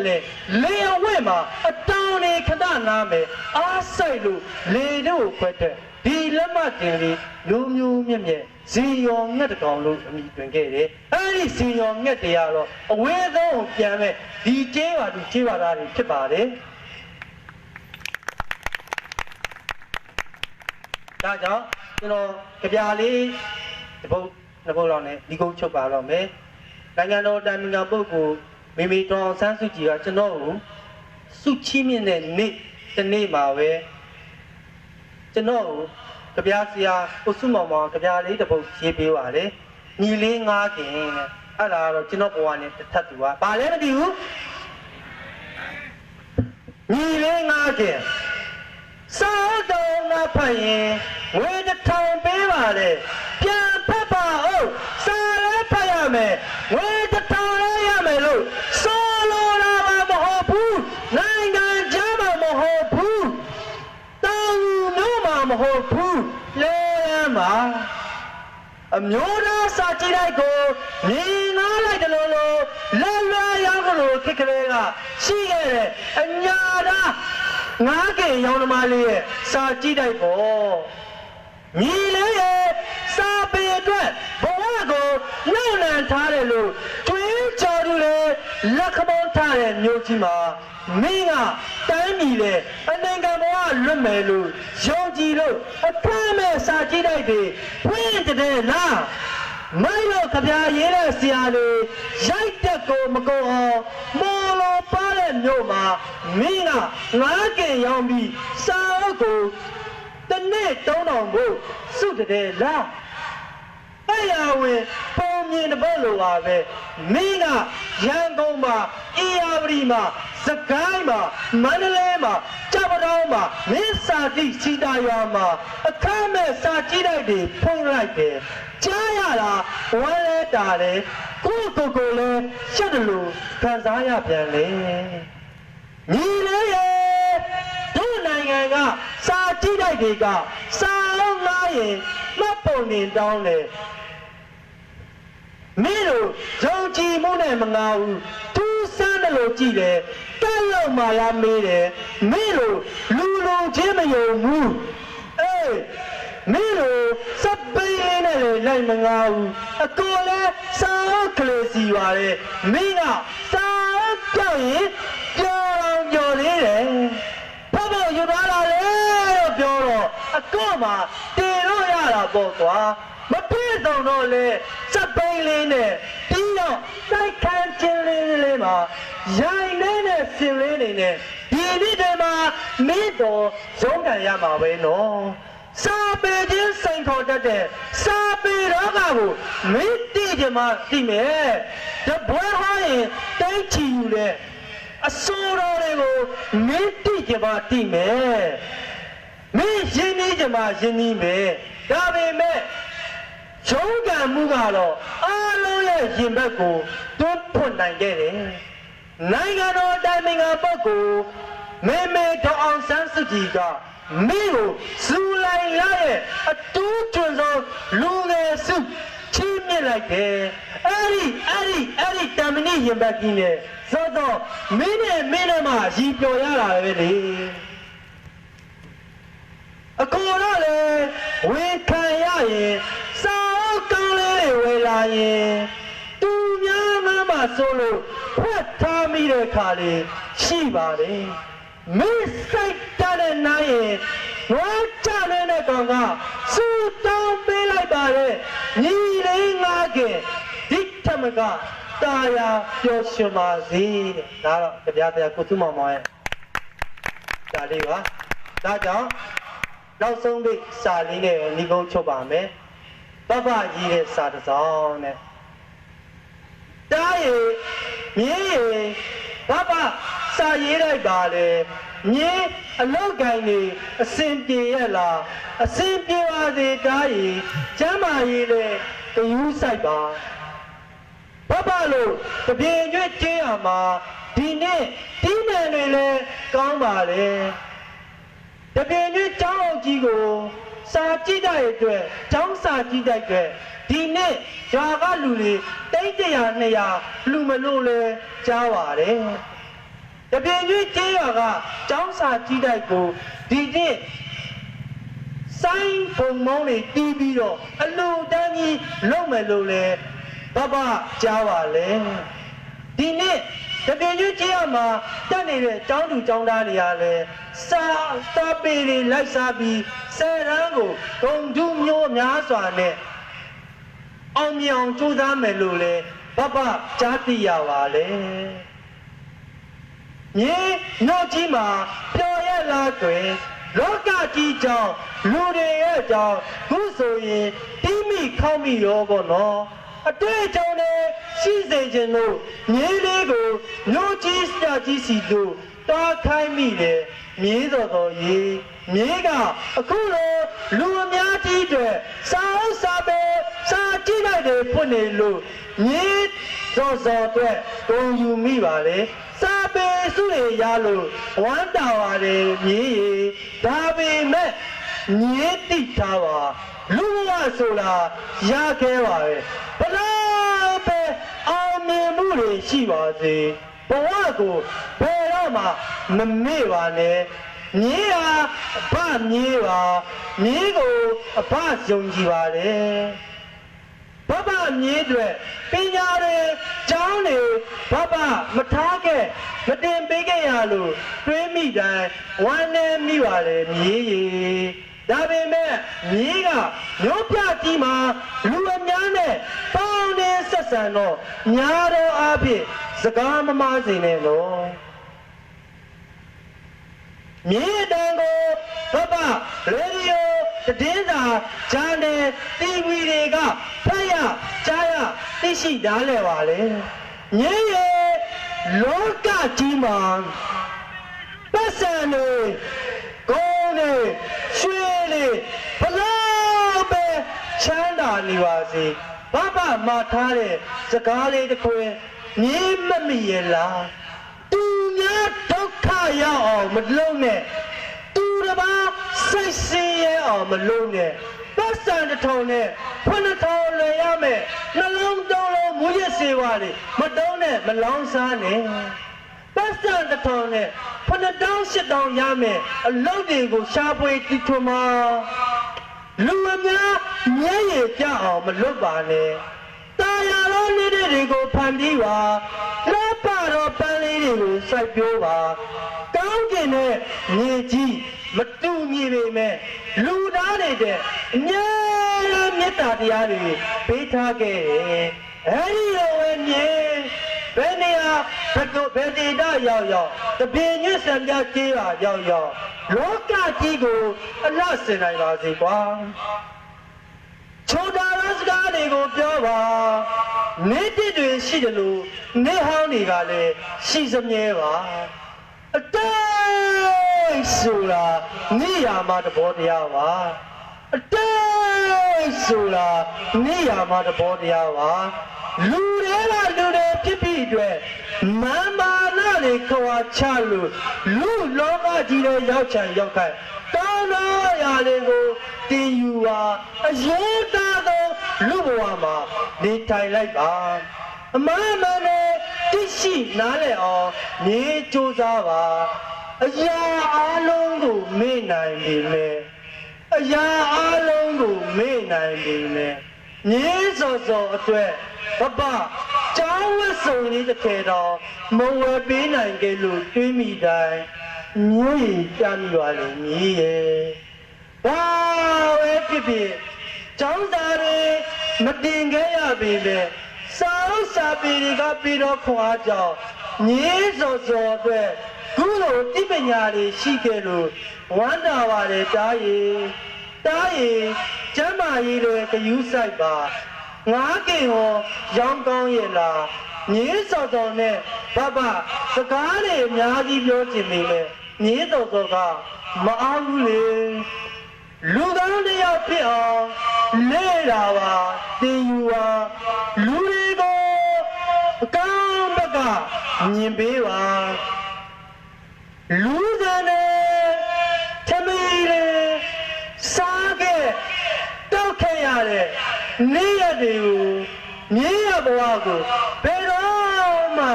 လေအဝဲမှာအတောင်နေခဏနားမယ်အားဆိုင်လို့လေတို့ခွဲတဲ့ဒီလက်မတင်လေးလူမျိုးမြင့်မြတ်ဇီယောငှက်တကောင်လို့အမိတွင်ခဲ့တယ်အဲဒီဇီယောငှက်တွေကတော့အဝဲဆုံးကိုပြန်မဲ့ဒီကျေးပါသူကျေးပါသားတွေဖြစ်ပါတယ်ဒါကြောင့်ကျွန်တော်ကြပြလေးတစ်ပုတ်လောက်နဲ့ဒီကုန်းချုပ်ပါတော့မယ်နိုင်ငံတော်တိုင်ပင်ခံပုဂ္ဂိုလ်မေမေဒေါ်အောင်ဆန်းစုကြည်ကကျွန်တော်ကိုစုချီးမြှင့်တဲ့နေ့တစ်နေ့မှာပဲကျွန်တော်ကိုကြပြဆရာကိုစုမောင်မောင်ကြပြလေးတစ်ပုတ်ရေးပေးပါတယ်ညီလေးငါးခင်တဲ့အဲ့ဒါကတော့ကျွန်တော်ဘဝနဲ့တစ်ထပ်သူကဘာလဲမသိဘူးညီလေးငါးခင်စာတော်ငါဖတ်ရင်ဝေတစ်ထောင်ပေးပါလေပြန်ဖတ်ပါဦးစာလည်းဖတ်ရမယ်ဝေတစ်ထောင်လည်းရမယ်လို့ဆိုလိုတာမဟုတ်ဘူးနိုင်ငံခြားမှာမဟုတ်ဘူးတောင်မြို့မှာမဟုတ်ဘူးလဲမှာအမျိုးသားစာကြည့်လိုက်ကိုမြင်နာလိုက်တယ်လို့လွယ်ရောက်လို့ခက်ကလေးကရှိခဲ့တယ်အညာတာငါးကင်ရောင်းသမားလေးရဲ့စာကြည့်တိုက်ပေါ့ညီလေးရဲ့စာပေအတွက်ဘဝကိုနှုတ်နံထားတယ်လို့တွေးကြော်သူလေလက်ခမောထားတဲ့မျိုးကြီးမှာမင်းကတိုင်းပြည်လေအနိုင်ငံဘဝလွတ်မယ်လို့ယုံကြည်လို့အထွေးမဲ့စာကြည့်တိုက်တွေဖွင့်တဲ့လားမိုင်းလို့ကြပြရေးတဲ့ဆရာလေးရိုက်တက်ကိုမကုန်အောင်မော်လို့ပါတဲ့မြို့မှာမင်းကငါးကင်ရောင်းပြီးစာအုပ်ကိုတနေ့3000ဖို့စုတဲ့လားအဲ့ရဝင်ပုံမြင်တဲ့ဘက်လိုပါပဲမင်းကရန်ကုန်မှာအေယာဝတီမှာစကိုင်းမှာမန္တလေးမှာကြောက် တော်မှာမင်းစာတိစီတာရွာမှာအခမဲ့စာကြည့်လိုက်တယ်ဖုံးလိုက်တယ်ကြားရတာဝမ်းလဲတာတယ်ကိုလဲရှက်တယ်လို့ခံစားရပြန်လေညီလေးရဲ့တို့နိုင်ငံကစာကြည့်လိုက်တွေကစာလုံးငားရင်မှတ်ပုံနေတောင်းတယ်မင်းတို့ယုံကြည်မှုနဲ့မငါဘူးသူစမ်းတယ်လို့ကြည့်တယ်ကဲ့လို့မာရမေးတယ်မင်းတို့လူလုံးချင်းမယုံဘူးအေးမင်းတို့စပိန်လေးနဲ့လိုက်မငါဘူးအကိုလည်းစာအုပ်ကလေးစီပါတယ်မင်းကစာအုပ်ကြောက်ရင်ကြော်လေးတယ်ဘာလို့ယူသွားလာလဲလို့ပြောတော့အကောမှာတင်လို့ရတာပေါ့ကွာမပြေတော့တော့လေစပိန်လေးနဲ့ပြီးတော့တိုက်ခန်းချင်းလေးမှာရိုင်နဲ့ဆင်လေးနေနဲ့ဒီနေ့တည်းမှာမင်းတော်ရုံးကန်ရမှာပဲနော်စာပေချင်းစိန်ခေါ်တတ်တဲ့စာပေတော့ကကိုမင်းတည်ကြမှာတည်မယ်တပွဲဟောရင်တိတ်ချီယူတဲ့အစိုးရတွေကိုမင်းတည်ကြမှာတည်မယ်မင်းရင်းနှီးကြမှာရင်းနှီးမယ်ဒါပေမဲ့ရုံးကန်မှုကတော့အားလုံးရဲ့ရင်ဘက်ကိုတွန်းဖွင့်နိုင်ခဲ့တယ်နိုင်ငံတော်တိုင်ပင်ခံပုဂ္ဂိုလ်မေဒေါ်အောင်ဆန်းစုကြည်ကမင်းကိုစူလိုက်ရရဲ့အတူးကျွန်းဆုံးလူငယ်စုချီးမြှင့်လိုက်တယ်အဲ့ဒီတမဏိရင်ဘက်ကြီးနဲ့သောတော့မင်းနဲ့မှရီပျော်ရတာပဲလေအကိုတော့လေဝေခံရရင်စာအုပ်ကောင်းလေးတွေဝယ်လာရင်သူများမှဆိုလို့ဖတ်ထားမိတဲ့ခါလေးရှိပါတယ်မင်းစိတ်တတဲ့နိုင်ရင်ဝါကြတဲ့ကောင်ကစူတောင်းပေးလိုက်ပါလေညီလေးငါကဒီထမကတာယာပျော်ရွှင်ပါစေတဲ့ဒါတော့တရားကိုသူ့မောင်ရဲ့ဒါလေးပါဒါကြောင့်နောက်ဆုံးပိတ်စာလေးနဲ့ညီကုန်းချုပ်ပါမယ်ဘဘကြီးတဲ့စာတစ်စောင်းနဲ့တားရီမြင်းရီဘဘစာရေးလိုက်ပါလေမြင်းအလောက်ကိုင်းနေအစင်ပြေရလားအစင်ပြေပါစေတားရီကျမ်းမာရေးလေတယူးဆိုင်ပါဘဘလို့တပြေကျွတ်ကျေးရမှာဒီနေ့တီးနယ်တွေလည်းကောင်းပါလေတပြေကျွတ်ကျောင်းအောင်ကြီးကိုစာကြည့်တဲ့အတွက်ကျောင်းစာကြည့်တဲ့အတွက်ဒီနေ့ရွာကလူတွေ300 200လူမလို့လဲကြားပါတယ်တပြေကျွတ်ကျေးရွာကကျောင်းစာကြည့်တဲ့ကိုဒီနေ့စိုင်းဘုံမောင်းတွေတီးပြီးတော့အလူတန်းကြီးလုံမယ်လို့လဲဘဘကြားပါလေဒီနေ့တပြေကျွတ်ကျေးရွာမှာတက်နေတဲ့ကျောင်းသူကျောင်းသားတွေကလည်းစာပေတွေလိုက်စားပြီးဆယ်ရန်ကိုဂုံတူးမျိုးများစွာနဲ့အောင်မြောင်ကြိုးစားမယ်လို့လဲဘဘကြားသိရပါလေမြေနှုတ်ကြီးမှာပျော်ရလားတွင်လောကကြီးကြောင့်လူတွေရဲ့ကြောင့်ခုဆိုရင်တိမိခေါမိရောပေါ့နော်အတွေ့အကြုံနဲ့ရှိစေခြင်းလို့မြေလေးကိုနှုတ်ကြီးစကြီးစီတို့တားခိုင်းမိတယ်မြေတော်ရေးမြေကအခုလိုလူအများကြီးတွေစာအုပ်စာပေစာကြည့်လိုက်တယ်ဖွင့်နေလို့မြေတော်အတွက်ဂုဏ်ယူမိပါလေစာပေစုရရလို့ဝမ်းတာပါတယ်မြေဒါပေမဲ့မြေတိထားပါလူဝဆိုတာရခဲပါပဲဘလို့ပဲအောင်မြင်မှုတွေရှိပါစေဘဝကိုဘယ်တော့မှမမေ့ပါနဲ့မြေးဟာအဖမြေးပါမြေးကိုအဖယုံကြည်ပါလေဘဘမြေးတွေပညာတွေကျောင်းတွေဘဘမထားခဲ့မတင်ပေးခဲ့ရလို့တွေးမိတိုင်းဝမ်းနေမိပါလေမြေးရီဒါပေမဲ့မြေးကမျိုးပြကြီးမှာလူအများနဲ့ပေါင်းနေဆက်ဆံတော့ညာတော်အဖြစ်စကားမမစင်နဲ့လို့မြေတံကိုဘဘရေဒီယိုတည်င်းစာဂျာနယ် TV တွေကဖတ်ရကြားရသိရှိသားလဲပါလေမြေရဲ့လောကကြီးမှာပတ်စံတွေ လေးရွှေလေးဘလို့ပဲချမ်းသာနေပါစေဘဘမှာထားတဲ့စကားလေးတစ်ခွင်မြင်မမိရဲ့လားသူများဒုက္ခရောက်အောင်မလုပ်နဲ့သူတစ်ပါးစိတ်ဆင်းရဲအောင်မလုပ်နဲ့ပတ်စံတစ်ထုံနဲ့9,000လွယ်ရမယ်နှလုံးသုံးလုံးမူရစေပါလေမတုံးနဲ့မလောင်းစားနဲ့ပတ်စံတစ်ထုံနဲ့9,000 8,000ရမယ်အလုပ်တွေကိုရှားပွေတီထွမှာလူအများမျက်ရည်ကျအောင်မလုပ်ပါနဲ့တာယာလုံးလေးတွေကိုဖန်ပြီးပါလက်ပါတော့ပန်းလေးတွေကိုစိုက်ပျိုးပါကောင်းကျင်တဲ့မြေကြီးမတူညီပေမဲ့လူသားတွေတဲ့အများမေတ္တာတရားတွေပေးထားခဲ့တယ်အဲဒီလိုပဲမြင်ဘယ်နေရာဘယ်ဒေသရောက်တပြင်းညွတ်ဆံပြကြေးပါရောက်လောကကြီးကိုအလှဆင်နိုင်ပါစေကွာချိုတာရစကားတွေကိုပြောပါနေတိတွေရှိတယ်လို့နေဟောင်းတွေကလည်းရှိစမြဲပါအတိတ်ဆိုတာနေရာမှာတဘောတရားပါအတိတ်ဆိုတာနေရာမှာတဘောတရားပါလူတွေကလူတွေဖြစ်ပြီးအတွက်မန္မာနတွေခွာချလို့လူလောကကြီးတွေရောက်ချင်ရောက်ခိုင်တောင်းတော်ရာလေးကိုတင်ယူပါအရေးသားသောလူဘဝမှာနေထိုင်လိုက်ပါအမှန်မှန်နဲ့သိရှိနားလည်အောင်နေကြိုးစားပါအရာအလုံးကိုမေ့နိုင်ပြီလေအရာအလုံးကိုမေ့နိုင်ပြီလေမြင်းစော်စော်အတွက်ဘဘကျောင်းဝတ်စုံလေးတစ်ထည်တော်မဝယ်ပေးနိုင်ကြလို့တွေးမိတိုင်းမြည်ကြမိပါလေမြည်ရဲ့ဘာပဲဖြစ်ဖြစ်ကျောင်းသားတွေမတင်ခဲ့ရပေမဲ့စာအုပ်စာပေတွေကပြီးတော့ခွာကြောင်းမြင်းစော်စော်အတွက်ခုလိုတိပညာတွေရှိခဲ့လို့ဝမ်းသာပါတယ်တားရီကျမ်းမာရေးတွေဂယုဆိုင်ပါငါးကင်ဟောရောင်းကောင်းရဲ့လားမြင်းစော်စော်နဲ့ဘဘစကားတွေအများကြီးပြောချင်နေလေမြင်းစော်စော်ကမအားဘူးလေလူကောင်းတယောက်ဖြစ်အောင်လေ့လာပါတင်ယူပါလူတွေကိုအကောင်းဘက်ကမြင်ပေးပါလူသားနဲ့ထမီလေစားခဲ့တောက်ခဲ့ရတဲ့နေ့ရက်တွေကိုမြင်းရဘဝကိုဘယ်တော့မှ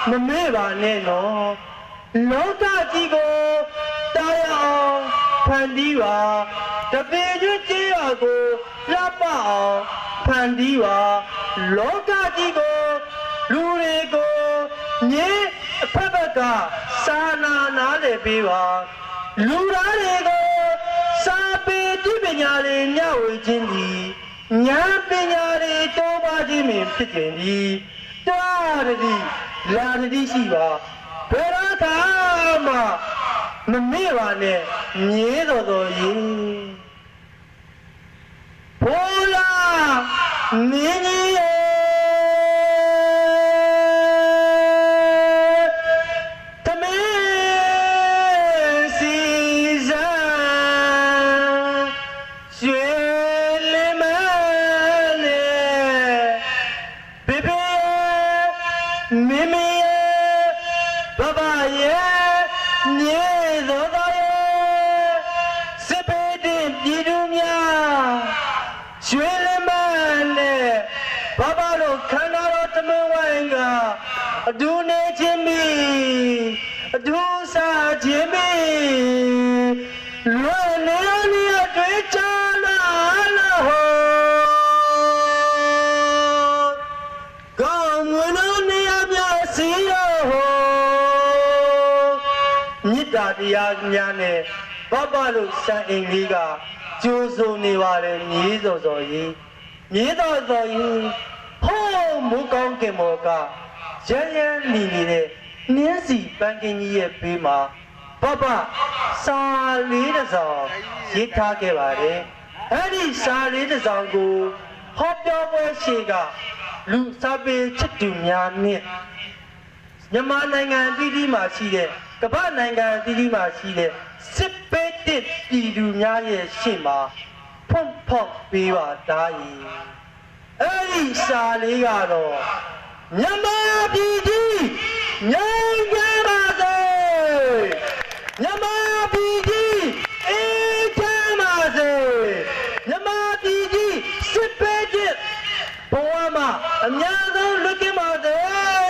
မမေ့ပါနဲ့နော်လောကကြီးကိုတာယာအောင်ဖန်တီးပါတပည့်ကျွတ်ကြေးရကိုလှပအောင်ဖန်တီးပါလောကကြီးကိုလူတွေကိုမြင်းအဖက်ဖက်ကစာနာနားလည်ပေးပါလူသားတွေကိုစာပေတိပညာတွေညဝေခြင်းသည်ဉာဏ်ပညာတွေတိုးပါခြင်းပင်ဖြစ်ခြင်းသည်တွားတည်းလာတည်းရှိပါဘယ်တော့မှမမေ့ပါနဲ့မြင်းတော်တော်ကြီးဘိုးလားမင်းကြီးရဲ့သမီးစီစံရွှေလင်းမနဲ့ဘေဘေမင်းမဘဘရဲ့မြေတော်တော်ရဲ့စစ်ပေတင်ပြည်သူများရွှေလင်းမနဲ့ဘဘတို့ခန္ဓာတော်တမန်ဝိုင်းကအဒူနေခြင်းမီအဒူစားခြင်းမီလွယ်နေနေတွေ့ချလာလို့ဟောကောင်းမွန်လို့နေရမြစီရောဟောမြစ်တာတရားများနဲ့ဘဘတို့စံအိမ်လေးကကျိုးစိုးနေပါတယ်မြေးစော်စော်ကြီးမြေးတော်စော်ကြီးဟောမူကောင်းကင်မောကရရန်နေနေတဲ့နင်းစီပန်းကင်းကြီးရဲ့ဘေးမှာဘဘစာလေးတစ်စောင်ရေးထားခဲ့ပါတယ်အဲ့ဒီစာလေးတစ်စောင်ကိုဟောပြောပွဲရှိကလူစာပေချစ်သူများနဲ့မြန်မာနိုင်ငံအသီးသီးမှာရှိတဲ့ကမ္ဘာနိုင်ငံအသီးသီးမှာရှိတဲ့စစ်ပေတ တစ်ပြည်သူများရဲ့ရှေ့မှာဖွင့်ဖောက်ပေးပါတား၏အဲ့ဒီစာလေးကတော့မြန်မာပြည်ကြီးငြိမ်းချမ်းပါစေမြန်မာပြည်ကြီးအေးချမ်းပါစေမြန်မာပြည်ကြီးစစ်ပဲတဲ့ဘဝမှာအများဆုံးလွတ်ကင်းပါစေ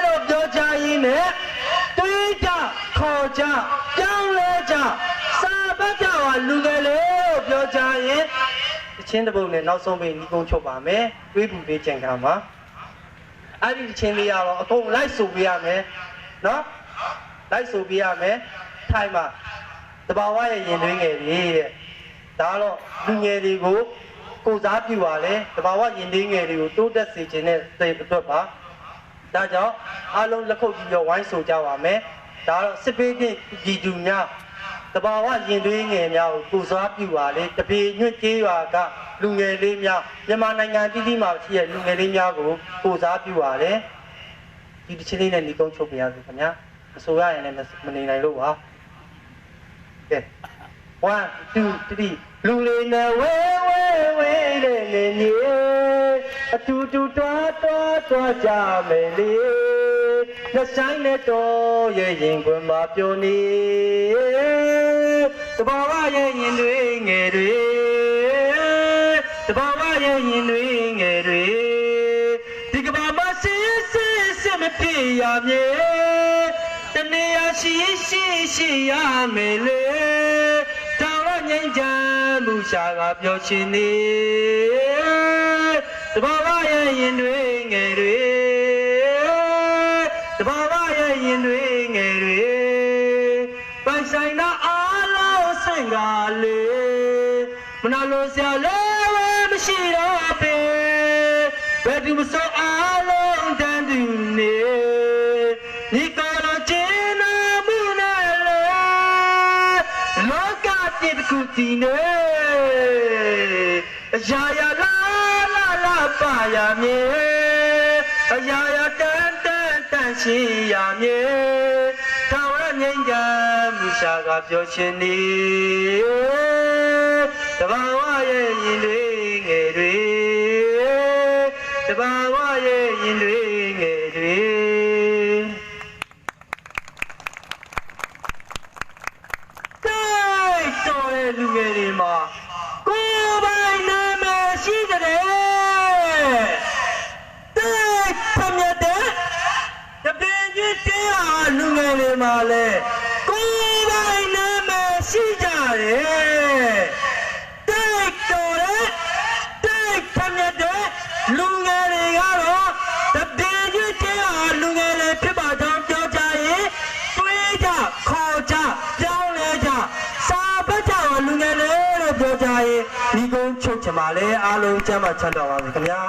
လို့ပြောချရင်းနဲ့တွေးကြခေါ်ကြကြောင်းလဲကြစာပတ်ကြပါလူငယ်လေးလို့ပြောချရင်တချင်းတစ်ပုဒ်နဲ့နောက်ဆုံးပြီးညီကုန်းချုပ်ပါမယ်တွေးပူလေးကြံထားမှာအဲ့ဒီတချင်းလေးကတော့အကုန်လိုက်ဆိုပေးရမယ်နော်လိုက်ဆိုပေးရမယ်ထိုင်မှာတဘာဝရဲ့ရင်သွေးငယ်လေးတဲ့ဒါတော့လူငယ်တွေကိုကိုစားပြုပါလေတဘာဝရင်သွေးငယ်တွေကိုတိုးတက်စေခြင်းနဲ့စိတ်အတွက်ပါဒါကြောင့်အားလုံးလက်ခုပ်ပြီးတော့ဝိုင်းဆိုကြပါမယ်ဒါတော့စစ်ပေးတဲ့ပြည်သူများတဘာဝရင်သွေးငယ်များကိုကိုစားပြုပါလေတပေညွတ်ကြေးရွာကလူငယ်လေးများမြန်မာနိုင်ငံပြည်ပြည်မှာရှိတဲ့လူငယ်လေးများကိုကိုစားပြုပါလေဒီတစ်ချင်းလေးနဲ့ညီကုန်းချုပ်ပြရစီခင်ဗျာမဆိုရရင်လည်းမနေနိုင်လို့ပါကဲ1 2 3လူလေးနဲ့ဝဲတဲ့နေမြေအတူတူတွားကြမယ်လေလက်ဆိုင်နဲ့တော့ရဲ့ရင်ခွင်မှာပြိုနေတဘာဝရဲ့ရင်တွေငယ်တွေတဘာဝရဲ့ရင်တွေငယ်တွေဒီကဘာမှာစစ်မပြေရမြေတနေရာရှိရမယ်လေတောင်ရငိမ့်ချမ်းမှုရှာကပြောရှင်နေတဘာဝရဲ့ရင်တွေငယ်တွေတဘာဝရဲ့ရင်တွေငယ်တွေပိုင်ဆိုင်တာအားလုံးဆင့်ကလေးမနာလို့ဆရာလည်းမရှိတော့ပေဘယ်သူမစောအားလုံးတန်တူနေဒီကောတော့ကျင်းနာမှုနဲ့လေလောကပြည့်ကူတည်နေအရာရာလာပါရမြေအရာရာတန်ရှိရမြေထောင်ရငိမ့်ကြမှုရှာကပြောရှင်နေတဘာဝရဲ့ရင်တွေငယ်တွေတဘာဝရဲ့ရင်တွေငယ်တွေတော်ရဲ့လူငယ်တွေမှာကိုယ်ပိုင်နာမရှိတဲ့တဲ့ဖမြတ်တဲ့တပင်ကြီးတရားလူငယ်တွေမှာလဲကိုယ်ပိုင်နာမရှိကြတယ်တဲ့တော်ရဲ့တဲ့ဖမြတ်တဲ့လူငယ်တွေကတော့တပင်ကြီးတရားလူငယ်တွေဖြစ်ပါကြောင်းပြောကြရင်တွေးကြခေါ်ကြပြောင်းလဲကြစာပတ်ကြလူငယ်တွေလို့ပြောကြရင်ဒီကုန်းချုပ်ချင်ပါလေအားလုံးကျမ်းမှချမ်းသာပါစေခင်ဗျာ